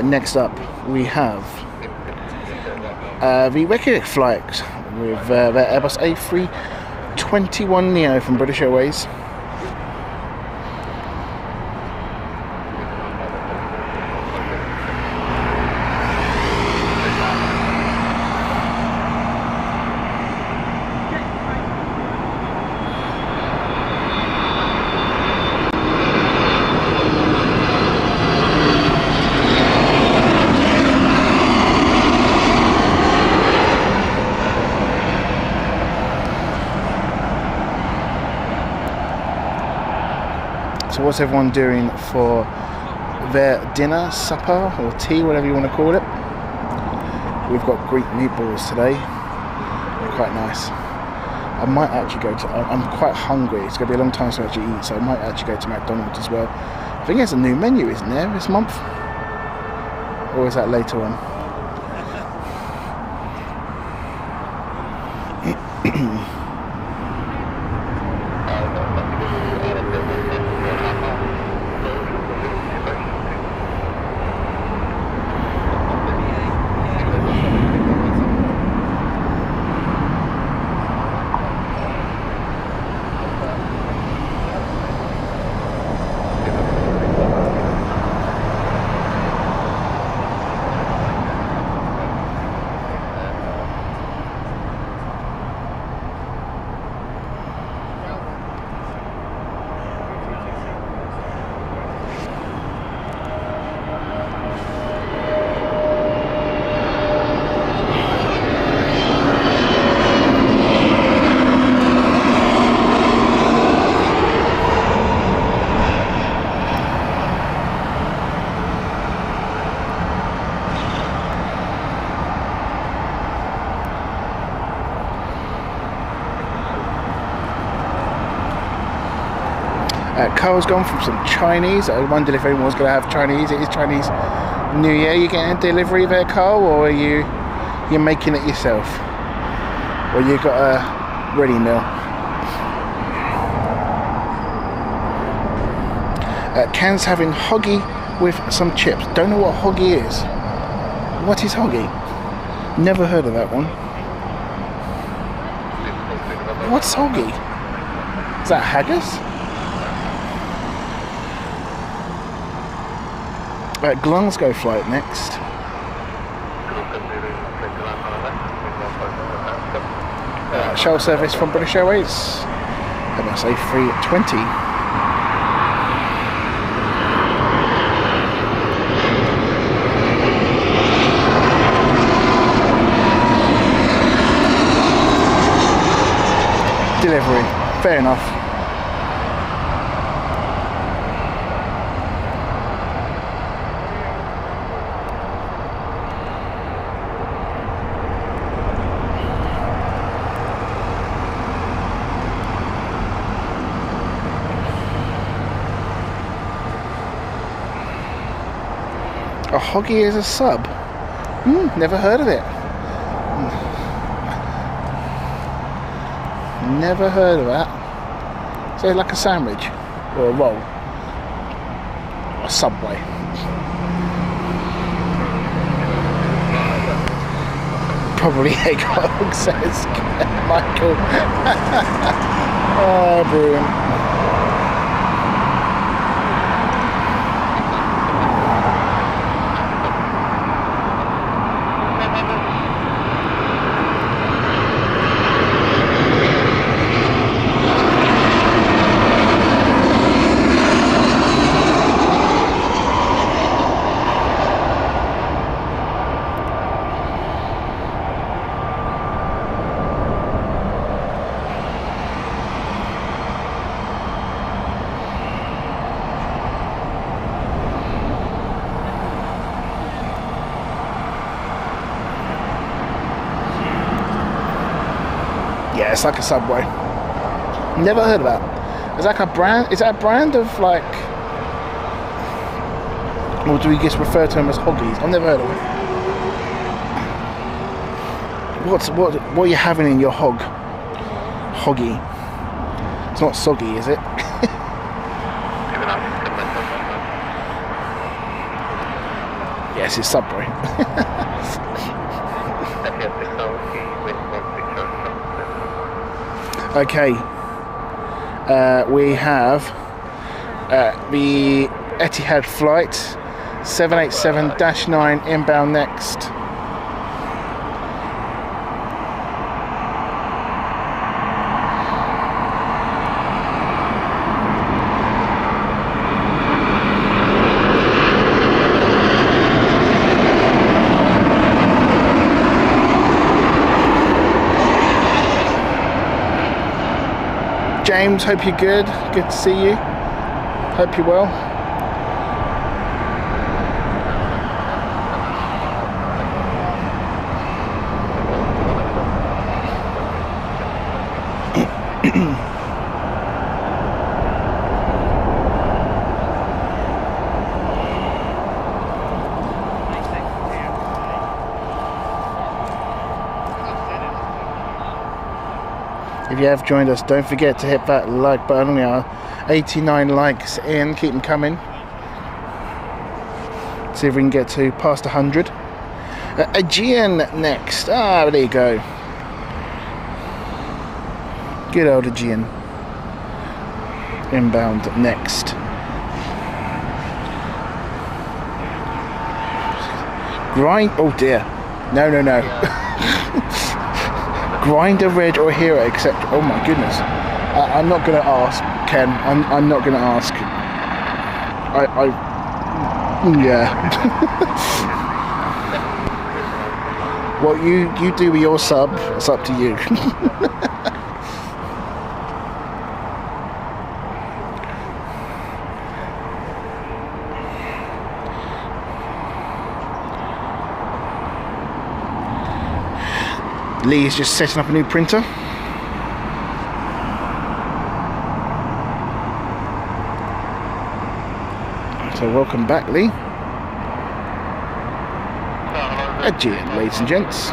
Next up, we have the Reykjavik flight with the Airbus A321neo from British Airways. So what's everyone doing for their dinner, supper, or tea, whatever you want to call it? We've got Greek meatballs today. They're quite nice. I might actually go to, I'm quite hungry. It's going to be a long time since I actually eat, so I might actually go to McDonald's as well. I think there's a new menu, isn't there, this month? Or is that later on? Carl's gone from some Chinese. I wondered if anyone was going to have Chinese. It is Chinese New Year. You getting a delivery there, Carl, or are you're making it yourself? Or you got a ready meal? Can's having hoggy with some chips. Don't know what hoggy is. What is hoggy? Never heard of that one. What's hoggy? Is that haggis? Glasgow flight next. Shuttle service from British Airways. Airbus A320. Delivery. Fair enough. A hoggy is a sub. Never heard of it. Never heard of that. So like a sandwich or a roll. A Subway. Probably egg hog, says Michael. Oh, brilliant. Yeah, it's like a Subway. Never heard of that. It's like a brand. Is that a brand of like, or do we just refer to them as hoggies? I've never heard of it. What are you having in your hoggy? It's not soggy, is it? Yes, it's Sudbury. Okay, we have the Etihad flight 787-9 inbound next. James, hope you're good. Good to see you. Hope you're well. If you have joined us, don't forget to hit that like button. We are 89 likes in. Keep them coming. See if we can get to past 100. Aegean next. Ah, there you go. Good old Aegean. Inbound next. Grind. Oh dear. No, no, no. Grinder, Red or Hero, except, oh my goodness, I'm not going to ask, Ken, I'm not going to ask, yeah. What you do with your sub, it's up to you. Lee is just setting up a new printer. So welcome back, Lee. Aegean, ladies and gents.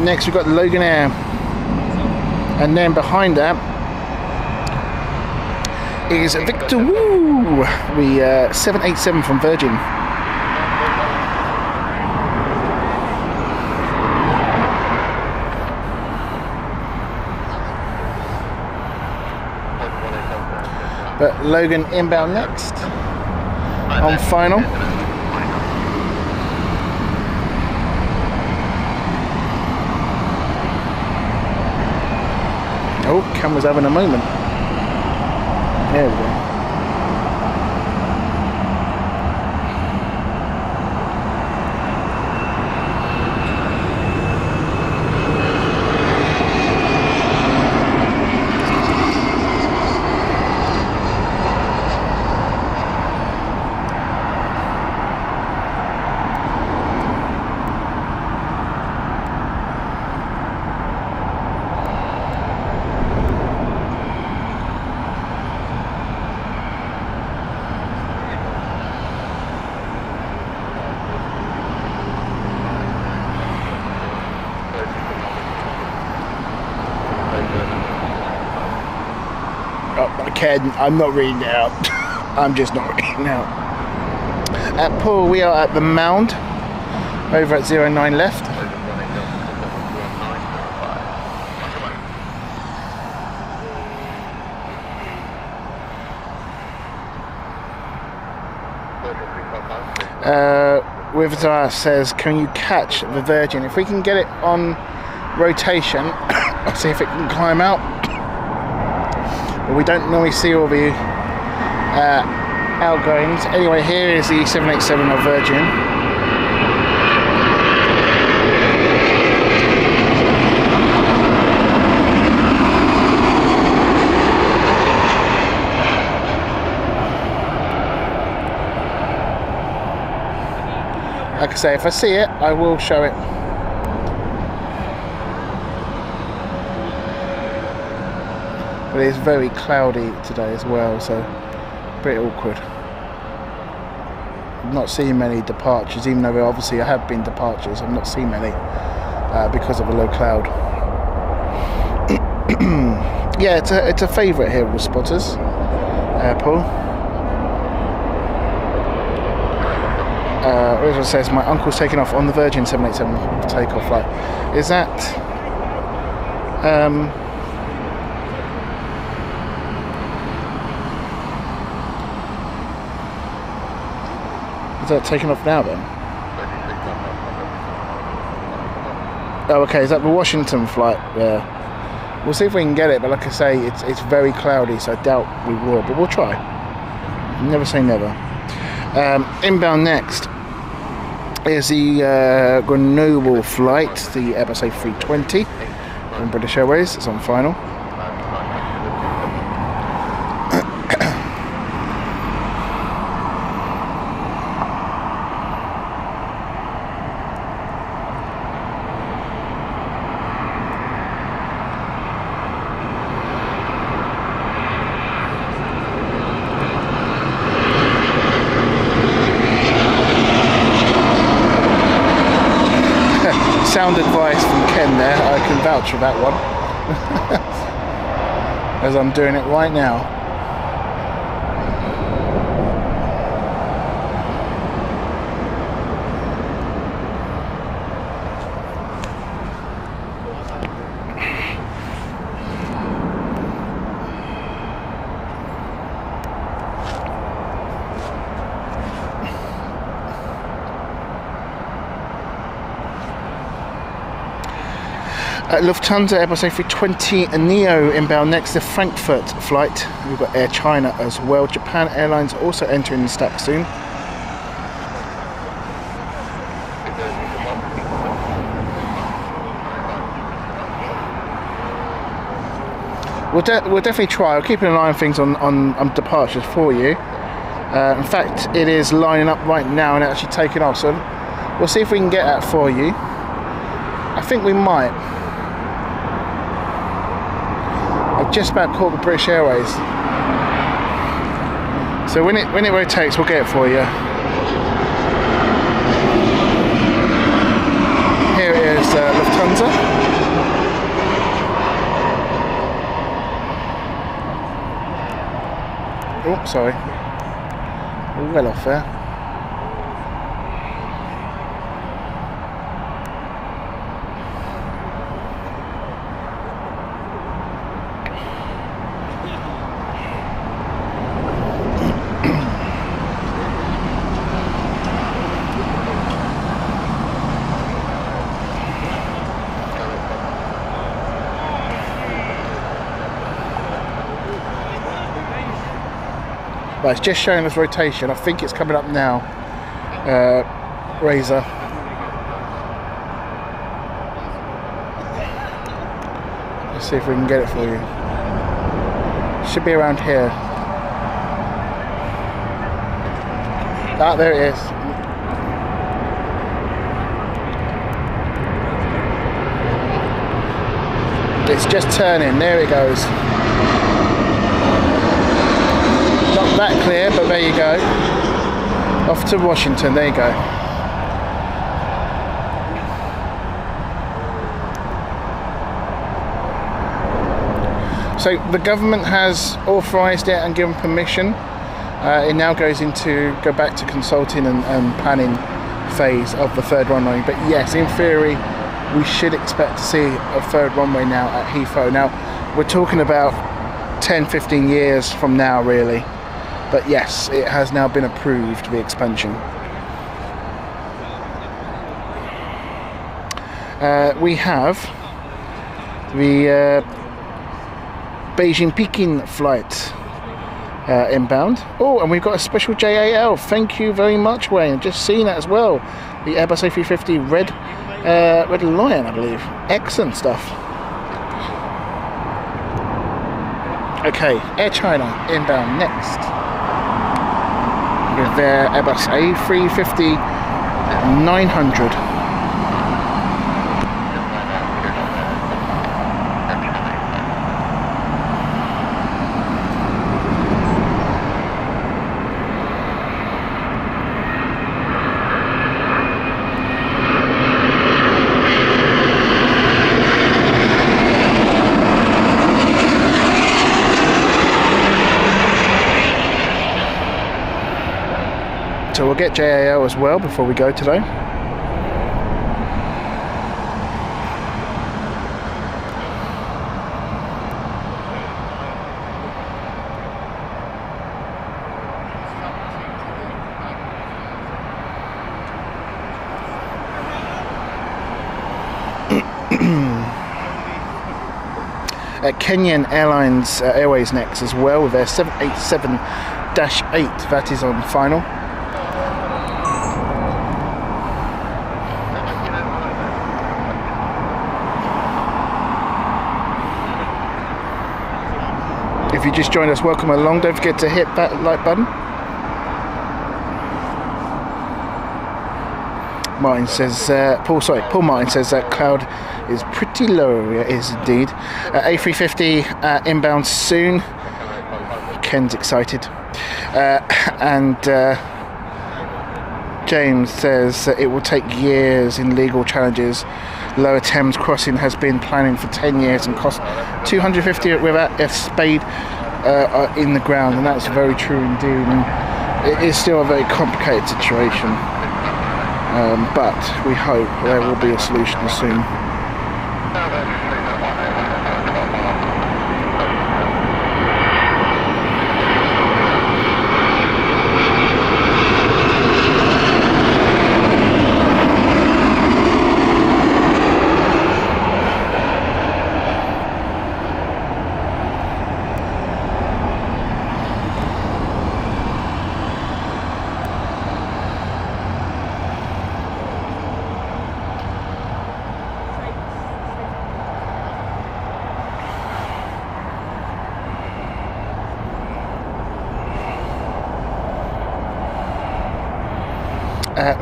Next we've got Logan Air, and then behind that is Victor Woo, the 787 from Virgin. But Logan inbound next on final. Oh, camera's having a moment. There we go. Ken, I'm not reading it out. I'm just not reading it out. At Paul, we are at the Mound, over at 09 left. Wivzar says, can you catch the Virgin? If we can get it on rotation, I'll see if it can climb out. But we don't normally see all the outgoings. Anyway, here is the 787 of Virgin. I say, if I see it, I will show it. But it's very cloudy today as well, so a bit awkward. I'm not seeing many departures, even though obviously I have been departures. I'm not seeing many because of a low cloud. Yeah, it's a favourite here with spotters, Paul. Rachel says, my uncle's taking off on the Virgin 787 takeoff flight. Is that... is that taking off now then? Oh, okay, is that the Washington flight? Yeah. We'll see if we can get it, but like I say, it's very cloudy, so I doubt we will, but we'll try. Never say never. Inbound next is the Grenoble flight, the Airbus A320 from British Airways. It's on final. Sound advice from Ken there, I can vouch for that one. As I'm doing it right now. Lufthansa Airbus A320 Neo inbound next, the Frankfurt flight. We've got Air China as well. Japan Airlines also entering the stack soon. We'll definitely try. I'll keep an eye on things on departures for you. In fact, it is lining up right now and actually taking off. So we'll see if we can get that for you. I think we might. I've just about caught the British Airways. So when it rotates, we'll get it for you. Here it is, Lufthansa. Oh, sorry. Well off there. But it's just showing us rotation. I think it's coming up now. Razor. Let's see if we can get it for you. Should be around here. Ah, there it is. It's just turning. There it goes. Not that clear, but there you go. Off to Washington, there you go. So the government has authorised it and given permission. It now goes back to consulting and planning phase of the third runway. But yes, in theory, we should expect to see a third runway now at Heathrow. Now, we're talking about 10-15 years from now, really. But yes, it has now been approved, the expansion. We have the Beijing-Peking flight inbound. Oh, and we've got a special JAL. Thank you very much, Wayne. I've just seen that as well. The Airbus A350 Red Lion, I believe. Excellent stuff. Okay, Air China inbound next. With their Airbus A350 900. So we'll get JAL as well before we go today. Kenyan Airways next as well with their 787-8 that is on final. If you just joined us, welcome along. Don't forget to hit that like button. Martin says, Paul Martin says that cloud is pretty low. Yeah, it is indeed. A350 inbound soon. Ken's excited. And James says that it will take years in legal challenges. Lower Thames Crossing has been planning for 10 years and cost 250 without a spade in the ground, and that's very true indeed. And it is still a very complicated situation, but we hope there will be a solution soon.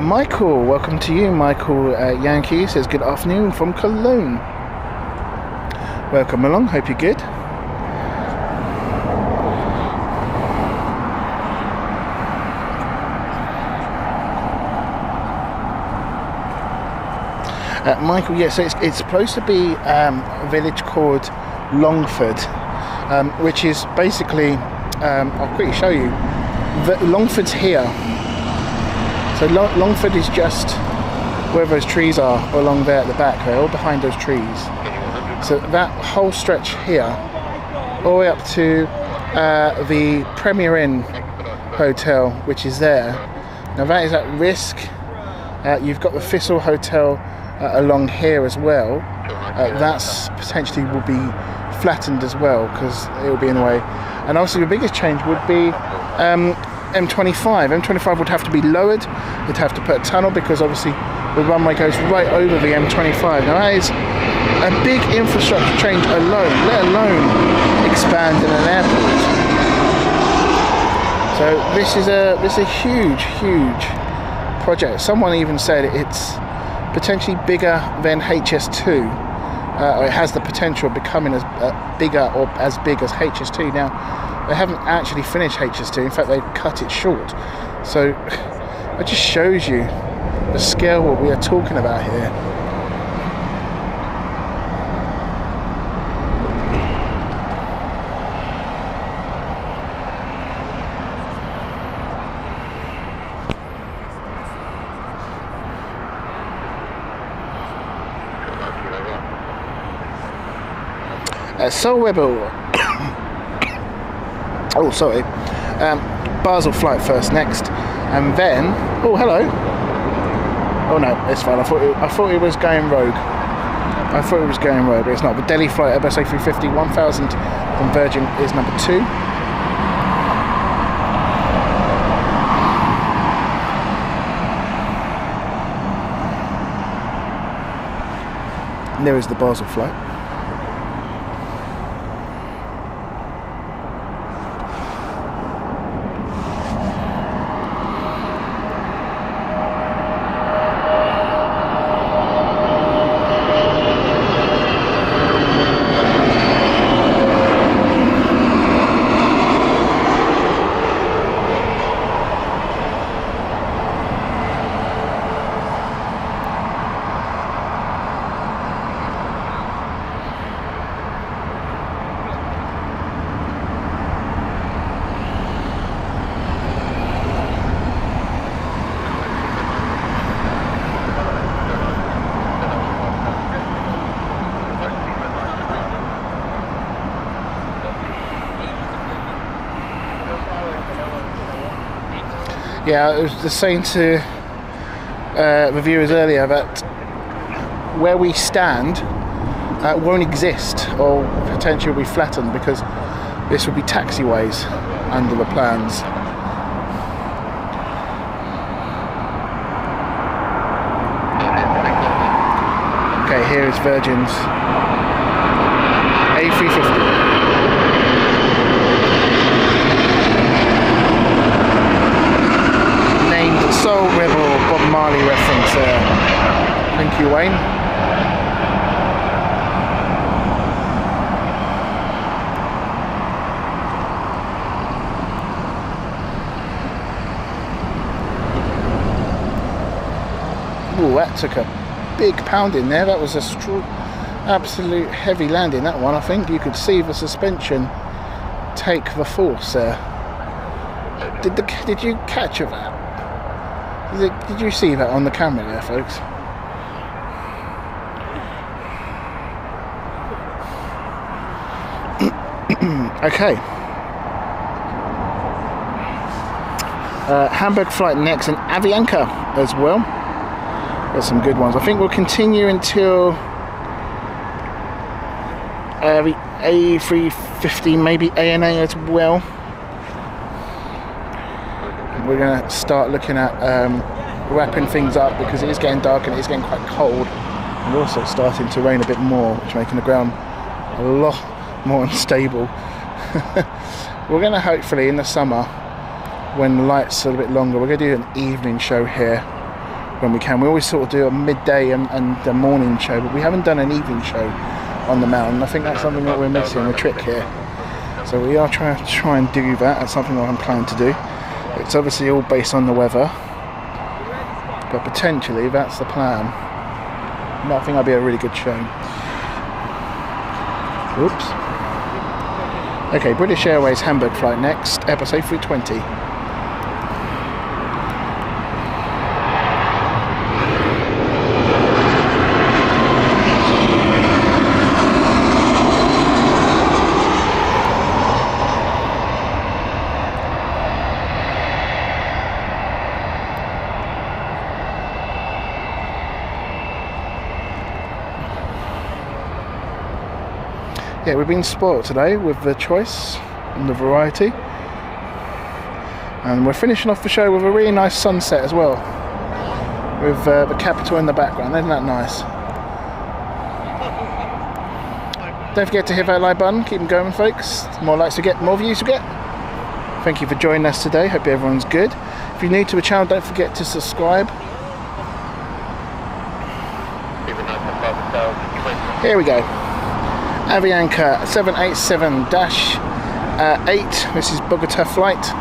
Michael, welcome to you. Michael Yankee says good afternoon from Cologne. Welcome along, hope you're good. Michael, yes, so it's supposed to be a village called Longford, which is basically, I'll quickly show you, Longford's here. So Longford is just where those trees are along there at the back, they're all behind those trees. So that whole stretch here, all the way up to the Premier Inn Hotel, which is there. Now that is at risk. You've got the Thistle Hotel along here as well. That's potentially will be flattened as well because it will be in the way. And obviously the biggest change would be M25. M25 would have to be lowered. You'd have to put a tunnel because obviously the runway goes right over the M25. Now that is a big infrastructure change alone, let alone expanding an airport. So this is a huge project. Someone even said it's potentially bigger than HS2. It has the potential of becoming as bigger or as big as HS2. Now, they haven't actually finished HS2. In fact, they've cut it short. So it just shows you the scale what we are talking about here. Soul Rebel. Oh, sorry. Basel flight first next, and then. Oh, hello. Oh no, it's fine. I thought it was going rogue. But it's not. The Delhi flight Airbus A350 1000 from Virgin is number 2. And there is the Basel flight. Yeah, I was just saying to reviewers earlier that where we stand won't exist, or potentially will be flattened, because this will be taxiways under the plans. Okay, here is Virgin's A350. Soul Rebel Bob Marley reference there. Thank you, Wayne. Ooh, that took a big pounding there. That was a absolute heavy landing, that one. I think you could see the suspension take the force there. Did you catch that? Did you see that on the camera there, folks? Okay. Hamburg flight next, and Avianca as well. There's some good ones. I think we'll continue until the A350, maybe ANA as well. We're going to start looking at wrapping things up, because it is getting dark and it is getting quite cold, and also starting to rain a bit more, which is making the ground a lot more unstable. We're going to hopefully in the summer, when the lights are a bit longer, we're going to do an evening show here when we can. We always sort of do a midday and a morning show, but we haven't done an evening show on the mountain. I think that's something that we're missing, a trick here. So we are trying and do that. That's something that I'm planning to do. It's obviously all based on the weather, but potentially that's the plan. And I think that'll be a really good show. Oops. Okay, British Airways Hamburg flight next, Airbus A320. Yeah, we've been spoilt today with the choice and the variety, and we're finishing off the show with a really nice sunset as well, with the Capitol in the background. Isn't that nice? Don't forget to hit that like button. Keep them going, folks. The more likes we get, the more views we get. Thank you for joining us today. Hope everyone's good. If you're new to the channel, don't forget to subscribe. Here we go. Avianca 787-8. This is Bogota flight.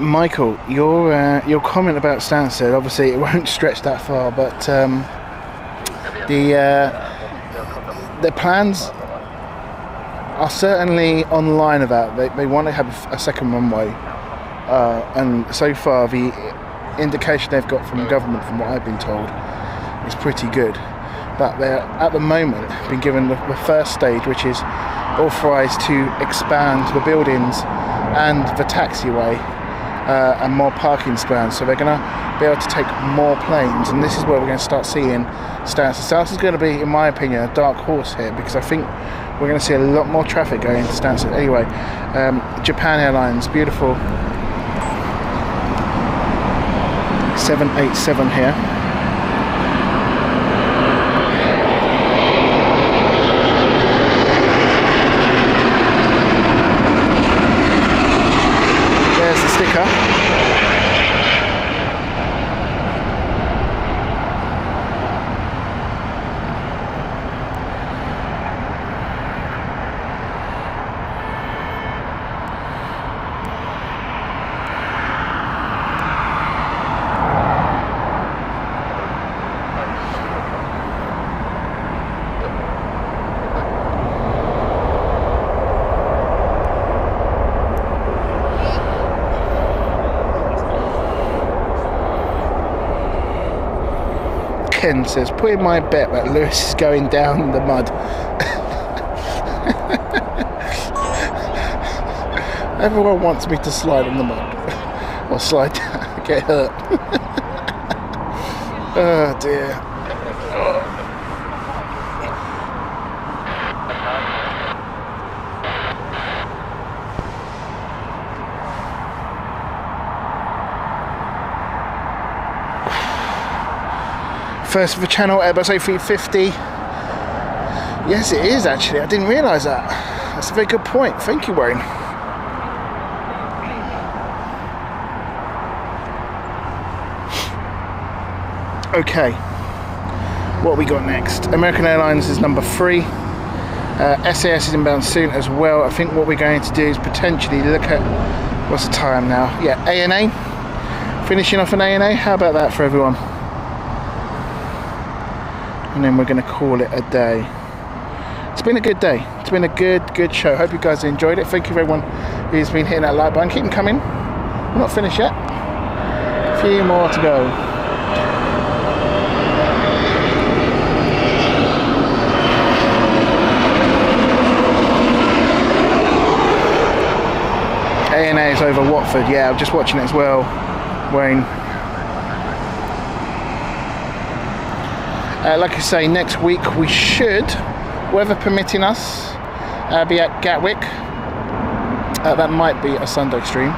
Michael, your comment about Stansted, obviously it won't stretch that far, but the plans are certainly online of that. They want to have a second runway, and so far the indication they've got from the government, from what I've been told, is pretty good. But they're at the moment been given the first stage, which is authorised to expand the buildings and the taxiway. And more parking stands, so they're going to be able to take more planes, and this is where we're going to start seeing Stansted. Stansted is going to be, in my opinion, a dark horse here, because I think we're going to see a lot more traffic going into Stansted. Anyway, Japan Airlines, beautiful 787 here. There's the sticker. Ken says, put in my bet that Lewis is going down in the mud. Everyone wants me to slide in the mud. Or slide down, get hurt. Oh dear. First of the channel, Airbus A350. Yes, it is actually. I didn't realise that. That's a very good point. Thank you, Wayne. Okay, what we got next? American Airlines is number 3. SAS is inbound soon as well. I think what we're going to do is potentially look at, what's the time now? Yeah, ANA. Finishing off an ANA. How about that for everyone? And then we're going to call it a day. It's been a good day. It's been a good show. Hope you guys enjoyed it. Thank you for everyone who's been hitting that like button. Keep them coming. We're not finished yet. A few more to go. ANA is over Watford. Yeah, I'm just watching it as well, Wayne. Like I say, next week we should, weather permitting us, be at Gatwick. That might be a Sunday stream.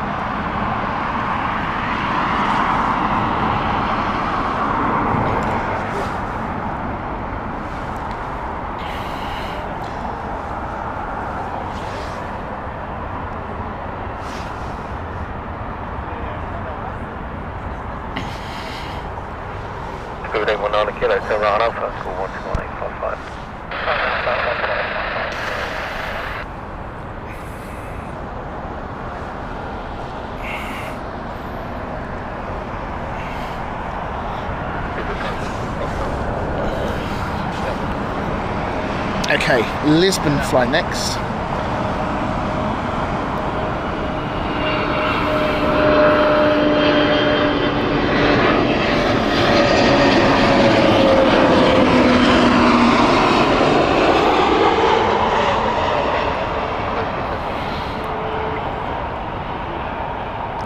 Okay, Lisbon flight next.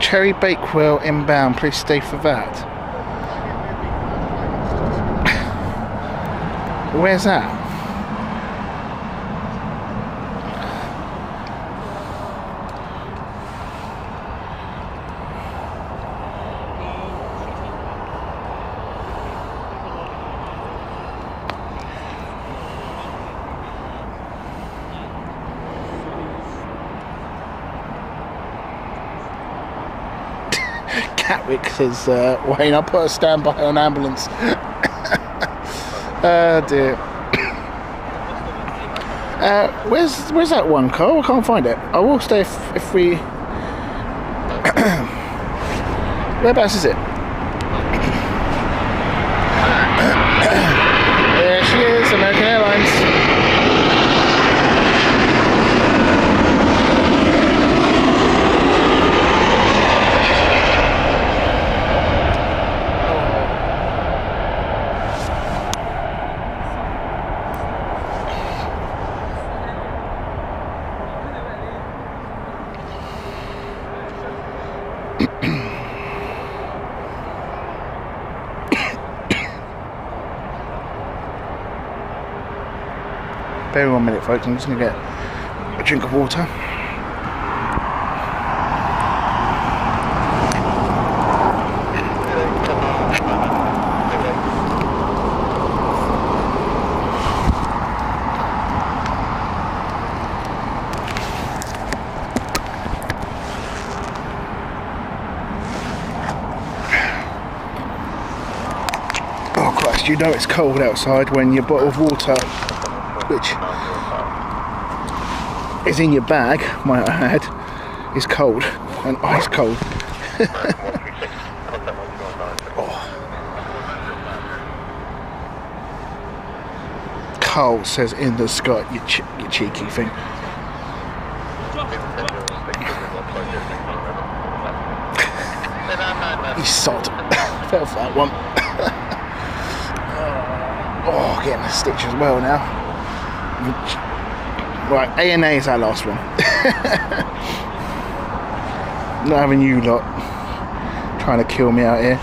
Cherry Bakewell inbound, please stay for that. Where's that? Gatwick says, Wayne, I'll put a standby on ambulance. Oh dear. Where's that one, Carl? I can't find it. I will stay if we... Whereabouts is it? There she is, American Airlines. Bear with 1 minute, folks. I'm just going to get a drink of water. Oh Christ, you know it's cold outside when your bottle of water, which is in your bag, might I add, is cold and ice cold. Oh. Carl says in the sky, you cheeky thing. You sod. Fell for that one. Oh, getting a stitch as well now. Right, A&A is our last one. Not having you lot trying to kill me out here.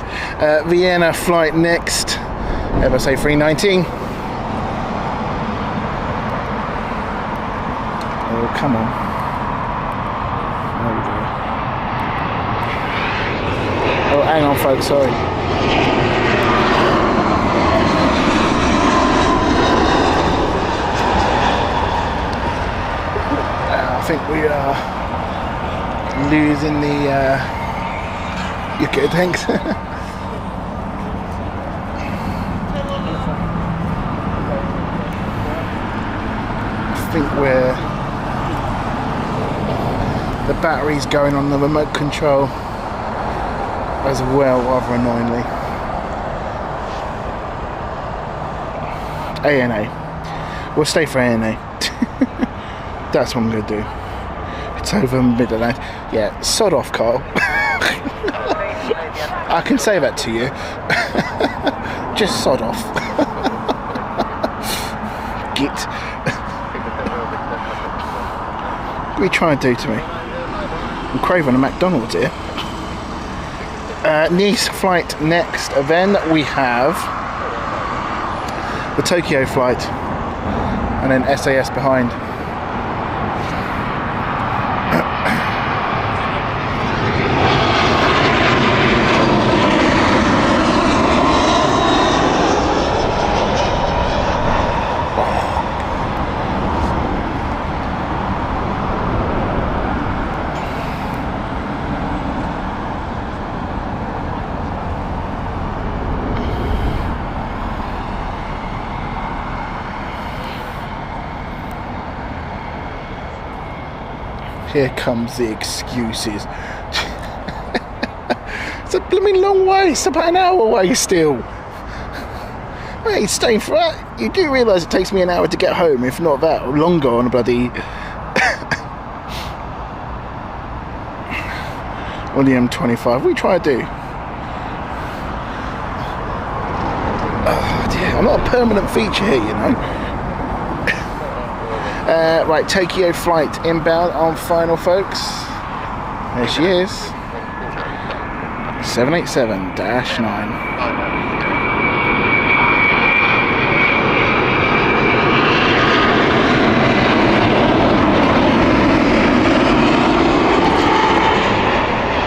Vienna flight next. Ever say 319? Oh, come on. There we go. Oh, hang on, folks, sorry. I think we are losing the UK tanks. I think the battery's going on the remote control as well, rather annoyingly. A&A. We'll stay for A&A. That's what I'm going to do. It's over Midland. Yeah, sod off, Carl. I can say that to you. Just sod off. Git. What are you trying to do to me? I'm craving a McDonald's here. Nice flight next. Then we have the Tokyo flight. And then SAS behind. Here comes the excuses. It's a blooming long way. It's about an hour away still. Hey, staying for that. You do realise it takes me an hour to get home, if not that, or longer on a bloody on the M25. What are you trying to do? Oh dear, I'm not a permanent feature here, you know. Right, Tokyo flight inbound on final, folks. There she is. 787-9.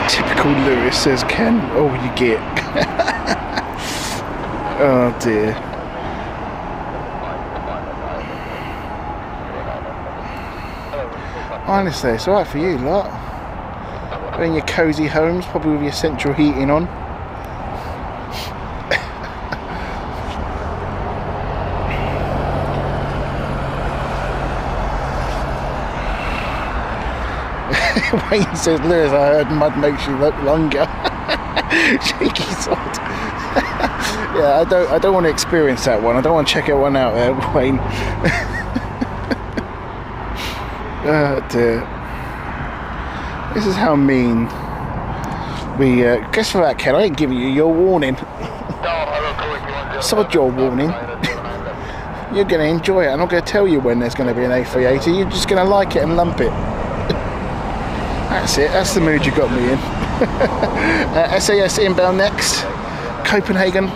Typical Lewis, says Ken. Oh, you get. Oh dear. Honestly, it's alright for you lot. You're in your cosy homes, probably with your central heating on. Wayne says, Lewis, I heard mud makes you look longer. Cheeky sod. Yeah, I don't want to experience that one. I don't want to check that one out there, Wayne. Oh dear. This is how mean we guess for that, Ken, I ain't giving you your warning. Sod your warning. You're going to enjoy it. I'm not going to tell you when there's going to be an A380. You're just going to like it and lump it. That's it. That's the mood you got me in. SAS inbound next. Copenhagen.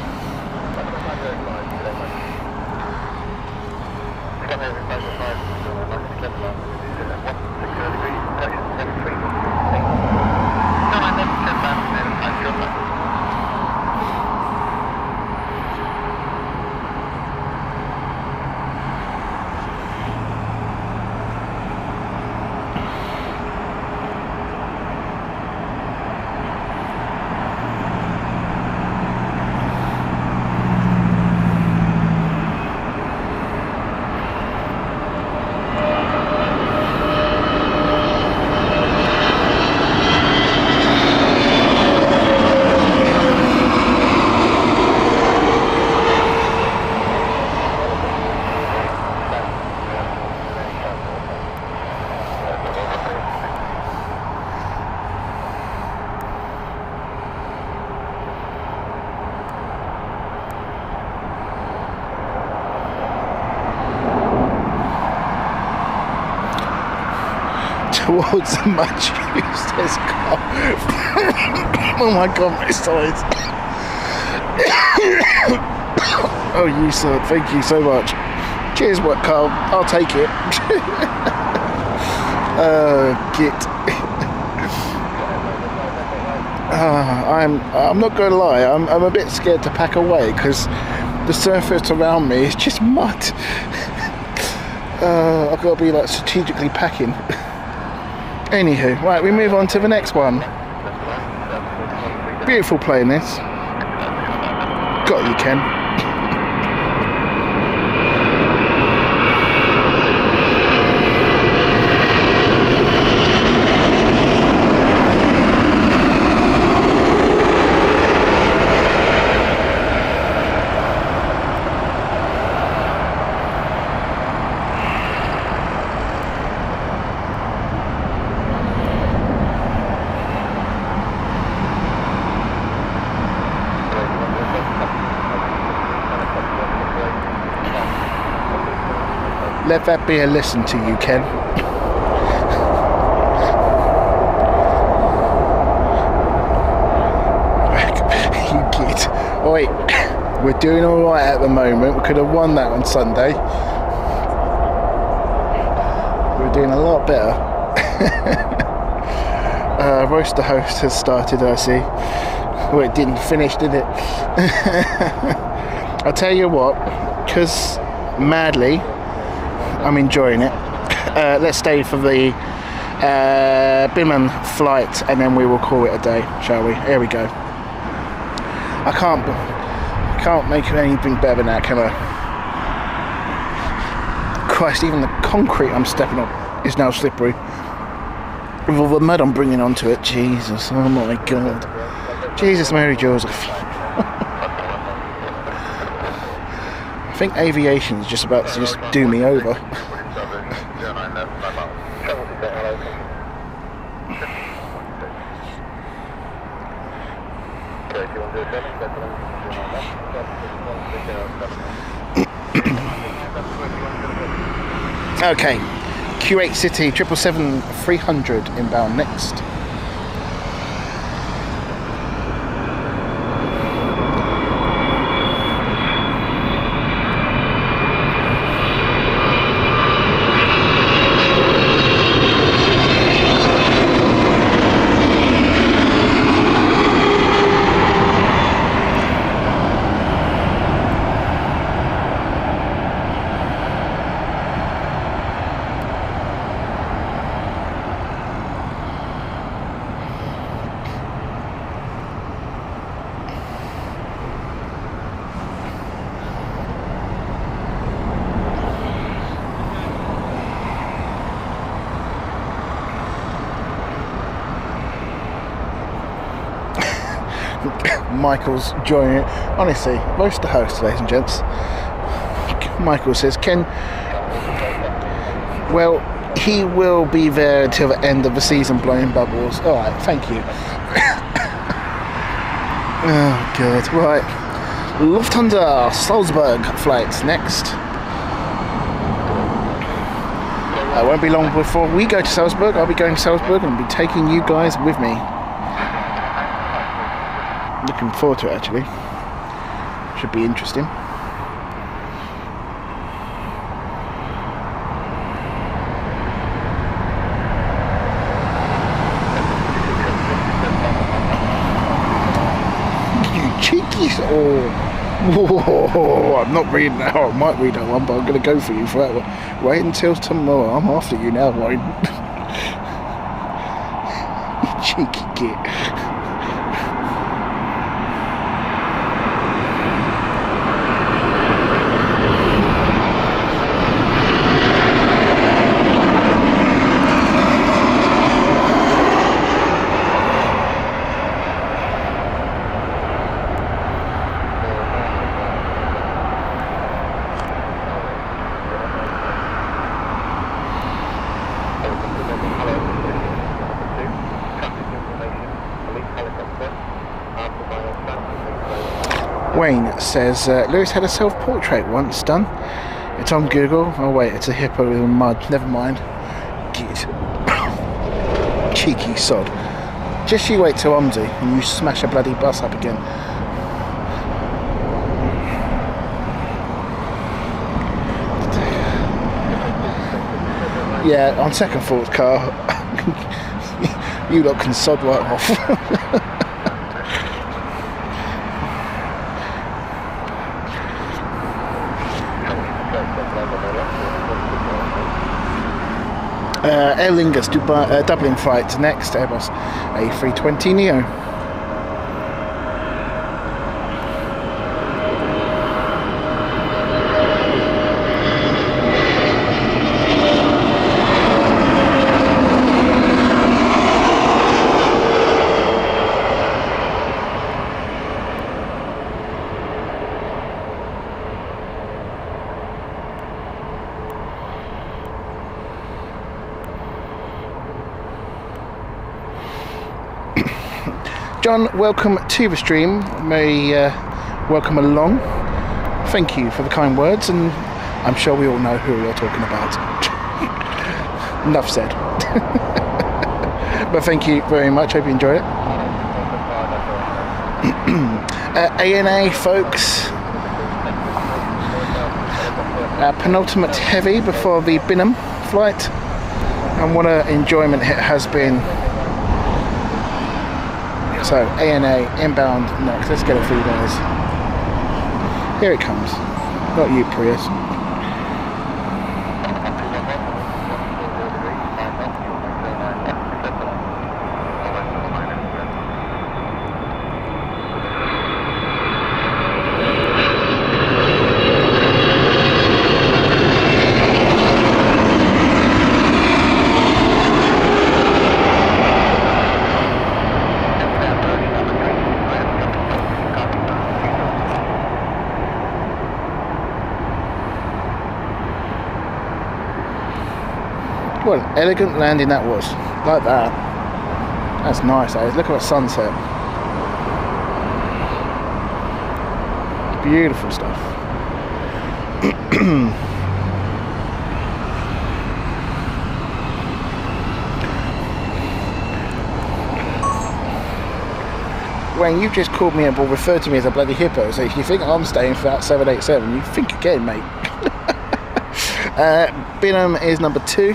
Towards the much used this car. Oh my god, my sides. Oh, you sir, thank you so much. Cheers, what, Carl? I'll take it. Git. I'm not going to lie. I'm a bit scared to pack away because the surface around me is just mud. I've got to be like strategically packing. Anywho, right, we move on to the next one. Beautiful playing this. Got you, Ken. Let that be a lesson to you, Ken. You kid. Oi, we're doing alright at the moment. We could have won that on Sunday. We're doing a lot better. Roast the host has started, I see. Well, it didn't finish, did it? I'll tell you what, because madly, I'm enjoying it. Let's stay for the Binman flight and then we will call it a day, shall we? Here we go. I can't make anything better than that, can I? Christ, even the concrete I'm stepping on is now slippery. With all the mud I'm bringing onto it. Jesus, oh my God. Jesus, Mary Joseph. I think aviation's just about to just do me over. Okay, Q8 City 777-300 inbound next. Michael's joining it. Honestly, roast the host, ladies and gents. Michael says, Ken, well, he will be there until the end of the season blowing bubbles. Alright, thank you. Oh, God. Right. Lufthansa Salzburg flights next. It won't be long before we go to Salzburg. I'll be going to Salzburg and I'll be taking you guys with me. Looking forward to it, actually. Should be interesting. Whoa, I'm not reading that. I might read that one, but I'm going to go for you for that one. Wait until tomorrow. I'm after you now, Wayne. You cheeky git. Wayne says Lewis had a self-portrait once done. It's on Google. Oh wait, it's a hippo with mud. Never mind. Git. Cheeky sod. Just you wait till Omzi and you smash a bloody bus up again. Yeah, on second thoughts, Carl, you lot can sod right off. Aer Lingus Dublin flight next, Airbus A320 Neo. John, welcome to the stream. May welcome along. Thank you for the kind words, and I'm sure we all know who you're talking about. Enough said. But thank you very much. Hope you enjoyed it. ANA, folks. Penultimate heavy before the Binham flight, and what an enjoyment it has been. So, ANA, inbound next. Let's get it for you guys. Here it comes. Not you, Prius. What an elegant landing that was. Like that. That's nice, that is. Look at the sunset. Beautiful stuff. Wayne, you just called me up or referred to me as a bloody hippo, so if you think I'm staying for that 787, you think again, mate. Binham is number 2.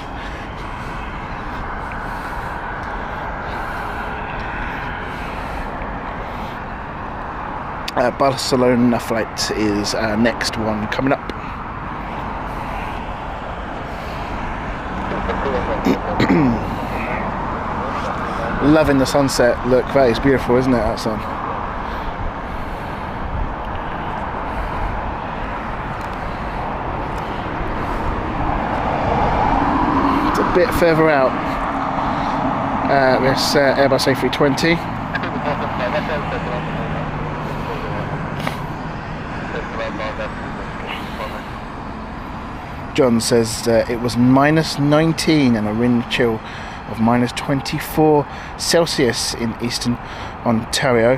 Barcelona flight is next one coming up. Loving the sunset look. That is beautiful, isn't it, that sun? It's a bit further out. This Airbus A320. John says it was minus 19 and a wind chill of minus 24 Celsius in eastern Ontario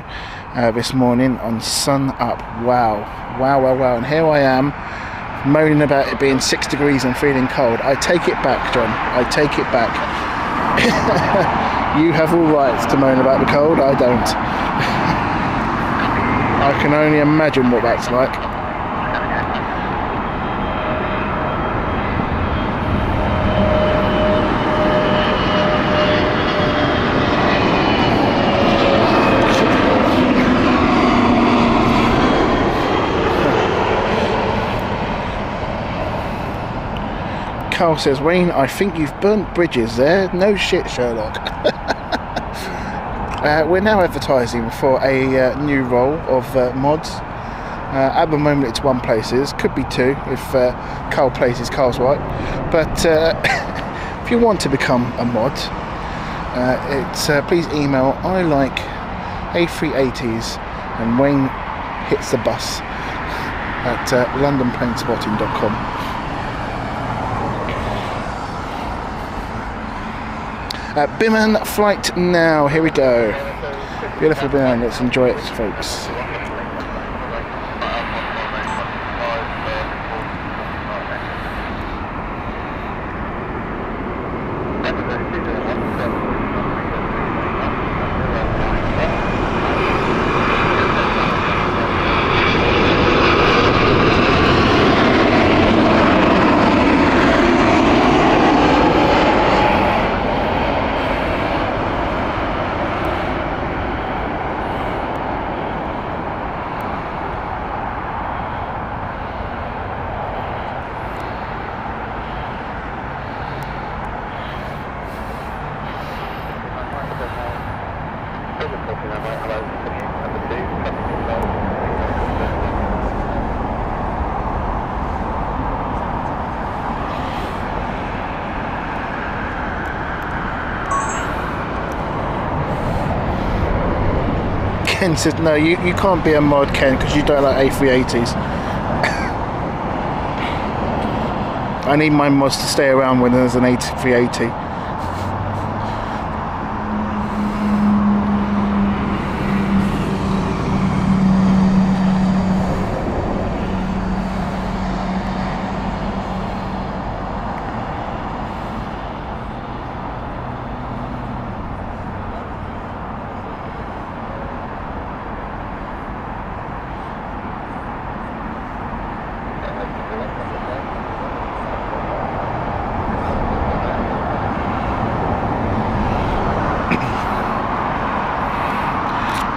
this morning on sun up. Wow, wow, wow, wow. And here I am moaning about it being 6 degrees and feeling cold. I take it back, John. I take it back. You have all rights to moan about the cold. I don't. I can only imagine what that's like. Carl says, Wayne, I think you've burnt bridges there. No shit, Sherlock. We're now advertising for a new role of mods. At the moment it's 1 places, could be 2 if Carl plays his cards right. But if you want to become a mod, please email I like A380s and Wayne hits the bus at londonplanespotting.com. Biman flight now, here we go. Beautiful Biman, let's enjoy it, folks. Ken says, no, you can't be a mod, Ken, because you don't like A380s. I need my mods to stay around when there's an A380.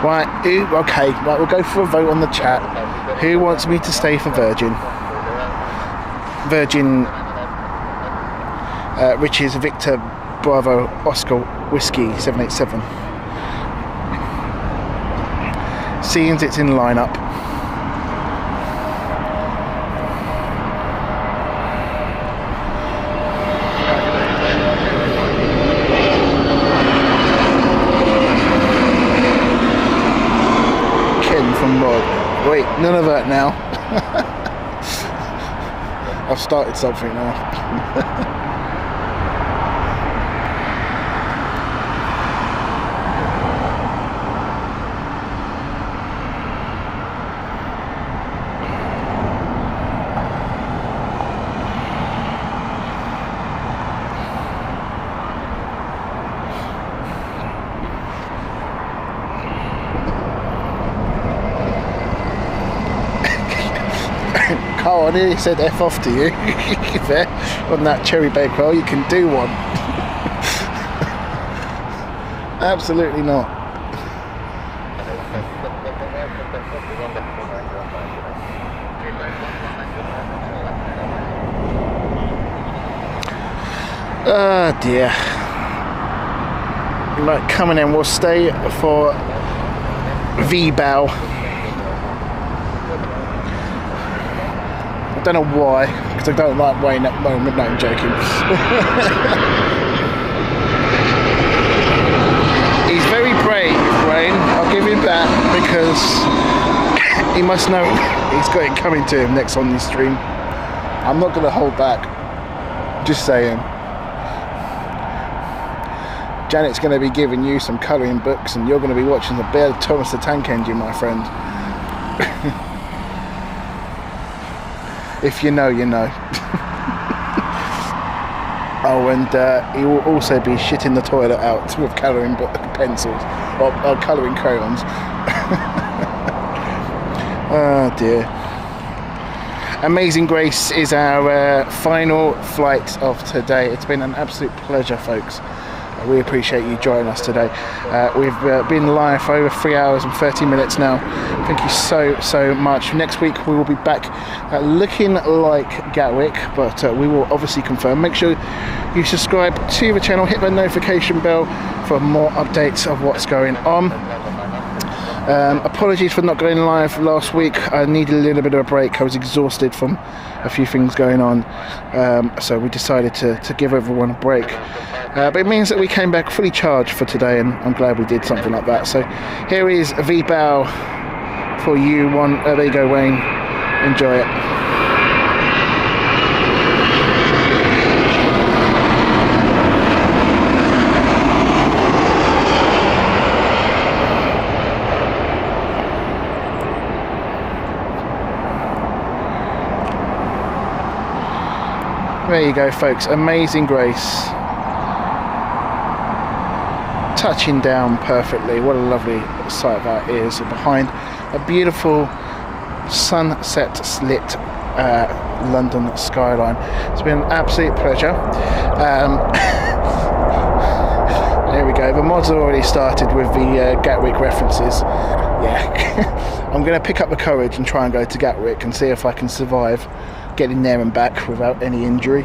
Right, okay, right, we'll go for a vote on the chat. Who wants me to stay for Virgin? Virgin, which is Victor Bravo Oscar Whiskey 787. Seeing it's in lineup. Wait, none of that now. I've started something now. Oh, I nearly said F off to you there on that cherry bake roll. You can do one. Absolutely not. Oh dear. Right, coming in, we'll stay for V-bow. I don't know why, because I don't like Wayne at the moment. No, I'm joking. He's very brave, Wayne. I'll give him that, because he must know he's got it coming to him next on the stream. I'm not going to hold back. Just saying. Janet's going to be giving you some colouring books, and you're going to be watching the Bear Thomas the Tank Engine, my friend. If you know, you know. Oh, and he will also be shitting the toilet out with colouring pencils, or colouring crayons. Oh dear. Amazing Grace is our final flight of today. It's been an absolute pleasure, folks. We appreciate you joining us today. We've been live for over 3 hours and 30 minutes now. Thank you so much. Next week we will be back looking like Gatwick, but we will obviously confirm. Make sure you subscribe to the channel, hit the notification bell for more updates of what's going on. Apologies for not going live last week. I needed a little bit of a break. I was exhausted from a few things going on, so we decided to give everyone a break. But it means that we came back fully charged for today, and I'm glad we did something like that. So here is the bow for you. There you go, Wayne. Enjoy it. There you go, folks. Amazing Grace. Touching down perfectly. What a lovely sight that is. Behind a beautiful sunset lit London skyline. It's been an absolute pleasure. There we go. The mods have already started with the Gatwick references. Yeah. I'm going to pick up the courage and try and go to Gatwick and see if I can survive getting there and back without any injury.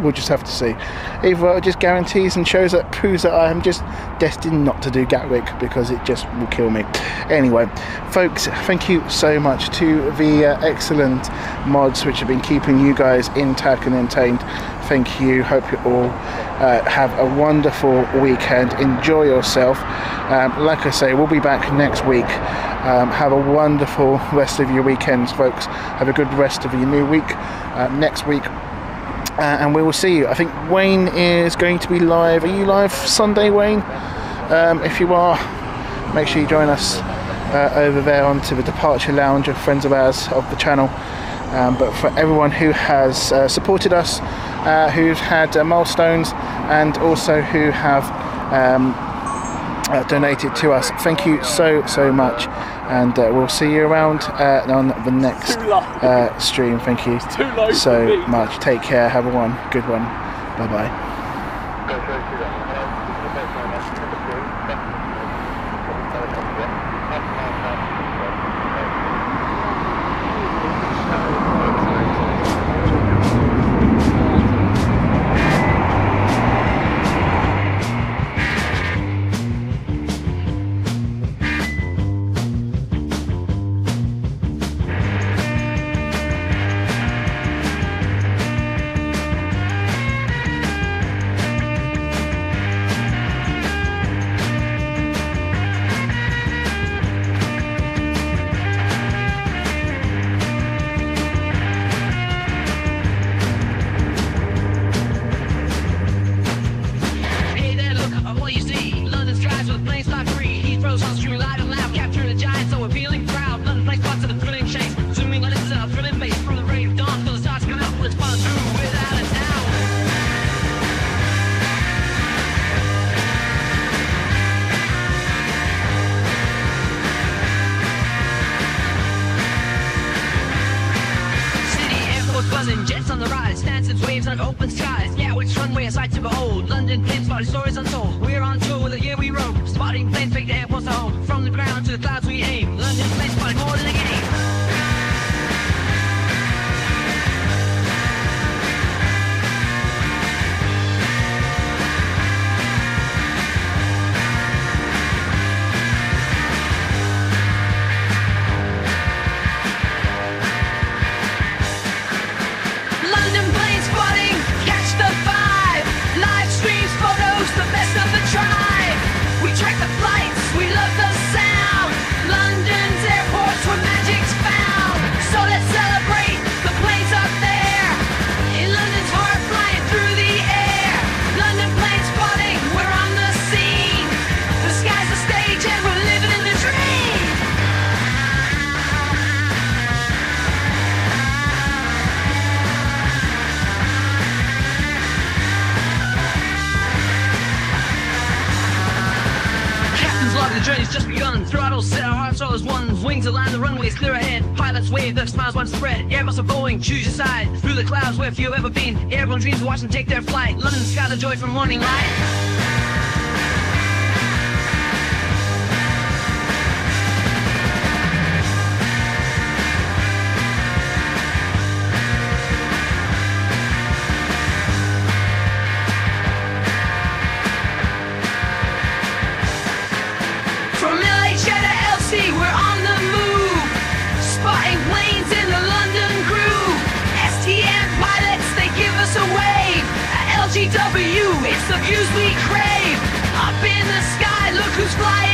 We'll just have to see. Either it just guarantees and proves that I am just destined not to do Gatwick, because it just will kill me. Anyway, folks, thank you so much to the excellent mods which have been keeping you guys intact and entertained. Thank you. Hope you all have a wonderful weekend. Enjoy yourself. Like I say, we'll be back next week. Have a wonderful rest of your weekends, folks. Have a good rest of your new week next week, and we will see you. I think Wayne is going to be live. Are you live Sunday, Wayne? If you are, make sure you join us over there onto the Departure Lounge of friends of ours of the channel. But for everyone who has supported us, who've had milestones, and also who have donated to us, thank you so much, and we'll see you around on the next stream. Thank you so much. Take care. Have a good one. Bye bye. Jets on the rise, Stansted waves on open skies. Yeah, which runway a sight to behold. London Planespotting stories untold. We're on tour with the year we rode. Spotting planes, fake the airports to home. From the ground to the clouds we aim. London Planespotting, more than a game. The journey's just begun. Throttles set our hearts all as one. Wings align, the runway's clear ahead. Pilot pilots wave, the smiles once spread. Airbus are Boeing, choose your side. Through the clouds, where few have ever been. Airborne dreams, watch them take their flight. London sky, the joy from morning light. We're on the move, spotting planes in the London groove. STM pilots, they give us a wave. At LGW, it's the views we crave. Up in the sky, look who's flying.